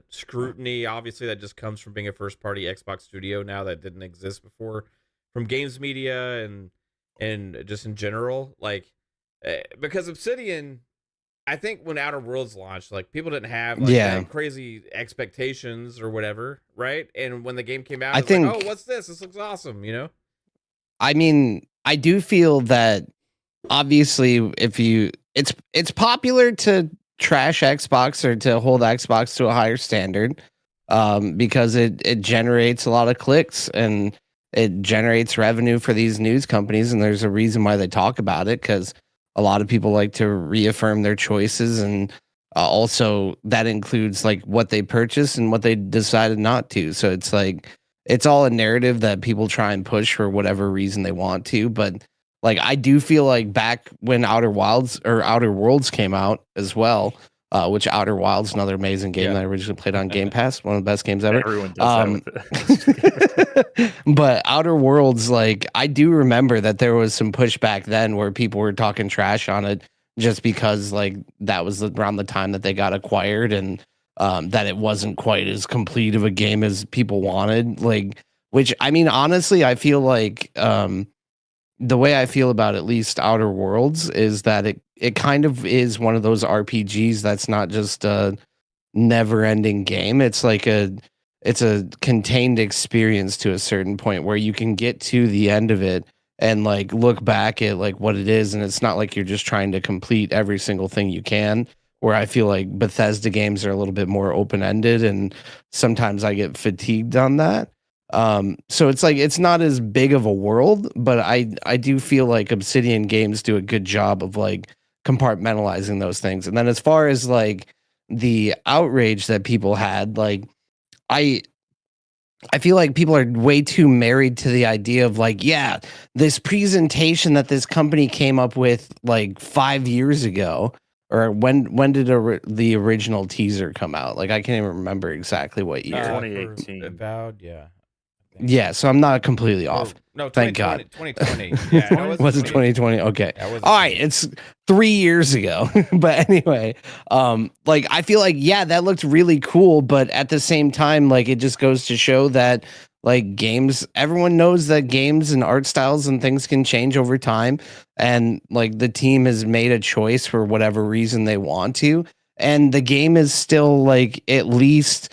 scrutiny, obviously, that just comes from being a first-party Xbox studio now that didn't exist before, from games media and just in general, like because Obsidian, I think when Outer Worlds launched, like people didn't have like crazy expectations or whatever, right? And when the game came out, I think, like, oh, what's this? This looks awesome, I mean, I do feel that obviously it's popular to trash Xbox or to hold Xbox to a higher standard because it generates a lot of clicks and it generates revenue for these news companies, and there's a reason why they talk about it, because a lot of people like to reaffirm their choices, and also that includes like what they purchased and what they decided not to. So it's like it's all a narrative that people try and push for whatever reason they want to. But like I do feel like back when Outer Worlds came out as well, which Outer Wilds, another amazing game that I originally played on Game Pass, one of the best games ever. Everyone does that with it. But Outer Worlds, like I do remember that there was some pushback then where people were talking trash on it just because like that was around the time that they got acquired, and that it wasn't quite as complete of a game as people wanted. Like, which I mean, honestly, I feel like the way I feel about at least Outer Worlds is that it kind of is one of those RPGs that's not just a never-ending game. It's like it's a contained experience to a certain point where you can get to the end of it and like look back at like what it is, and it's not like you're just trying to complete every single thing you can. Where I feel like Bethesda games are a little bit more open-ended, and sometimes I get fatigued on that. So it's like it's not as big of a world, but I do feel like Obsidian games do a good job of like compartmentalizing those things. And then as far as like the outrage that people had, like I feel like people are way too married to the idea of like, yeah, this presentation that this company came up with like 5 years ago, or when did the original teaser come out? Like I can't even remember exactly what year. 2018. Avowed, yeah. Yeah, so I'm not completely off. No, Thank God. 2020. Yeah, no, was it 2020? Okay. Yeah, All right, it's 3 years ago. But anyway, like I feel like that looked really cool, but at the same time, like it just goes to show that like games, everyone knows that games and art styles and things can change over time, and like the team has made a choice for whatever reason they want to, and the game is still like at least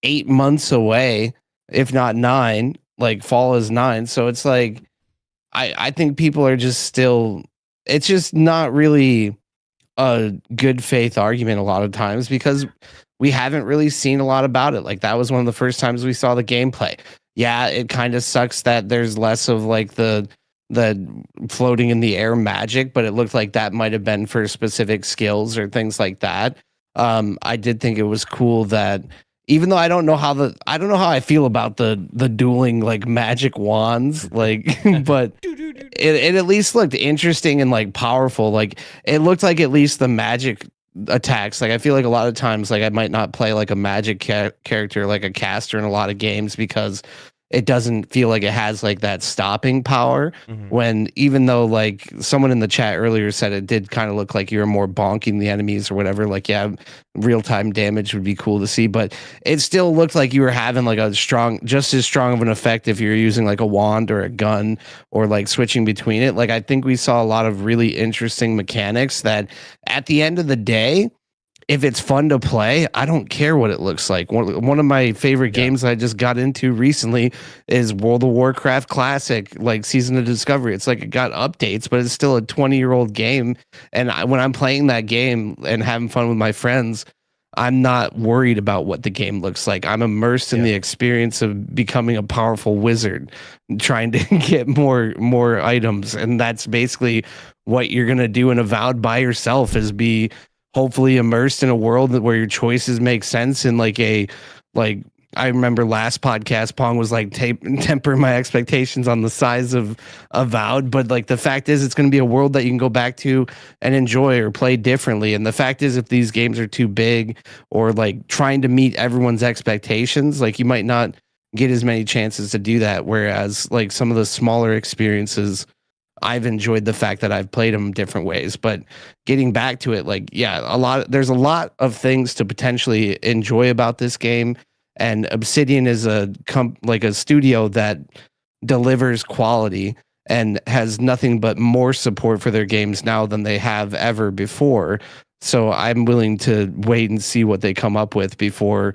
8 months away, if not 9. Like fall is 9, so it's like I think people are just still, it's just not really a good faith argument a lot of times because we haven't really seen a lot about it. Like that was one of the first times we saw the gameplay. Yeah, it kind of sucks that there's less of like the floating in the air magic, but it looked like that might have been for specific skills or things like that. I did think it was cool that even though I don't know how I feel about the dueling like magic wands, like, but it at least looked interesting and like powerful. Like it looked like at least the magic attacks. Like I feel like a lot of times, like I might not play like a magic character, like a caster in a lot of games because it doesn't feel like it has like that stopping power. Mhm. When even though like someone in the chat earlier said it did kind of look like you were more bonking the enemies or whatever, like yeah, real time damage would be cool to see, but it still looked like you were having like a just as strong of an effect if you're using like a wand or a gun or like switching between it. Like I think we saw a lot of really interesting mechanics that at the end of the day, if it's fun to play, I don't care what it looks like. One of my favorite games I just got into recently is World of Warcraft Classic, like Season of Discovery. It's like it got updates, but it's still a 20-year-old game. And when I'm playing that game and having fun with my friends, I'm not worried about what the game looks like. I'm immersed in the experience of becoming a powerful wizard, trying to get more items. And that's basically what you're going to do in Avowed by yourself, is be hopefully immersed in a world where your choices make sense. And like I remember last podcast, Pong was like temper my expectations on the size of Avowed, but like the fact is it's going to be a world that you can go back to and enjoy or play differently. And the fact is, if these games are too big or like trying to meet everyone's expectations, like you might not get as many chances to do that. Whereas like some of the smaller experiences, I've enjoyed the fact that I've played them different ways. But getting back to it, like, yeah, there's a lot of things to potentially enjoy about this game. And Obsidian is a studio that delivers quality and has nothing but more support for their games now than they have ever before. So I'm willing to wait and see what they come up with before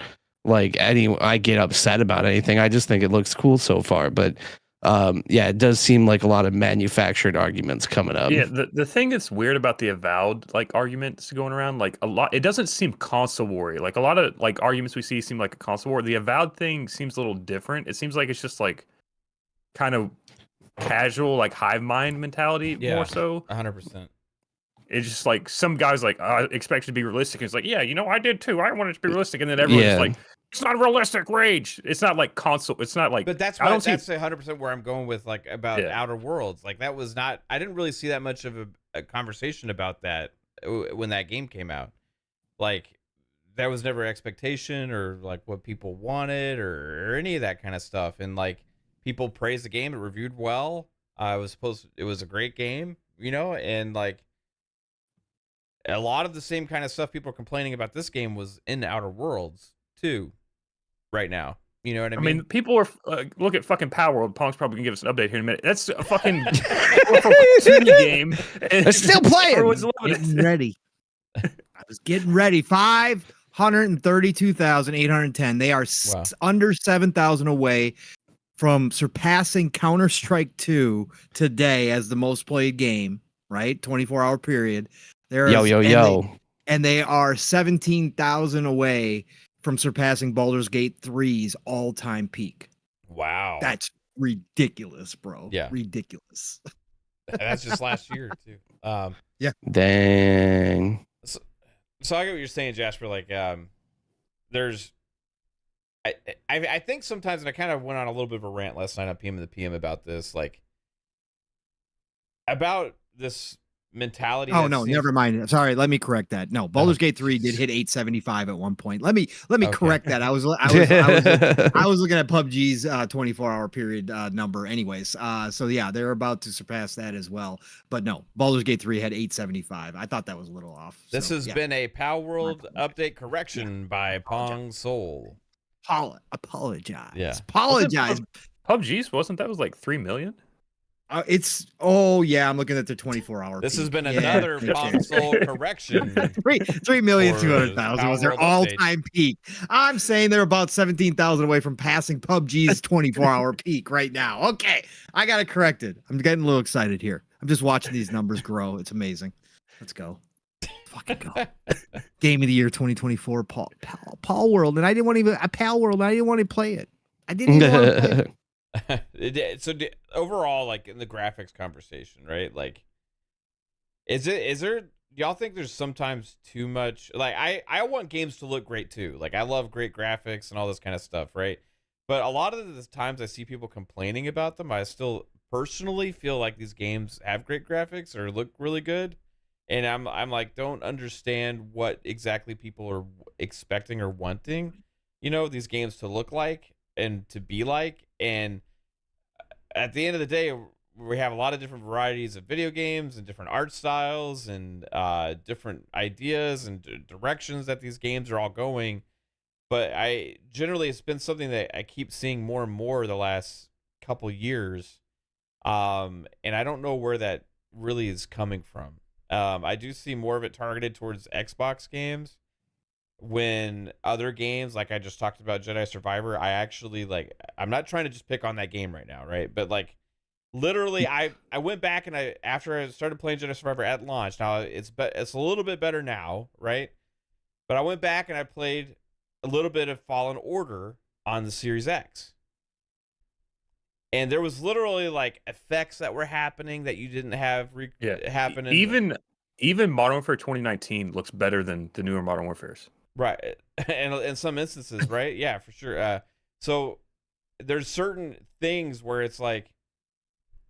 I get upset about anything. I just think it looks cool so far. But it does seem like a lot of manufactured arguments coming up. Yeah, the thing that's weird about the Avowed like arguments going around, like a lot, it doesn't seem console war. Like a lot of like arguments we see seem like a console war. The Avowed thing seems a little different. It seems like it's just like kind of casual, like hive mind mentality more so. 100%. It's just like some guys like expect it to be realistic. And it's like, yeah, I did too. I wanted it to be realistic, and then everyone's like, it's not realistic rage. It's not like console. It's not like. But that's 100% where I'm going with like about Outer Worlds. Like that was not. I didn't really see that much of a conversation about that when that game came out. Like there was never expectation or like what people wanted or any of that kind of stuff. And like people praised the game. It reviewed well. It was a great game. And like a lot of the same kind of stuff people are complaining about this game was in Outer Worlds too. Right now, you know what I mean? I mean, people are look at fucking Power World. Pong's probably gonna give us an update here in a minute. That's a fucking game. They're still playing. Getting ready. I was getting ready. 532,810. They are under 7,000 away from surpassing Counter-Strike 2 today as the most played game. Right, 24-hour period. And they are 17,000 away from surpassing Baldur's Gate 3's all-time peak. Wow. That's ridiculous, bro. Yeah. Ridiculous. That's just last year, too. Yeah. Dang. So I get what you're saying, Jasper. Like, there's... I think sometimes, and I kind of went on a little bit of a rant last night on PM of the PM about this, like, about this mentality. Oh no, never mind. Sorry, let me correct that. No, Baldur's Gate 3 did hit 875 at one point. Let me correct that. I was looking at PUBG's 24-hour period number anyways. So yeah, they're about to surpass that as well. But no, Baldur's Gate 3 had 875. I thought that was a little off. This has been a Power World update correction by Pong Soul. Apologize. Yeah. Apologize. PUBG's wasn't that was like 3 million? I'm looking at the 24-hour. This has been another console correction. 3,200,000 was their all-time peak. I'm saying they're about 17,000 away from passing PUBG's 24-hour peak right now. Okay, I got it corrected. I'm getting a little excited here. I'm just watching these numbers grow. It's amazing. Let's go. Fucking go. Game of the year 2024, Paul World, and I didn't want to play it. I didn't even want to play it. So overall, like in the graphics conversation, right? Like, is there? Do y'all think there's sometimes too much? Like, I want games to look great too. Like, I love great graphics and all this kind of stuff, right? But a lot of the times I see people complaining about them, I still personally feel like these games have great graphics or look really good, and I'm like, don't understand what exactly people are expecting or wanting, these games to look like and to be like. And at the end of the day, we have a lot of different varieties of video games and different art styles and different ideas and directions that these games are all going. But I generally, it's been something that I keep seeing more and more the last couple years. And I don't know where that really is coming from. I do see more of it targeted towards Xbox games, when other games, like I just talked about Jedi Survivor, I actually like, I'm not trying to just pick on that game right now, right? But like literally I went back and after I started playing Jedi Survivor at launch, now it's a little bit better now, right? But I went back and I played a little bit of Fallen Order on the Series X. And there was literally like effects that were happening that you didn't have happen. Even Modern Warfare 2019 looks better than the newer Modern Warfares. Right. And in some instances, right? Yeah, for sure. So there's certain things where it's like,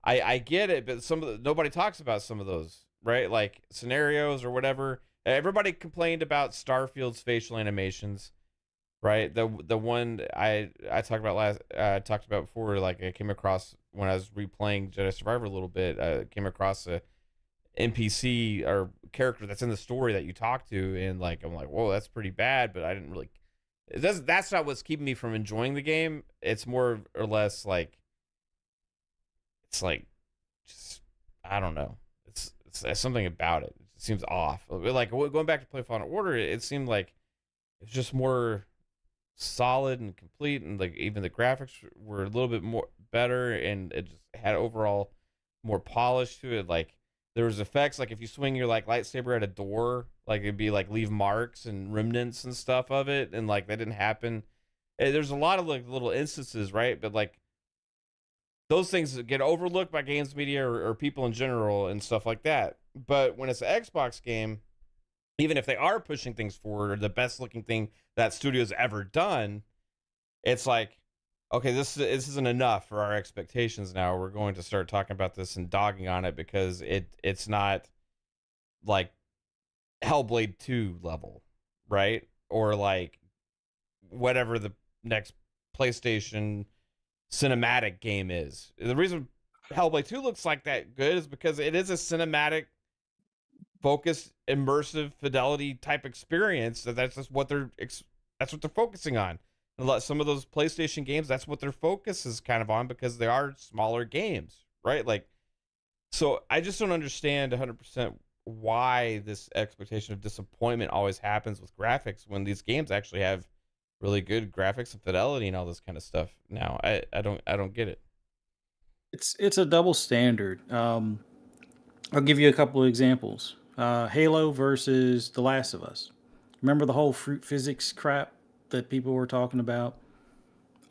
I get it, but nobody talks about some of those, right? Like scenarios or whatever. Everybody complained about Starfield's facial animations, right? The one I talked about before, like I came across when I was replaying Jedi Survivor a little bit, came across a NPC or character that's in the story that you talk to, and like I'm like, whoa, that's pretty bad, but I didn't really. That's not what's keeping me from enjoying the game. It's more or less like, it's like, just I don't know. It's something about it. It seems off. Like going back to play Fallen Order, it seemed like it's just more solid and complete, and like even the graphics were a little bit more better, and it just had overall more polish to it. Like there was effects, like if you swing your like lightsaber at a door, like it'd be like leave marks and remnants and stuff of it, and like that didn't happen. There's a lot of like little instances, right? But like those things get overlooked by games media or people in general and stuff like that. But when it's an Xbox game, even if they are pushing things forward or the best looking thing that studio's ever done, it's like, okay, this isn't enough for our expectations now. We're going to start talking about this and dogging on it because it's not like Hellblade 2 level, right? Or like whatever the next PlayStation cinematic game is. The reason Hellblade 2 looks like that good is because it is a cinematic focused immersive fidelity type experience. That's just what they're focusing on. Some of those PlayStation games, that's what their focus is kind of on, because they are smaller games, right? Like, so I just don't understand 100% why this expectation of disappointment always happens with graphics when these games actually have really good graphics and fidelity and all this kind of stuff. Now I don't get it. It's a double standard. I'll give you a couple of examples. Halo versus The Last of Us. Remember the whole fruit physics crap that people were talking about?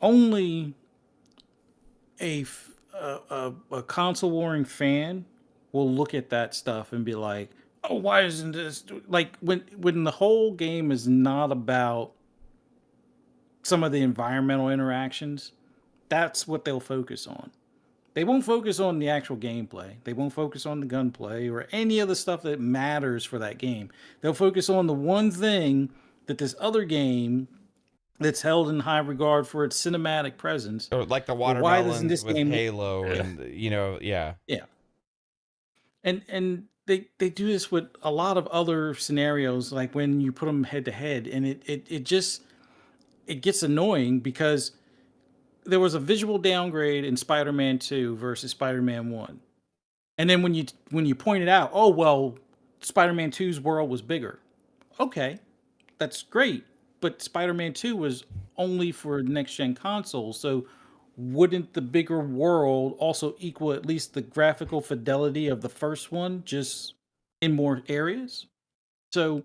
Only a console warring fan will look at that stuff and be like, "Oh, why isn't this like when the whole game is not about some of the environmental interactions?" That's what they'll focus on. They won't focus on the actual gameplay. They won't focus on the gunplay or any of the stuff that matters for that game. They'll focus on the one thing that this other game that's held in high regard for its cinematic presence. Or like the Well, why doesn't watermelons this with game? Halo, and Yeah. And they do this with a lot of other scenarios, like when you put them head to head, and it just it gets annoying because there was a visual downgrade in Spider-Man 2 versus Spider-Man 1. And then when you pointed out, "Oh, well, Spider-Man 2's world was bigger." Okay, that's great. But Spider-Man 2 was only for next gen consoles, so wouldn't the bigger world also equal at least the graphical fidelity of the first one, just in more areas? So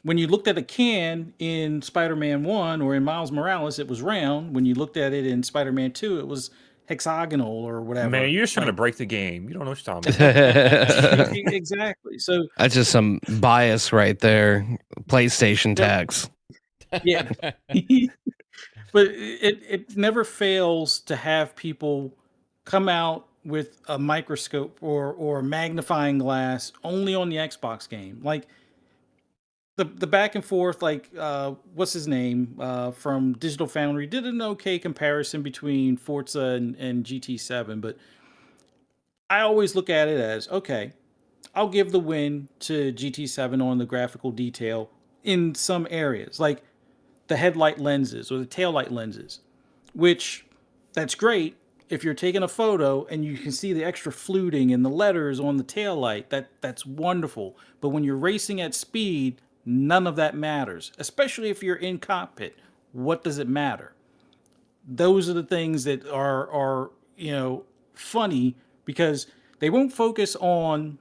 when you looked at a can in Spider-Man 1 or in Miles Morales, it was round. When you looked at it in Spider-Man 2, it was hexagonal or whatever. Man, you're just trying to Like, break the game. You don't know what you're talking about. exactly. So That's just some bias right there. PlayStation Yep. tax. yeah. But it never fails to have people come out with a microscope or a magnifying glass only on the Xbox game. Like the back and forth, like what's his name from Digital Foundry did an okay comparison between Forza and GT7, but I always look at it as okay. I'll give the win to GT7 on the graphical detail in some areas, like the headlight lenses or the taillight lenses, which that's great if you're taking a photo and you can see the extra fluting and the letters on the taillight. That's wonderful. But when you're racing at speed, none of that matters, especially if you're in cockpit. What does it matter? Those are the things that are funny because they won't focus on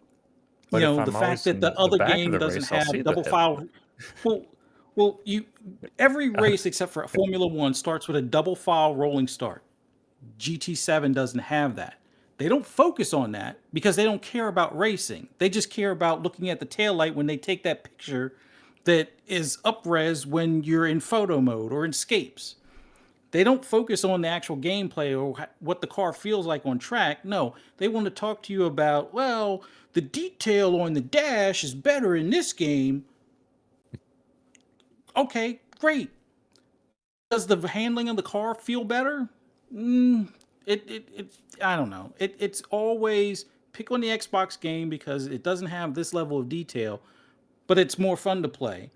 But if the I'm fact always that in the the other back of game the doesn't race, I'll see have the double headlight. file. Well, every race except for Formula One starts with a double file rolling start. GT7 doesn't have that. They don't focus on that because they don't care about racing. They just care about looking at the taillight when they take that picture that is up-res when you're in photo mode or in scapes. They don't focus on the actual gameplay or what the car feels like on track. No, they want to talk to you about, well, the detail on the dash is better in this game. Okay, great. Does the handling of the car feel better? I don't know. It's always pick on the Xbox game because it doesn't have this level of detail, but it's more fun to play.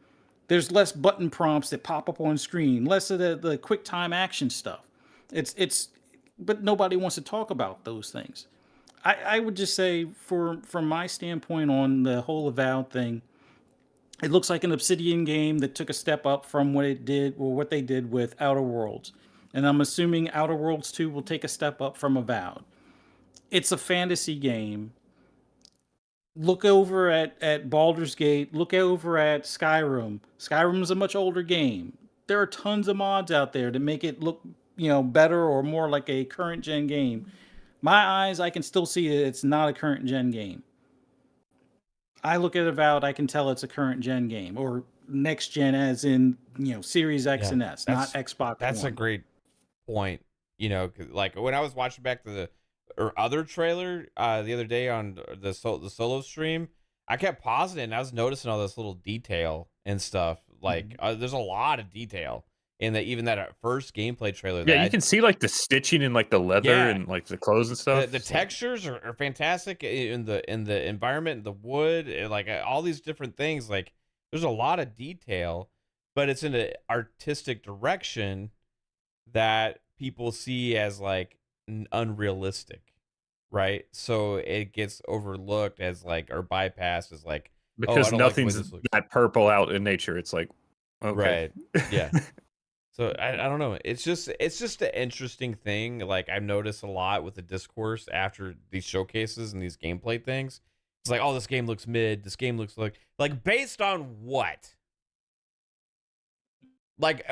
There's less button prompts that pop up on screen, less of the quick time action stuff. But nobody wants to talk about those things. I would just say, from my standpoint on the whole Avowed thing, it looks like an Obsidian game that took a step up from what it did or what they did with Outer Worlds. And I'm assuming Outer Worlds 2 will take a step up from Avowed. It's a fantasy game. Look over at Baldur's Gate. Look over at Skyrim. Skyrim's a much older game. There are tons of mods out there to make it look, better or more like a current gen game. My eyes, I can still see it's not a current gen game. I look at Avowed, I can tell it's a current gen game or next gen, as in Series X Yeah, and S, not Xbox That's One. a great point. 'Cause, like when I was watching back the other trailer the other day on the solo stream, I kept pausing it and I was noticing all this little detail and stuff. Like there's a lot of detail in even that first gameplay trailer. Yeah, you can see like the stitching and like the leather Yeah. and like the clothes and stuff. The It's like- textures are fantastic in the environment, the wood, and, like all these different things. Like there's a lot of detail, but it's in an artistic direction that people see as like unrealistic, right? So it gets overlooked as like or bypassed as like because I don't like the way nothing's this looks. that purple out in nature. It's like okay. Right. Yeah. So I don't know. It's just an interesting thing. Like I've noticed a lot with the discourse after these showcases and these gameplay things. It's like, oh, this game looks mid. This game looks like based on what? Like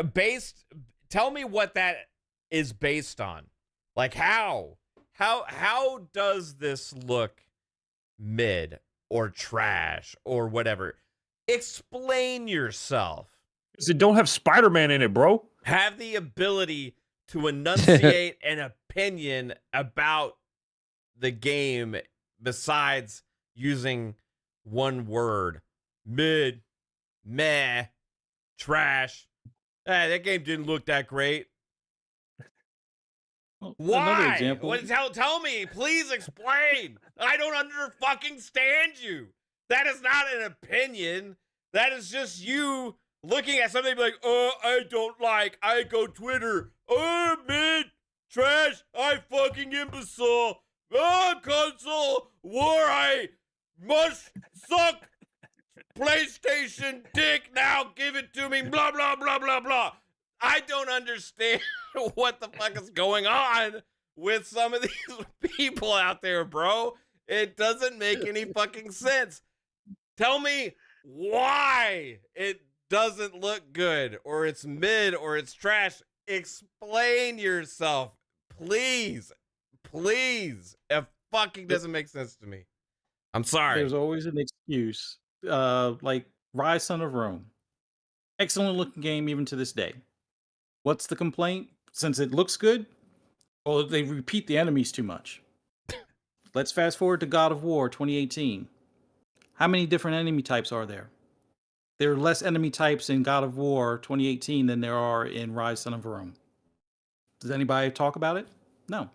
tell me what that is based on. Like how does this look mid or trash or whatever? Explain yourself. Because it don't have Spider-Man in it, bro. Have the ability to enunciate an opinion about the game besides using one word. Mid, meh, trash. That game didn't look that great. Well, another Why? example. Tell me, please explain. I don't fucking stand you. That is not an opinion. That is just you looking at something like, oh, I don't like. I go Twitter. Oh, mid, trash. I fucking imbecile. Oh, console war. I must suck PlayStation dick now. Give it to me. Blah, blah, blah, blah, blah. I don't understand what the fuck is going on with some of these people out there, bro. It doesn't make any fucking sense. Tell me why it doesn't look good, or it's mid, or it's trash. Explain yourself, please. Please. It fucking doesn't make sense to me. I'm sorry. There's always an excuse. Like Rise Son of Rome. Excellent looking game even to this day. What's the complaint? Since it looks good, well, they repeat the enemies too much. Let's fast forward to God of War 2018. How many different enemy types are there? There are less enemy types in God of War 2018 than there are in Rise Son of Rome. Does anybody talk about it? No.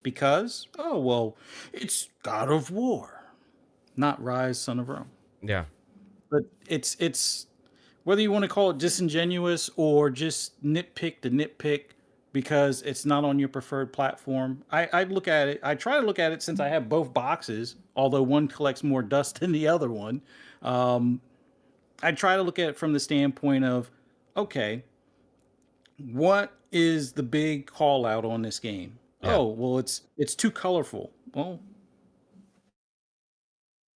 Because, oh, well, it's God of War, not Rise Son of Rome. Yeah. But it's whether you want to call it disingenuous or just nitpick to nitpick because it's not on your preferred platform. I look at it, I try to look at it since I have both boxes, although one collects more dust than the other one. I try to look at it from the standpoint of, okay, what is the big call out on this game? Yeah. Oh, well, it's too colorful. Well,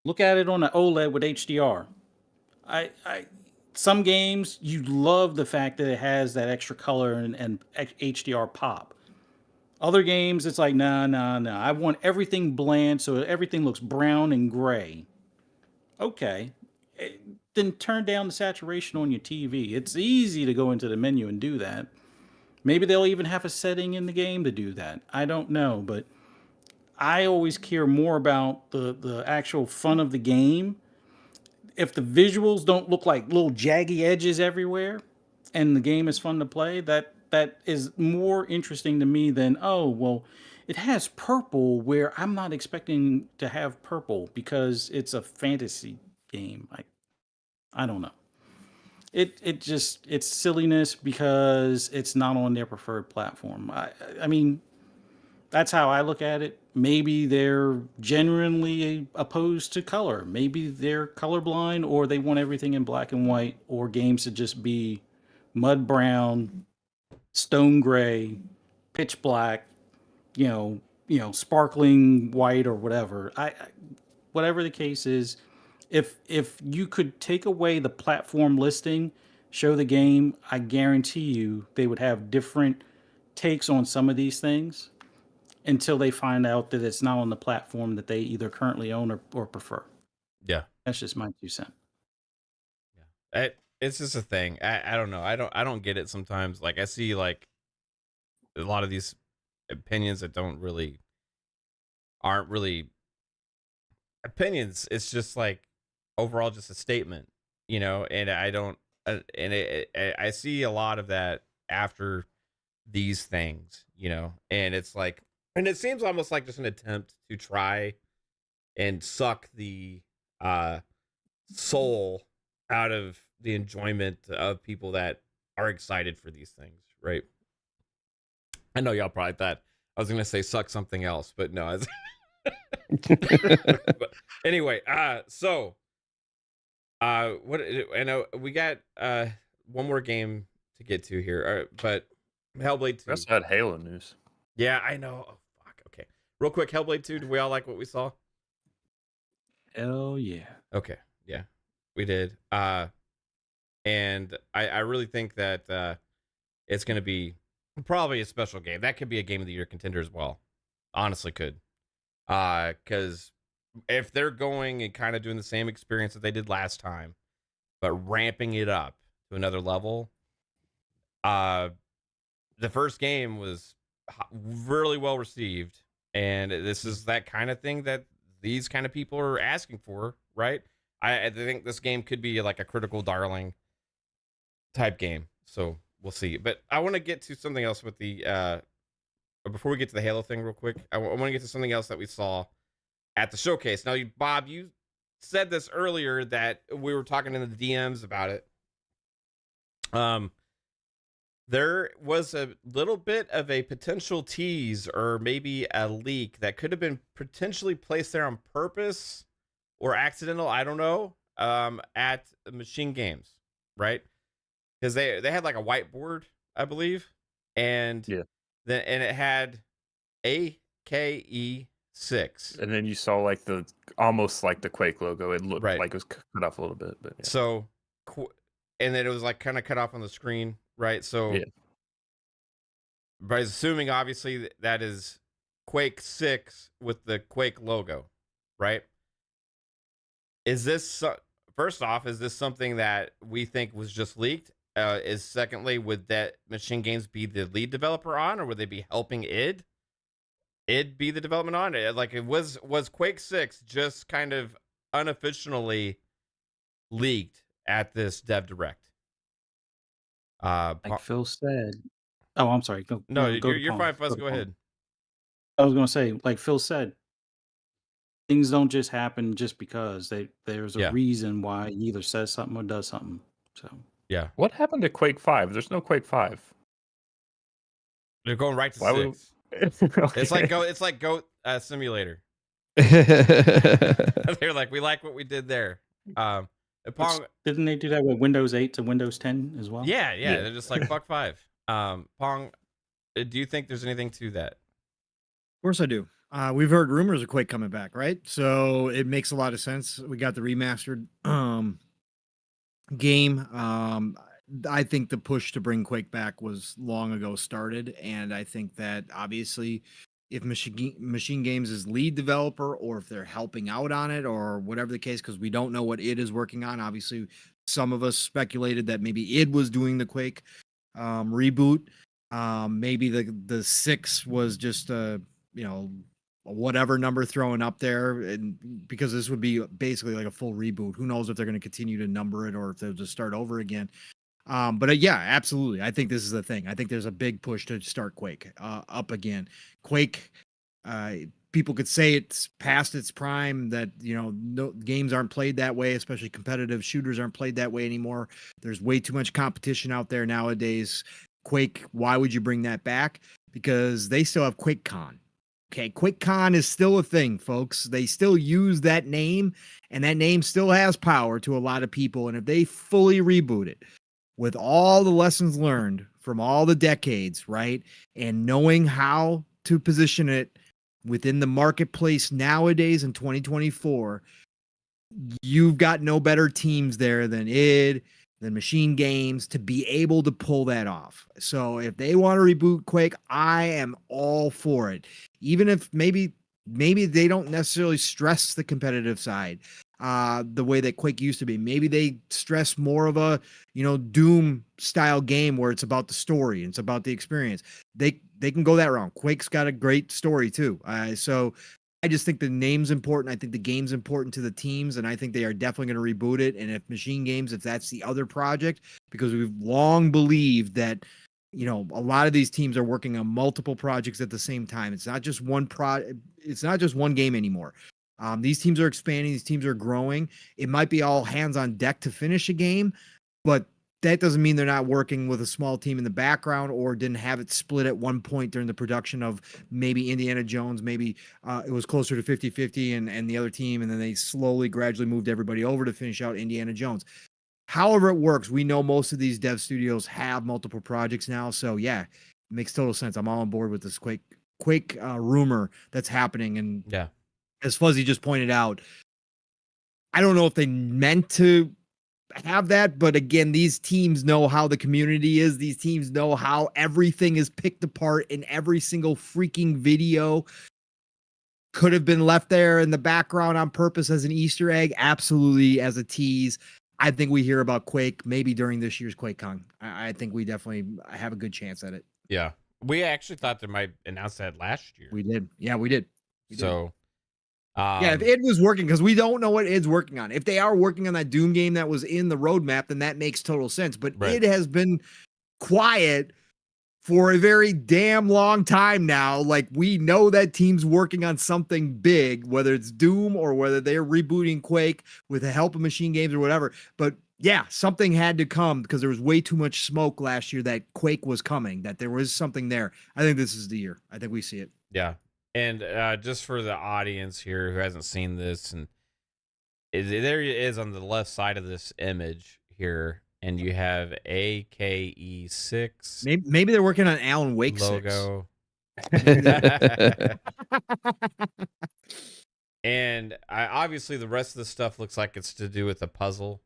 look at it on an OLED with HDR. I some games you love the fact that it has that extra color and HDR pop. Other games it's like nah. I want everything bland so everything looks brown and gray. Okay. Then turn down the saturation on your TV. It's easy to go into the menu and do that. Maybe they'll even have a setting in the game to do that. I don't know, but I always care more about the actual fun of the game. If the visuals don't look like little jaggy edges everywhere and the game is fun to play, that is more interesting to me than, oh, well, it has purple where I'm not expecting to have purple because it's a fantasy game. I don't know. It just it's silliness because it's not on their preferred platform. I mean, that's how I look at it. Maybe they're genuinely opposed to color. Maybe they're colorblind or they want everything in black and white or games to just be mud brown, stone gray, pitch black, sparkling white or whatever. Whatever the case is, if you could take away the platform listing, show the game, I guarantee you they would have different takes on some of these things until they find out that it's not on the platform that they either currently own or prefer. Yeah. That's just my 2 cents. Yeah. It's just a thing. I don't know. I don't get it sometimes. Like I see like a lot of these opinions that aren't really opinions. It's just like overall just a statement, and I don't I see a lot of that after these things, and it's like, and it seems almost like just an attempt to try and suck the soul out of the enjoyment of people that are excited for these things, right? I know y'all probably thought I was gonna say suck something else, but no. But anyway, so what I know we got one more game to get to here, but Hellblade 2. We also had Halo news. Yeah, I know. Oh, fuck. Okay, real quick, Hellblade 2. Do we all like what we saw? Hell yeah. Okay, yeah, we did. And I really think that it's going to be probably a special game. That could be a game of the year contender as well. Honestly, could. Because if they're going and kind of doing the same experience that they did last time, but ramping it up to another level, the first game was really well received, and this is that kind of thing that these kind of people are asking for, right? I think this game could be like a critical darling type game, so we'll see. But I want to get to something else with the before we get to the Halo thing real quick. I want to get to something else that we saw at the showcase. Now, Bob, you said this earlier that we were talking in the DMs about it. There was a little bit of a potential tease or maybe a leak that could have been potentially placed there on purpose or accidental, I don't know, at Machine Games, right? Because they had like a whiteboard, I believe, and Yeah. and it had AKE6, And then you saw like almost like the Quake logo. It looked Right. like it was cut off a little bit, but yeah. So, and then it was like kind of cut off on the screen, right? So, Yeah. by assuming obviously that is Quake 6 with the Quake logo, right? Is this first off? Is this something that we think was just leaked? Is secondly, would that Machine Games be the lead developer on, or would they be helping id be the development on it? Like, it was Quake 6 just kind of unofficially leaked at this Dev Direct. Like Phil said. Oh, I'm sorry. No, go to you're Pong. fine, Fuzz. to Go Pong. ahead. I was gonna say, like Phil said, things don't just happen just because there's a Yeah. reason why he either says something or does something. So Yeah, What happened to Quake 5? There's no Quake 5. they're going right to Why would- 6. It's like Okay. Goat Simulator. yeah, They're like, we like what we did there. And Which- Pong, didn't they do that with Windows 8 to Windows 10 as well? yeah, Yeah. they're just like fuck 5. Pong, do you think there's anything to that? Of course I do. We've heard rumors of Quake coming back, right? So it makes a lot of sense. We got the remastered game. I think the push to bring Quake back was long ago started, and I think that obviously, if Machine Games is lead developer, or if they're helping out on it, or whatever the case, because we don't know what id is working on. Obviously, some of us speculated that maybe id was doing the Quake reboot. Maybe the 6 was just a whatever number thrown up there, and because this would be basically like a full reboot. Who knows if they're going to continue to number it or if they'll just start over again. But yeah, absolutely. I think this is the thing. I think there's a big push to start Quake up again. Quake, people could say it's past its prime, that no games aren't played that way, especially competitive shooters aren't played that way anymore. There's way too much competition out there nowadays. Quake, why would you bring that back? Because they still have QuakeCon. Okay, QuakeCon is still a thing, folks. They still use that name, and that name still has power to a lot of people. And if they fully reboot it with all the lessons learned from all the decades, right, and knowing how to position it within the marketplace nowadays in 2024, you've got no better teams there than id, than Machine Games, to be able to pull that off. So if they want to reboot Quake, I am all for it. Even if maybe they don't necessarily stress the competitive side the way that Quake used to be. Maybe they stress more of a Doom style game where it's about the story and it's about the experience. They can go that route. Quake's got a great story too. So I just think the name's important. I think the game's important to the teams, and I think they are definitely going to reboot it. And if Machine Games, if that's the other project, because we've long believed that a lot of these teams are working on multiple projects at the same time. It's not just one it's not just one game anymore. These teams are expanding. These teams are growing. It might be all hands on deck to finish a game, but that doesn't mean they're not working with a small team in the background, or didn't have it split at one point during the production of maybe Indiana Jones. Maybe it was closer to 50-50 and the other team, and then they slowly, gradually moved everybody over to finish out Indiana Jones. However it works, we know most of these dev studios have multiple projects now. So yeah, it makes total sense. I'm all on board with this Quake rumor that's happening. And Yeah, as Fuzzy just pointed out, I don't know if they meant to have that, but again, these teams know how the community is. These teams know how everything is picked apart in every single freaking video. Could have been left there in the background on purpose as an Easter egg. Absolutely, as a tease. I think we hear about Quake maybe during this year's QuakeCon. I think we definitely have a good chance at it. yeah. We actually thought they might announce that last year. We did. Yeah, we did. So, yeah, if id was working, because we don't know what id's working on. If they are working on that Doom game that was in the roadmap, then that makes total sense. But Right. id has been quiet for a very damn long time now. Like, we know that team's working on something big, whether it's Doom or whether they're rebooting Quake with the help of Machine Games or whatever. But yeah, something had to come, because there was way too much smoke last year that Quake was coming, that there was something there. I think this is the year. I think we see it. yeah. And just for the audience here who hasn't seen this, and there it is on the left side of this image here, and you have AKE6 Maybe they're working on Alan Wake 6. logo. And obviously the rest of the stuff looks like it's to do with a puzzle,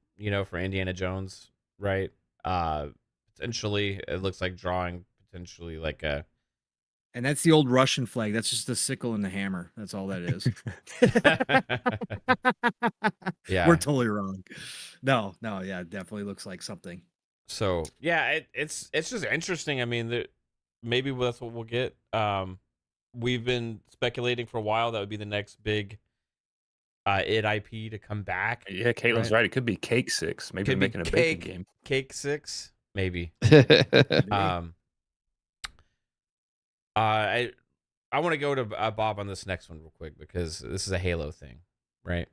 for Indiana Jones, right? Potentially it looks like drawing potentially like a And that's the old Russian flag. That's just the sickle and the hammer. That's all that is. yeah. We're totally wrong. No, yeah, it definitely looks like something. So yeah, it's just interesting. I mean, maybe that's what we'll get. We've been speculating for a while that would be the next big id IP to come back. Yeah, Caitlin's right. It could be Cake 6. Maybe Could they're be making a baking game. Cake 6, maybe. Maybe. I want to go to Bob on this next one real quick because this is a Halo thing, right?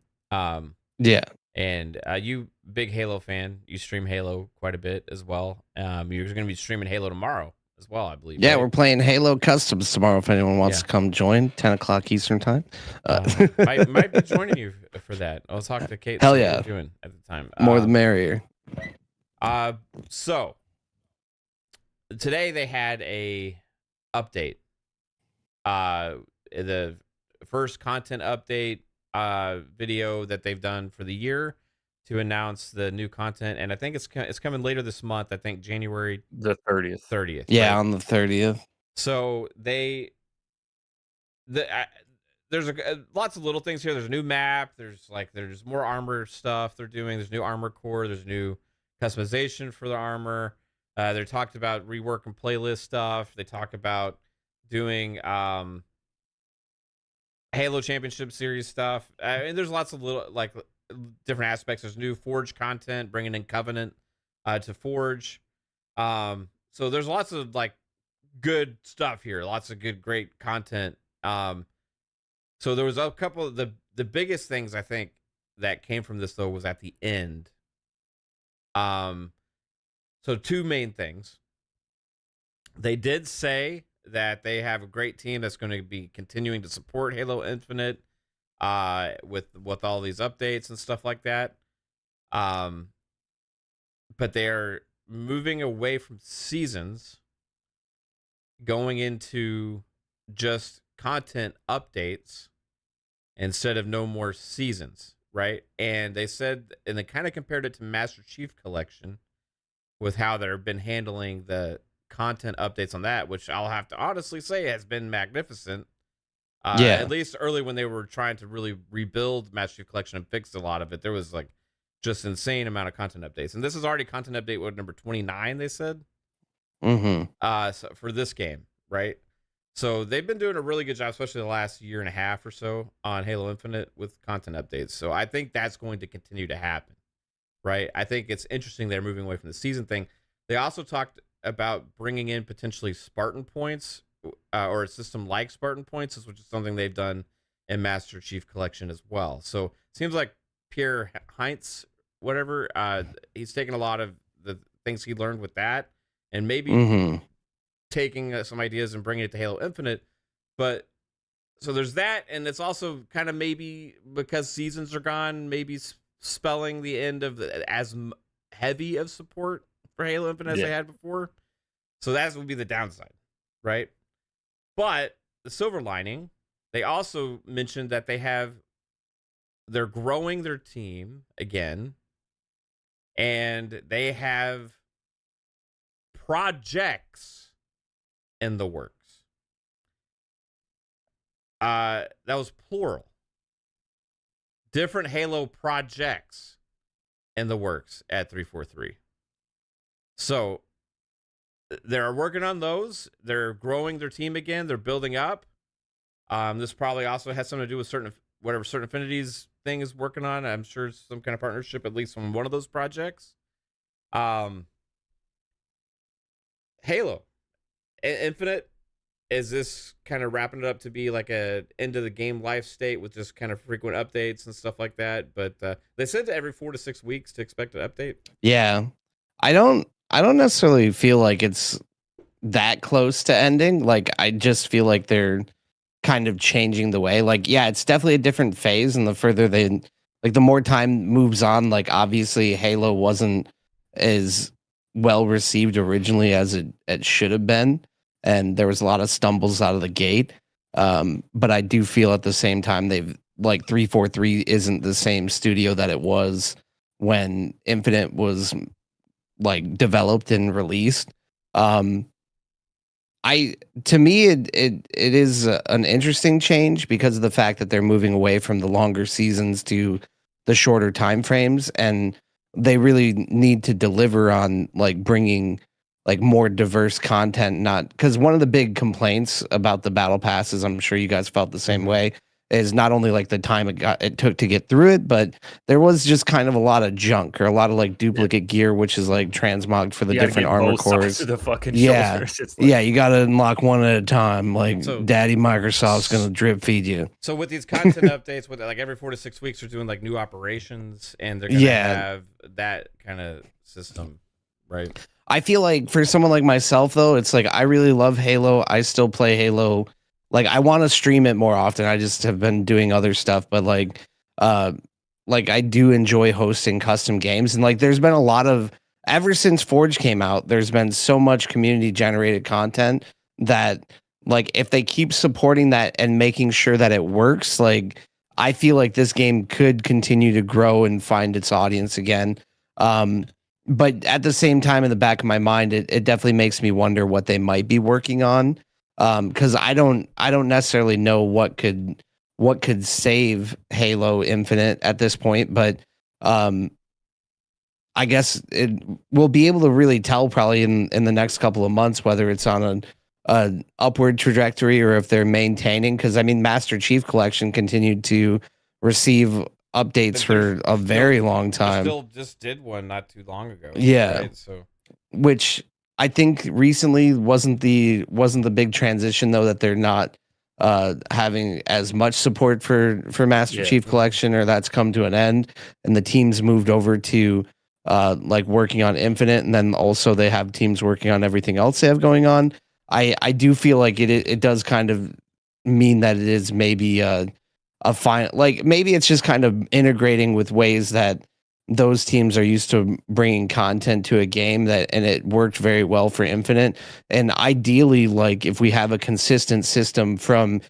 Yeah. And you big Halo fan, you stream Halo quite a bit as well. You're going to be streaming Halo tomorrow as well, I believe. Yeah, right? we're playing Halo Customs tomorrow. If anyone wants Yeah. to come join, 10 o'clock Eastern time. Might be joining you for that. I'll talk to Kate. Hell see what yeah. we're doing at the time. More the merrier. So today they had a update. The first content update video that they've done for the year to announce the new content, and I think it's coming later this month. I think January The 30th. 30th. Yeah, right? on the 30th. So there's lots of little things here. There's a new map. There's more armor stuff they're doing. There's new armor core. There's new customization for the armor. They talked about reworking playlist stuff. They talk about doing Halo Championship Series stuff. And there's lots of little different aspects. There's new Forge content, bringing in Covenant to Forge. So there's lots of good stuff here. Lots of great content. So there was a couple of the biggest things I think that came from this though was at the end. So two main things. They did say that they have a great team that's going to be continuing to support Halo Infinite with all these updates and stuff like that. But they're moving away from seasons, going into just content updates instead of no more seasons, right? And they said, and they kind of compared it to Master Chief Collection with how they've been handling the content updates on that, which I'll have to honestly say has been magnificent. Yeah. At least early when they were trying to really rebuild Master Chief Collection and fix a lot of it, there was just insane amount of content updates. And this is already content update number 29, they said. Mm-hmm. So for this game, right? So they've been doing a really good job, especially the last year and a half or so on Halo Infinite with content updates. So I think that's going to continue to happen, right? I think it's interesting they're moving away from the season thing. They also talked about bringing in potentially Spartan points or a system like Spartan points, which is something they've done in Master Chief Collection as well. So it seems like Pierre Heinz, whatever, he's taken a lot of the things he learned with that and maybe taking some ideas and bringing it to Halo Infinite. But so there's that, and it's also kind of maybe because seasons are gone, maybe spelling the end of as heavy of support for Halo Infinite as they had before. So that would be the downside, right? But the silver lining, they also mentioned that they're growing their team again, and they have projects in the works. That was plural. Different Halo projects in the works at 343. So they're working on those. They're growing their team again. They're building up. This probably also has something to do with Certain Affinities thing is working on. I'm sure some kind of partnership, at least on one of those projects. Halo Infinite, is this kind of wrapping it up to be like a end of the game life state with just kind of frequent updates and stuff like that? But they said every 4 to 6 weeks to expect an update. Yeah. I don't necessarily feel like it's that close to ending. Like, I just feel like they're kind of changing the way. Like, yeah, it's definitely a different phase, and the further they, like, the more time moves on, like, obviously Halo wasn't as well received originally as it should have been, and there was a lot of stumbles out of the gate. But I do feel at the same time they've, like, 343 isn't the same studio that it was when Infinite was like developed and released. To me it is an interesting change because of the fact that they're moving away from the longer seasons to the shorter time frames, and they really need to deliver on like bringing like more diverse content. Not because one of the big complaints about the battle passes, I'm sure you guys felt the same way, is not only like the time it took to get through it, but there was just kind of a lot of junk or a lot of like duplicate gear, which is like transmogged for the You gotta different get armor both sides cores. of the fucking Yeah. shoulders. It's like, Yeah, you got to unlock one at a time. Like So- Daddy Microsoft's gonna drip feed you. So with these content updates, with like every 4 to 6 weeks, they're doing like new operations, and they're gonna Yeah. have that kind of system, right? I feel like for someone like myself, though, it's like I really love Halo. I still play Halo. Like I want to stream it more often. I just have been doing other stuff, but like I do enjoy hosting custom games, and like there's been a lot of ever since Forge came out. There's been so much community generated content that like if they keep supporting that and making sure that it works, like I feel like this game could continue to grow and find its audience again. But at the same time, in the back of my mind, it definitely makes me wonder what they might be working on. Because I don't necessarily know what could save Halo Infinite at this point, but I guess we'll be able to really tell probably in the next couple of months whether it's on an upward trajectory or if they're maintaining. Because I mean, Master Chief Collection continued to receive updates for a very long time. Still just did one not too long ago. Yeah. Right? So Which I think recently wasn't the big transition though, that they're not having as much support for Master Chief Collection, or that's come to an end and the teams moved over to like working on Infinite, and then also they have teams working on everything else they have going on. I do feel like it does kind of mean that it is maybe a fine, like maybe it's just kind of integrating with ways that those teams are used to bringing content to a game, that and it worked very well for Infinite. And ideally, like if we have a consistent system from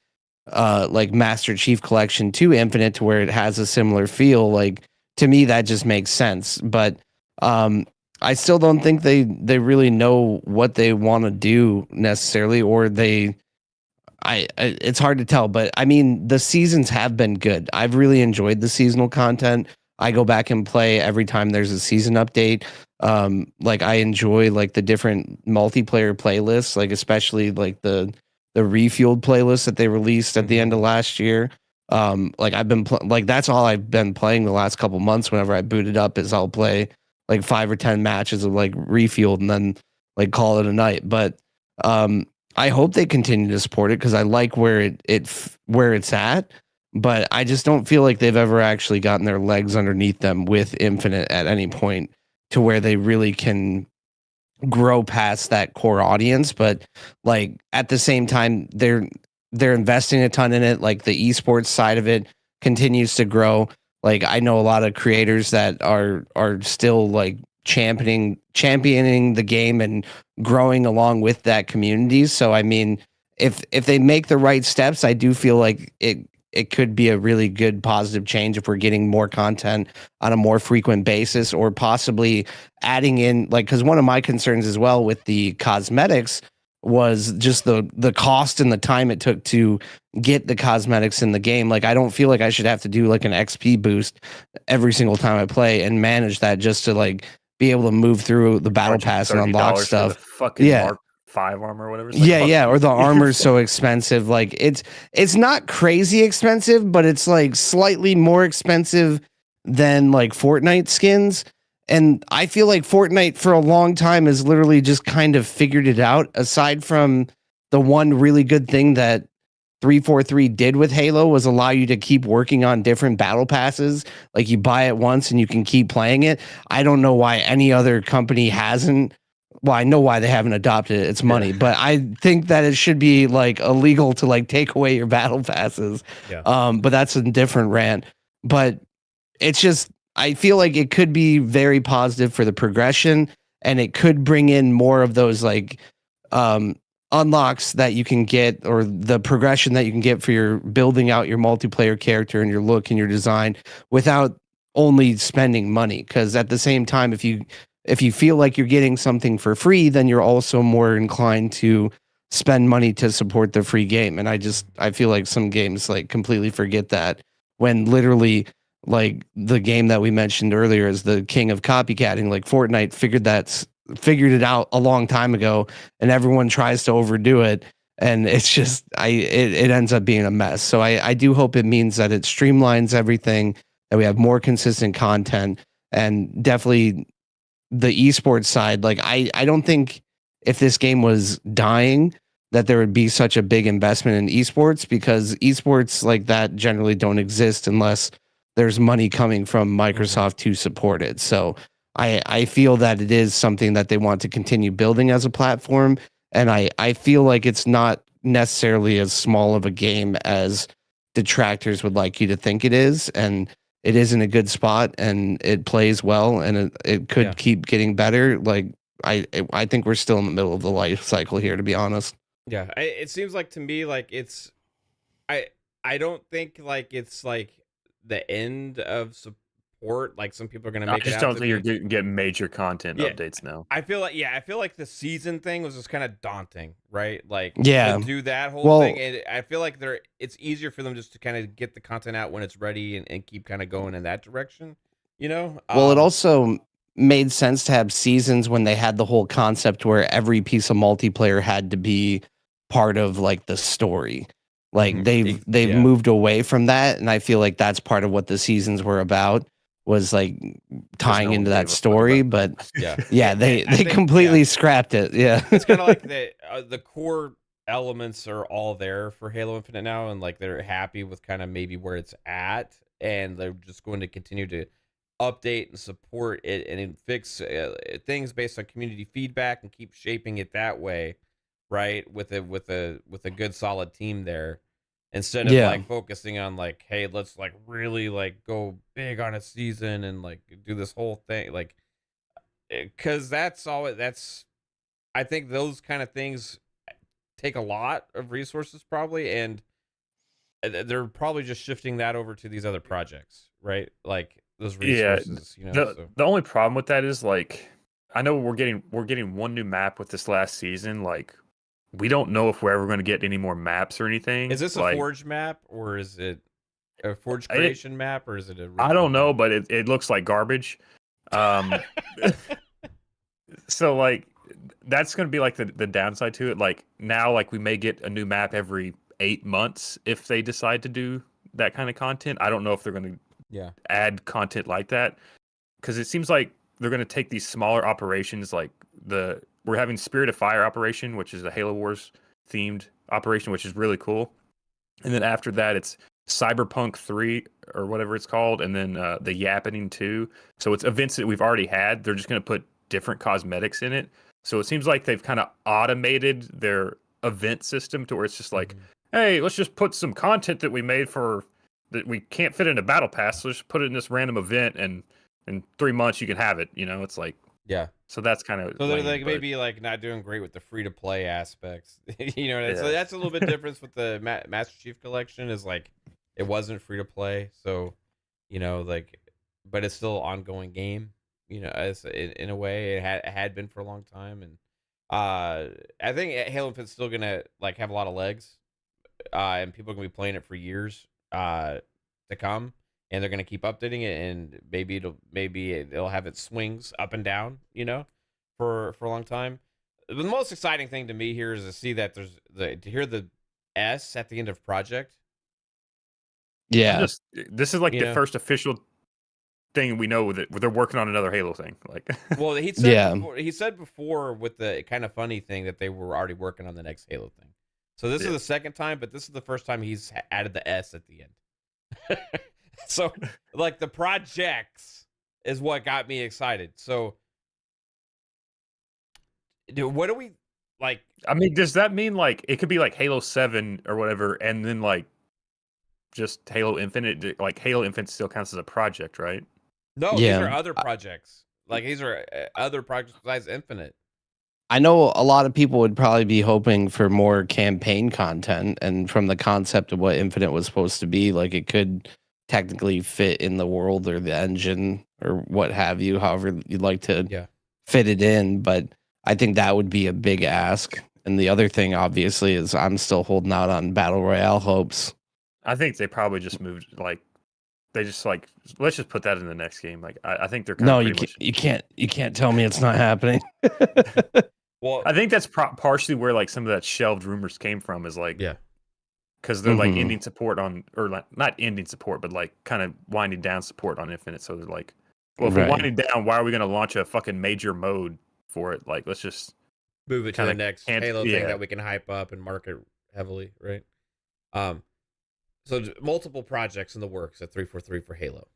like Master Chief Collection to Infinite to where it has a similar feel, like to me that just makes sense. But I still don't think they really know what they want to do necessarily, or it's hard to tell. But I mean, the seasons have been good. I've really enjoyed the seasonal content. I go back and play every time there's a season update. Like I enjoy like the different multiplayer playlists, like especially like the refueled playlist that they released at the end of last year. Like I've been like that's all I've been playing the last couple months. Whenever I boot it up, is I'll play like 5 or 10 matches of like refueled and then like call it a night. But I hope they continue to support it because I like where where it's at. But I just don't feel like they've ever actually gotten their legs underneath them with Infinite at any point to where they really can grow past that core audience. But like at the same time, they're investing a ton in it. Like the esports side of it continues to grow. Like I know a lot of creators that are still like championing the game and growing along with that community. So I mean, if they make the right steps, I do feel like it could be a really good positive change if we're getting more content on a more frequent basis, or possibly adding in like, because one of my concerns as well with the cosmetics was just the cost and the time it took to get the cosmetics in the game. Like I don't feel like I should have to do like an XP boost every single time I play and manage that just to like be able to move through the battle pass and unlock stuff. Fucking Mark 5 armor or whatever. It's Like, yeah, or the armor's so expensive. Like it's not crazy expensive, but it's like slightly more expensive than like Fortnite skins. And I feel like Fortnite for a long time has literally just kind of figured it out, aside from the one really good thing that 343 did with Halo was allow you to keep working on different battle passes. Like you buy it once and you can keep playing it. I don't know why any other company hasn't. Well, I know why they haven't adopted it. It's money, but I think that it should be like illegal to like take away your battle passes. Yeah. But that's a different rant. But it's just, I feel like it could be very positive for the progression, and it could bring in more of those like unlocks that you can get, or the progression that you can get for your building out your multiplayer character and your look and your design without only spending money. Because at the same time, if you feel like you're getting something for free, then you're also more inclined to spend money to support the free game. And I feel like some games like completely forget that, when literally like the game that we mentioned earlier is the king of copycatting. Like Fortnite figured it out a long time ago, and everyone tries to overdo it. and it's just it ends up being a mess. So I do hope it means that it streamlines everything, that we have more consistent content, and definitely the esports side. Like I don't think if this game was dying that there would be such a big investment in esports, because esports like that generally don't exist unless there's money coming from Microsoft to support it. So I feel that it is something that they want to continue building as a platform. And I feel like it's not necessarily as small of a game as detractors would like you to think it is. And it is in a good spot, and it plays well, and it could keep getting better. Like I think we're still in the middle of the life cycle here, to be honest. Yeah, it seems like to me like I don't think like it's like the end of support. Like some people are gonna I make it just out don't to think you're be. getting major content Yeah. updates now. I feel like the season thing was just kind of daunting, right? Like Yeah. to do that whole Well- thing, and I feel like it's easier for them just to kind of get the content out when it's ready and keep kind of going in that direction, you know? Well, it also made sense to have seasons when they had the whole concept where every piece of multiplayer had to be part of like the story. Like Mhm. they've Yeah. moved away from that, and I feel like that's part of what the seasons were about, was like tying no one into gave a that fuck story. about But Yeah. yeah, they I think, completely yeah. scrapped it. Yeah. It's kind of like the core elements are all there for Halo Infinite now, and like they're happy with kind of maybe where it's at, and they're just going to continue to update and support it and fix things based on community feedback and keep shaping it that way, right? With a good solid team there, instead of Yeah. like focusing on like, hey, let's like really like go big on a season and like do this whole thing, like, because that's I think those kind of things take a lot of resources probably, and they're probably just shifting that over to these other projects, right? Like those Yeah, resources, you know. the only problem with that is like I know we're getting one new map with this last season. Like we don't know if we're ever going to get any more maps or anything. Is this a like, Forge map, or is it a Forge I- creation map, or is it a? I don't know, map? but it looks like garbage. So like that's going to be like the downside to it. Like now, like we may get a new map every 8 months if they decide to do that kind of content. I don't know if they're going to Yeah. add content like that, because it seems like they're going to take these smaller operations, like we're having Spirit of Fire operation, which is a Halo Wars themed operation, which is really cool. And then after that, it's Cyberpunk 3 or whatever it's called, and then the Yappening 2. So it's events that we've already had. They're just going to put different cosmetics in it. So it seems like they've kind of automated their event system to where it's just like, hey, let's just put some content that we made that we can't fit in a battle pass. So let's just put it in this random event, and in 3 months you can have it. You know, it's like, Yeah. so that's kind of So they're like maybe like not doing great with the free to play aspects, you know. So Yeah. that's a little bit difference with the Master Chief Collection, is like it wasn't free to play, so you know, like, but it's still an ongoing game, you know, as in a way it had been for a long time. And I think Halo Infinite's still gonna like have a lot of legs, and people are gonna be playing it for years to come, and they're gonna keep updating it, and maybe it'll have its swings up and down, you know, for a long time. The most exciting thing to me here is to see that to hear the S at the end of project. Yeah. this is like You the know? first official thing we know that they're working on another Halo thing. Like, Well, he said Yeah. he said before with the kind of funny thing that they were already working on the next Halo thing. So this is Yeah. the second time, but this is the first time he's added the S at the end. So like the projects is what got me excited. So dude, what do we like? I mean, does that mean like it could be like Halo 7 or whatever, and then like just Halo Infinite? Like Halo Infinite still counts as a project, right? No, Yeah. these are other projects. Like these are other projects besides Infinite. I know a lot of people would probably be hoping for more campaign content, and from the concept of what Infinite was supposed to be, like it could technically fit in the world or the engine or what have you, however you'd like to Yeah. fit it in. But I think that would be a big ask. And the other thing, obviously, is I'm still holding out on Battle Royale hopes. I think they probably just moved, like they just like, let's just put that in the next game. Like I think they're kind No, of you pretty can't, you can't tell me it's not happening. Well, I think that's partially where like some of that shelved rumors came from. Is like yeah. because they're like Mhm. ending support on, or like, not ending support, but like kind of winding down support on Infinite. So they're like, well, if we're Right. winding down, why are we going to launch a fucking major mode for it? Like, let's just Move it to the kinda next can't- Halo thing yeah. that we can hype up and market heavily, right? So multiple projects in the works at 343 for Halo.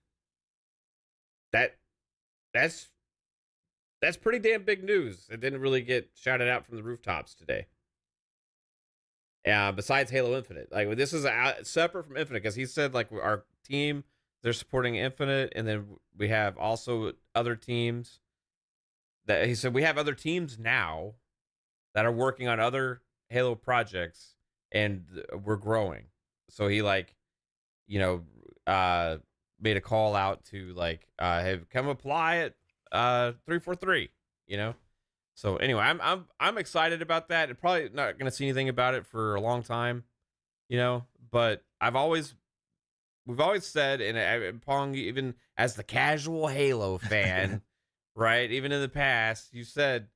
That's pretty damn big news. It didn't really get shouted out from the rooftops today. Besides Halo Infinite, like this is separate from Infinite, because he said like our team, they're supporting Infinite, and then we have also other teams that he said we have other teams now that are working on other Halo projects, and we're growing. So he like, made a call out to like have come apply at 343, So anyway, I'm excited about that. I'm probably not gonna see anything about it for a long time, but we've always said, and Pong, even as the casual Halo fan, right? Even in the past, you said,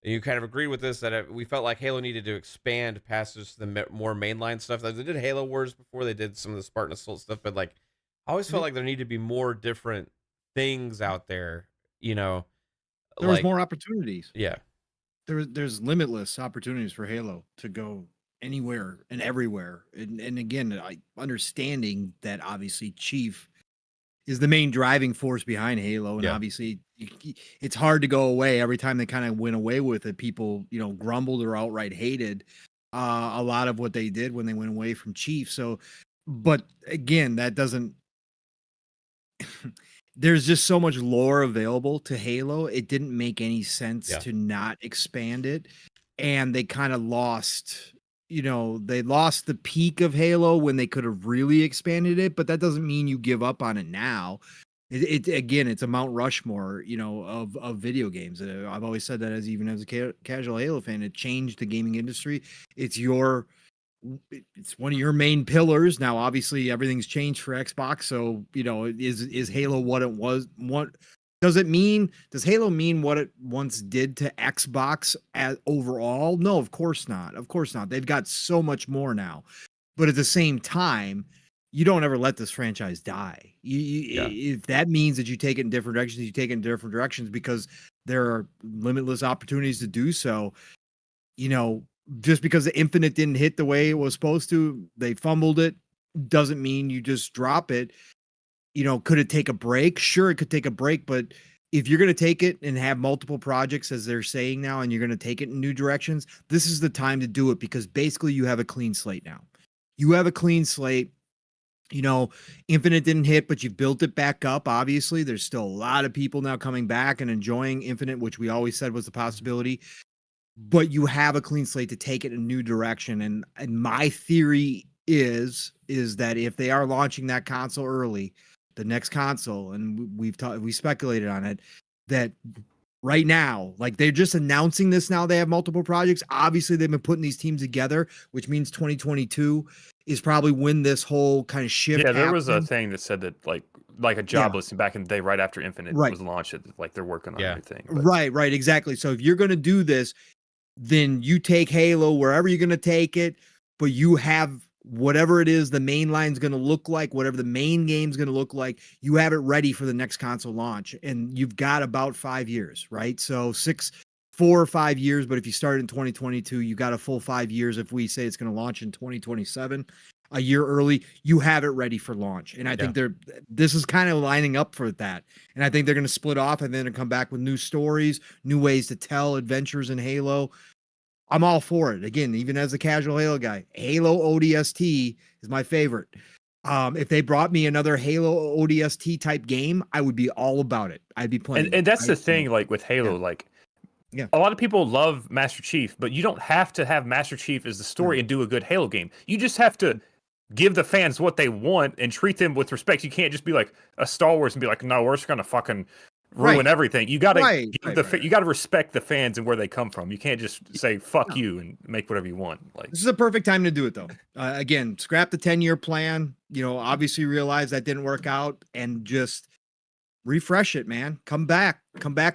and you kind of agreed with this, that we felt like Halo needed to expand past just the more mainline stuff. They did Halo Wars before, they did some of the Spartan Assault stuff, but like I always felt like there needed to be more different things out there, There was like more opportunities. yeah, There's limitless opportunities for Halo to go anywhere and everywhere. And again, understanding that obviously Chief is the main driving force behind Halo, and Yeah. obviously it's hard to go away. Every time they kind of went away with it, people grumbled or outright hated a lot of what they did when they went away from Chief. So, but again, that doesn't. There's just so much lore available to Halo. It didn't make any sense Yeah. to not expand it, and they kind of lost. They lost the peak of Halo when they could have really expanded it, but that doesn't mean you give up on it now. It again, it's a Mount Rushmore, of video games. I've always said that even as a casual Halo fan, it changed the gaming industry. It's one of your main pillars. Now, obviously, everything's changed for Xbox. So, is Halo what it was? What does Halo mean what it once did to Xbox overall? No, of course not. Of course not. They've got so much more now. But at the same time, you don't ever let this franchise die. If that means that you take it in different directions, you take it in different directions because there are limitless opportunities to do so. Just because the Infinite didn't hit the way it was supposed to, they fumbled it, doesn't mean you just drop it. Could it take a break? Sure, it could take a break, but if you're going to take it and have multiple projects, as they're saying now, and you're going to take it in new directions, this is the time to do it, because basically you have a clean slate now. You have a clean slate. Infinite didn't hit, but you've built it back up. Obviously, there's still a lot of people now coming back and enjoying Infinite, which we always said was a possibility. But you have a clean slate to take it in a new direction. And my theory is that if they are launching that console early, the next console, and we speculated on it, that right now, like they're just announcing this now, they have multiple projects. Obviously, they've been putting these teams together, which means 2022 is probably when this whole kind of shift. Yeah, there was a happened. thing that said that like a job listing back in the day, right after Infinite was launched, like they're working on everything. But Right, exactly. So if you're going to do this, then you take Halo wherever you're going to take it, but you have whatever it is the main line's going to look like, whatever the main game's going to look like, you have it ready for the next console launch. And you've got about 5 years, right? So 4 or 5 years, but if you start in 2022, you got a full 5 years. If we say it's going to launch in 2027, a year early, you have it ready for launch. And I think this is kind of lining up for that. And I think they're going to split off and then come back with new stories, new ways to tell adventures in Halo. I'm all for it. Again, even as a casual Halo guy, Halo ODST is my favorite. If they brought me another Halo ODST type game, I would be all about it. I'd be playing. And that's the thing, like with Halo, a lot of people love Master Chief, but you don't have to have Master Chief as the story and do a good Halo game. You just have to give the fans what they want and treat them with respect. You can't just be like a Star Wars and be like, no, we're just gonna fucking ruin everything. You gotta you gotta respect the fans and where they come from. You can't just say fuck you and make whatever you want. Like, this is a perfect time to do it though. Again, scrap the 10-year plan. Obviously realize that didn't work out, and just refresh it, man. Come back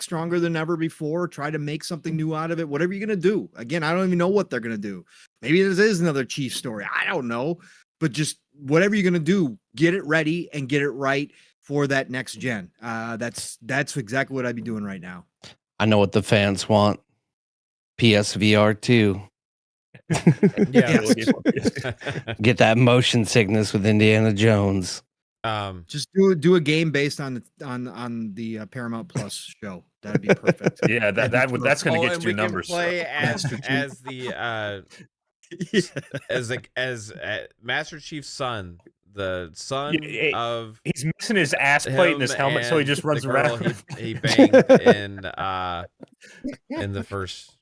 stronger than ever before. Try to make something new out of it. Whatever you're gonna do. Again, I don't even know what they're gonna do. Maybe this is another Chiefs story. I don't know, but just whatever you're gonna do, get it ready and get it right for that next gen. That's exactly what I'd be doing right now. I know what the fans want. PSVR 2. Yeah, Get that motion sickness with Indiana Jones. Just do a game based on the Paramount Plus show. That'd be perfect. yeah, that's going to get you numbers. Play as Yeah. as Master Chief's son, the son of He's missing his ass plate in his helmet, so he just runs the girl around. he banged in the first.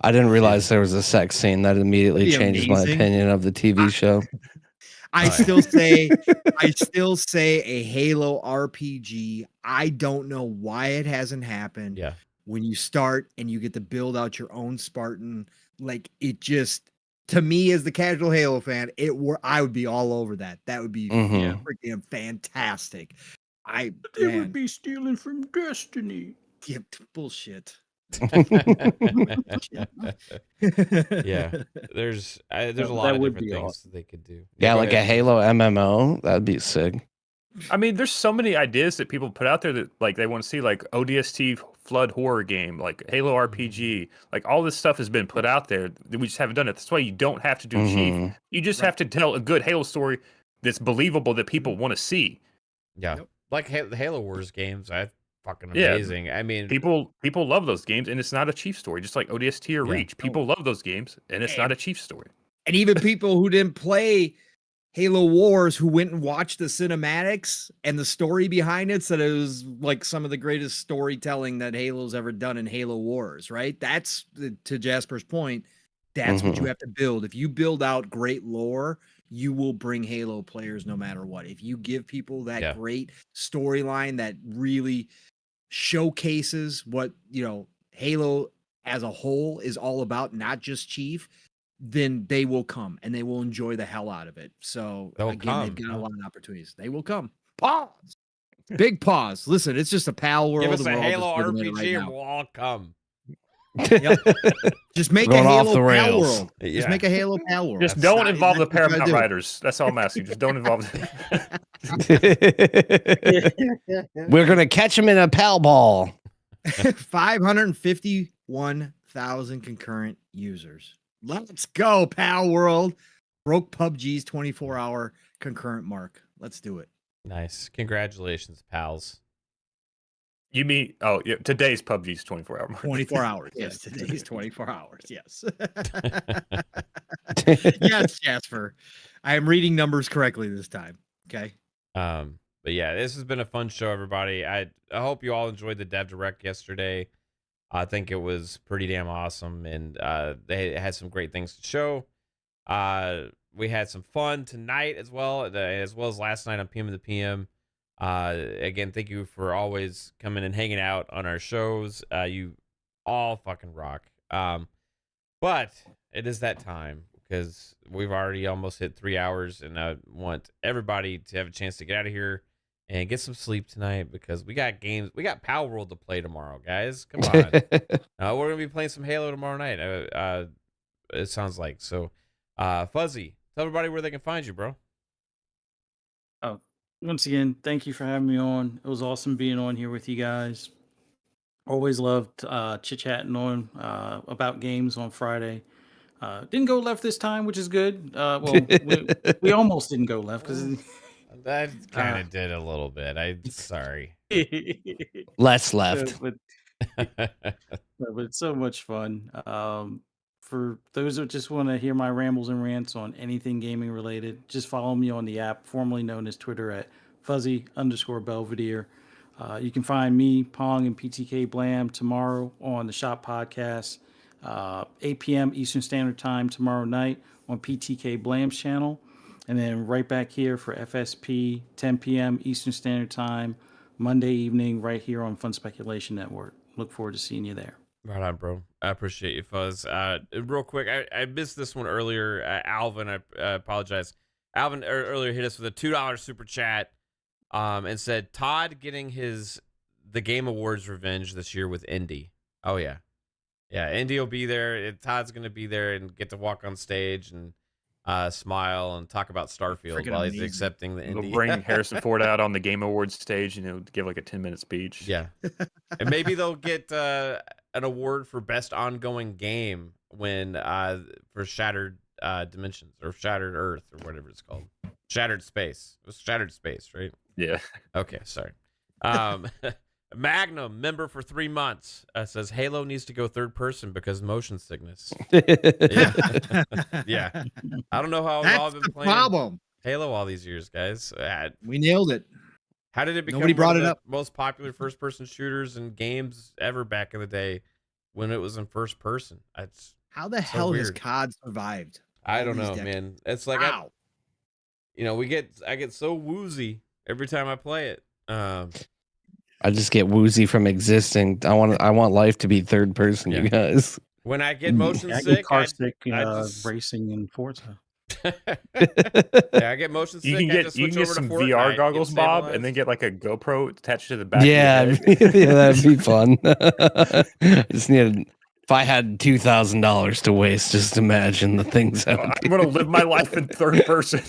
I didn't realize there was a sex scene. That immediately Be changes my amazing. opinion of the TV show. I still say a Halo RPG. I don't know why it hasn't happened. Yeah. When you start and you get to build out your own Spartan, like it just, to me as the casual Halo fan, I would be all over that. That would be freaking fantastic. They would be stealing from Destiny. Yeah, bullshit. Yeah, there's a That lot of would different be things awesome. they could do. Yeah, Go like a ahead. Halo MMO. That'd be sick. I mean, there's so many ideas that people put out there that like they want to see, like ODST flood horror game, like Halo RPG, like all this stuff has been put out there. We just haven't done it. That's why you don't have to do Chief. You just have to tell a good Halo story that's believable that people want to see. Yeah, like the Halo Wars games. Fucking Yeah. amazing. I mean, People love those games, and it's not a Chief story, just like ODST or Reach. People love those games, and it's not a Chief story. And even people who didn't play Halo Wars, who went and watched the cinematics and the story behind it, said it was like some of the greatest storytelling that Halo's ever done in Halo Wars, right? That's, to Jasper's point, that's what you have to build. If you build out great lore, you will bring Halo players no matter what. If you give people that great storyline that really showcases what, Halo as a whole is all about, not just Chief, then they will come and they will enjoy the hell out of it. So they've got a lot of opportunities. They will come. Pause. Big pause. Listen, it's just a pal world. give us and a we're all Halo just living it RPG right and now. we'll all come. Just make a Going off Halo the pal rails. world. Just make a Halo pal world. Just don't involve the that's what you gotta Paramount do. Riders. That's all I'm asking. Just don't involve them. We're gonna catch him in a pal ball. 551,000 concurrent users. Let's go, pal world. Broke PUBG's 24-hour concurrent mark. Let's do it. Nice. Congratulations, pals. You mean, today's PUBG's 24-hour mark. 24 hours. Yes, today's 24 hours. Yes. Yes, Jasper. I am reading numbers correctly this time. Okay. But yeah, this has been a fun show, everybody. I hope you all enjoyed the Dev Direct yesterday. I think it was pretty damn awesome, and they had some great things to show. We had some fun tonight as well as last night on PM of the PM. Again, thank you for always coming and hanging out on our shows. You all fucking rock. But it is that time because we've already almost hit 3 hours, and I want everybody to have a chance to get out of here and get some sleep tonight because we got games. We got Power World to play tomorrow, guys. Come on. We're gonna be playing some Halo tomorrow night. It sounds like so. Fuzzy, tell everybody where they can find you, bro. Once again, thank you for having me on. It was awesome being on here with you guys. Always loved chit-chatting on about games on Friday. Didn't go left this time, which is good. We almost didn't go left because That kind of did a little bit. I'm sorry. Less left. but it's so much fun. For those that just want to hear my rambles and rants on anything gaming related, just follow me on the app, formerly known as Twitter, at fuzzy_Belvedere. You can find me, Pong, and PTK Blam tomorrow on the Shop Podcast, 8 p.m. Eastern Standard Time tomorrow night on PTK Blam's channel. And then right back here for FSP, 10 p.m. Eastern Standard Time, Monday evening, right here on Fun Speculation Network. Look forward to seeing you there. Right on, bro. I appreciate you, Fuzz. Real quick, I missed this one earlier. Alvin, I apologize. Alvin earlier hit us with a $2 super chat and said, Todd getting his the Game Awards revenge this year with Indy. Oh yeah, yeah. Indy will be there. Todd's gonna be there and get to walk on stage and smile and talk about Starfield Freaking while he's amazing. accepting the They'll Indy. bring Harrison Ford out on the Game Awards stage and he'll give like a 10-minute speech. Yeah, and maybe they'll get an award for best ongoing game when for Shattered Dimensions or Shattered Earth or whatever it's called. Shattered Space. It was Shattered Space, right? Yeah. Okay, sorry. Magnum, member for 3 months, says Halo needs to go third person because motion sickness. Yeah. Yeah. I don't know how I've That's been the playing problem. Halo all these years, guys. We nailed it. How did it become Nobody brought one of it the up. most popular first person shooters and games ever back in the day when it was in first person? It's How the hell has weird. COD survived? I all don't these know, decades? man. It's like Wow. I get so woozy every time I play it. I just get woozy from existing. I want life to be third person, Yeah. you guys. When I get motion I sick, get car sick I just racing in Forza. yeah, I get motion sick. You can I get just you can switch get over some to VR Fortnite, goggles, get Bob, stabilized. and then get like a GoPro attached to the back. Yeah, of your head. yeah, that'd be fun. I just need if I had $2,000 to waste, just imagine the things I would I'm gonna live my life in third person.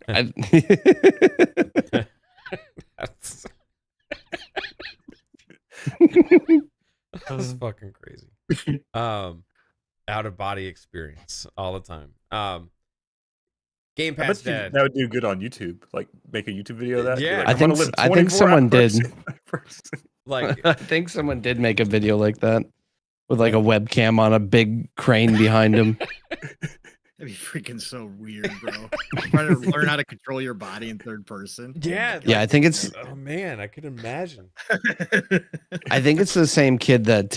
That's that's fucking crazy. Out of body experience all the time. Game I Pass bet you Dad. that would do good on YouTube. Like make a YouTube video of that. Be Yeah. like, I I'm gonna think live I think 24 someone hours did. in third person. Like I think someone did make a video like that with like a webcam on a big crane behind him. That'd be freaking so weird, bro. Trying to learn how to control your body in third person. yeah, Yeah, I think it's oh man, I could imagine. I think it's the same kid that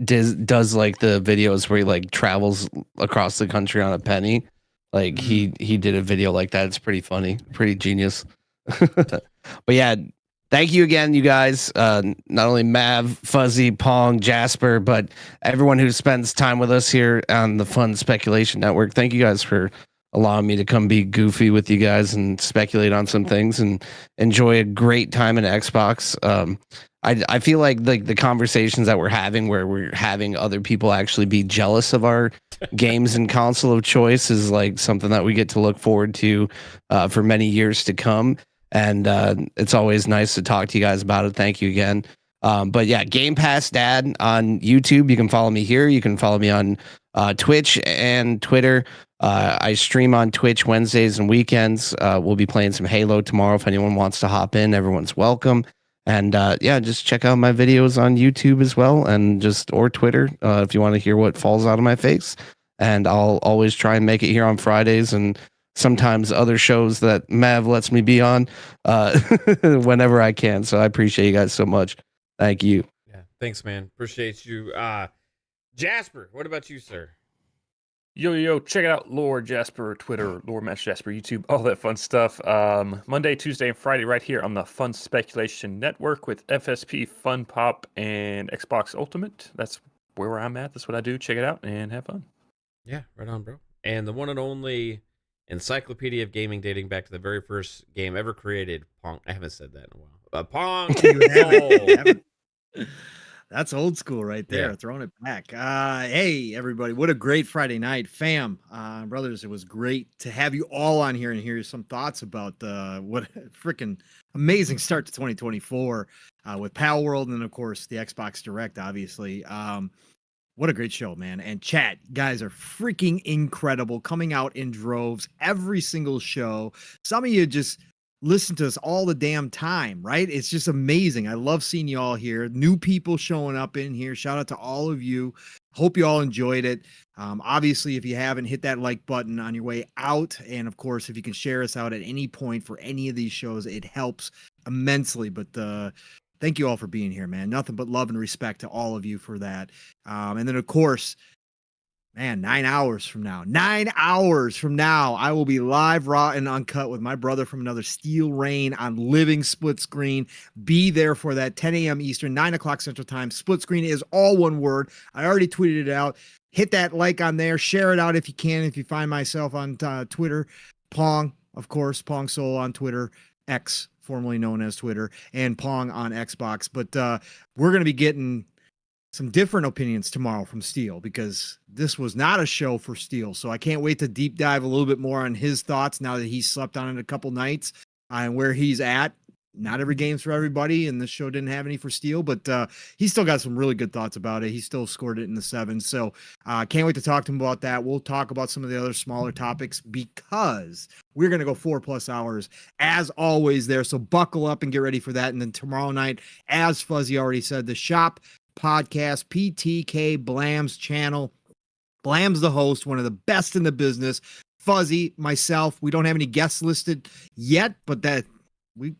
does like the videos where he like travels across the country on a penny. Like he did a video like that. It's pretty funny, pretty genius. But yeah, thank you again, you guys. Not only Mav, Fuzzy, Pong, Jasper, but everyone who spends time with us here on the Fun Speculation Network. Thank you guys for allowing me to come be goofy with you guys and speculate on some things and enjoy a great time in Xbox. I feel like the conversations that we're having where we're having other people actually be jealous of our games and console of choice is like something that we get to look forward to for many years to come. And it's always nice to talk to you guys about it. Thank you again. But yeah, Game Pass Dad on YouTube. You can follow me here. You can follow me on Twitch and Twitter. I stream on Twitch Wednesdays and weekends. We'll be playing some Halo tomorrow. If anyone wants to hop in, everyone's welcome. And yeah, just check out my videos on YouTube as well, and or Twitter if you want to hear what falls out of my face. And I'll always try and make it here on Fridays and sometimes other shows that Mav lets me be on whenever I can. So I appreciate you guys so much. Thank you. Yeah, thanks, man. Appreciate you. Jasper, what about you, sir? Yo, check it out. Lore Jasper, Twitter, Lore Match Jasper, YouTube, all that fun stuff. Monday, Tuesday, and Friday right here on the Fun Speculation Network with FSP, Fun Pop, and Xbox Ultimate. That's where I'm at. That's what I do. Check it out and have fun. Yeah, right on, bro. And the one and only encyclopedia of gaming dating back to the very first game ever created, Pong. I haven't said that in a while. Pong. You haven't. That's old school right there. Yeah. Throwing it back. Hey, everybody. What a great Friday night. Fam, brothers, it was great to have you all on here and hear some thoughts about what a freaking amazing start to 2024 with Pal World and, of course, the Xbox Direct, obviously. What a great show, man. And chat, guys are freaking incredible, coming out in droves every single show. Some of you just listen to us all the damn time, right? It's just amazing. I love seeing you all here. New people showing up in here. Shout out to all of you. Hope you all enjoyed it. Obviously, if you haven't, hit that like button on your way out. And of course, if you can share us out at any point for any of these shows, it helps immensely. But thank you all for being here, man. Nothing but love and respect to all of you for that. And then, of course, man, 9 hours from now, I will be live, raw, and uncut with my brother from another Steel Rain on Living Split Screen. Be there for that 10 a.m. Eastern, 9 o'clock Central Time. Split Screen is all one word. I already tweeted it out. Hit that like on there. Share it out if you can. If you find myself on Twitter, Pong, of course, Pong Soul on Twitter. X, formerly known as Twitter, and Pong on Xbox. But we're going to be getting some different opinions tomorrow from Steel, because this was not a show for Steel. So I can't wait to deep dive a little bit more on his thoughts now that he's slept on it a couple nights and where he's at. Not every game's for everybody, and this show didn't have any for Steel, but he's still got some really good thoughts about it. He still scored it in the 7. So can't wait to talk to him about that. We'll talk about some of the other smaller topics because we're going to go 4+ hours as always there. So buckle up and get ready for that. And then tomorrow night, as Fuzzy already said, the Shop Podcast, PTK Blam's channel. Blam's the host, one of the best in the business. Fuzzy, myself, we don't have any guests listed yet, but that we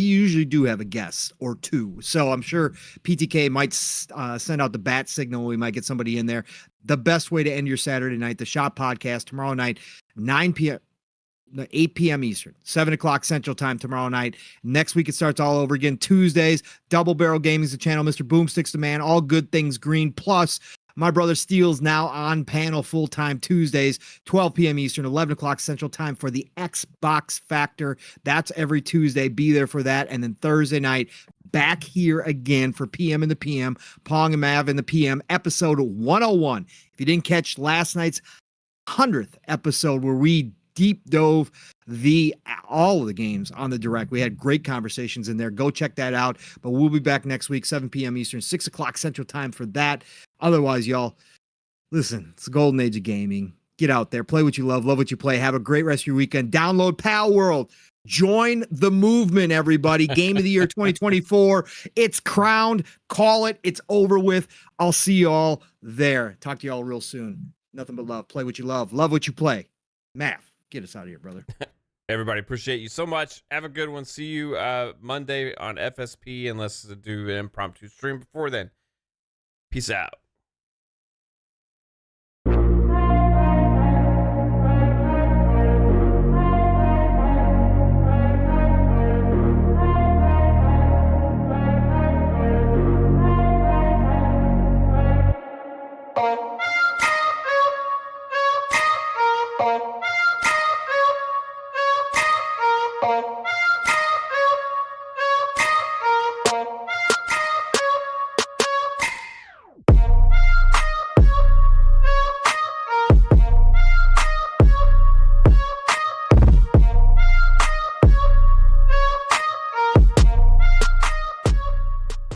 usually do have a guest or two. So I'm sure PTK might send out the bat signal. We might get somebody in there. The best way to end your Saturday night, the Shop Podcast tomorrow night, 8 p.m. Eastern, 7 o'clock Central Time tomorrow night. Next week, it starts all over again. Tuesdays, Double Barrel Gaming's the channel. Mr. Boomstick's the man. All good things green. Plus, my brother Steele's now on panel full-time Tuesdays, 12 p.m. Eastern, 11 o'clock Central Time for the Xbox Factor. That's every Tuesday. Be there for that. And then Thursday night, back here again for PM in the PM, Pong and Mav in the PM, episode 101. If you didn't catch last night's 100th episode where we deep dove all of the games on the Direct. We had great conversations in there. Go check that out. But we'll be back next week, 7 p.m. Eastern, 6 o'clock Central Time for that. Otherwise, y'all, listen, it's the golden age of gaming. Get out there, play what you love what you play. Have a great rest of your weekend. Download Pal World. Join the movement, everybody. Game of the Year 2024. It's crowned. Call it. It's over with. I'll see you all there. Talk to you all real soon. Nothing but love. Play what you love what you play. Math. Get us out of here, brother. Everybody, appreciate you so much. Have a good one. See you Monday on FSP, and let's do an impromptu stream before then. Peace out. Oh.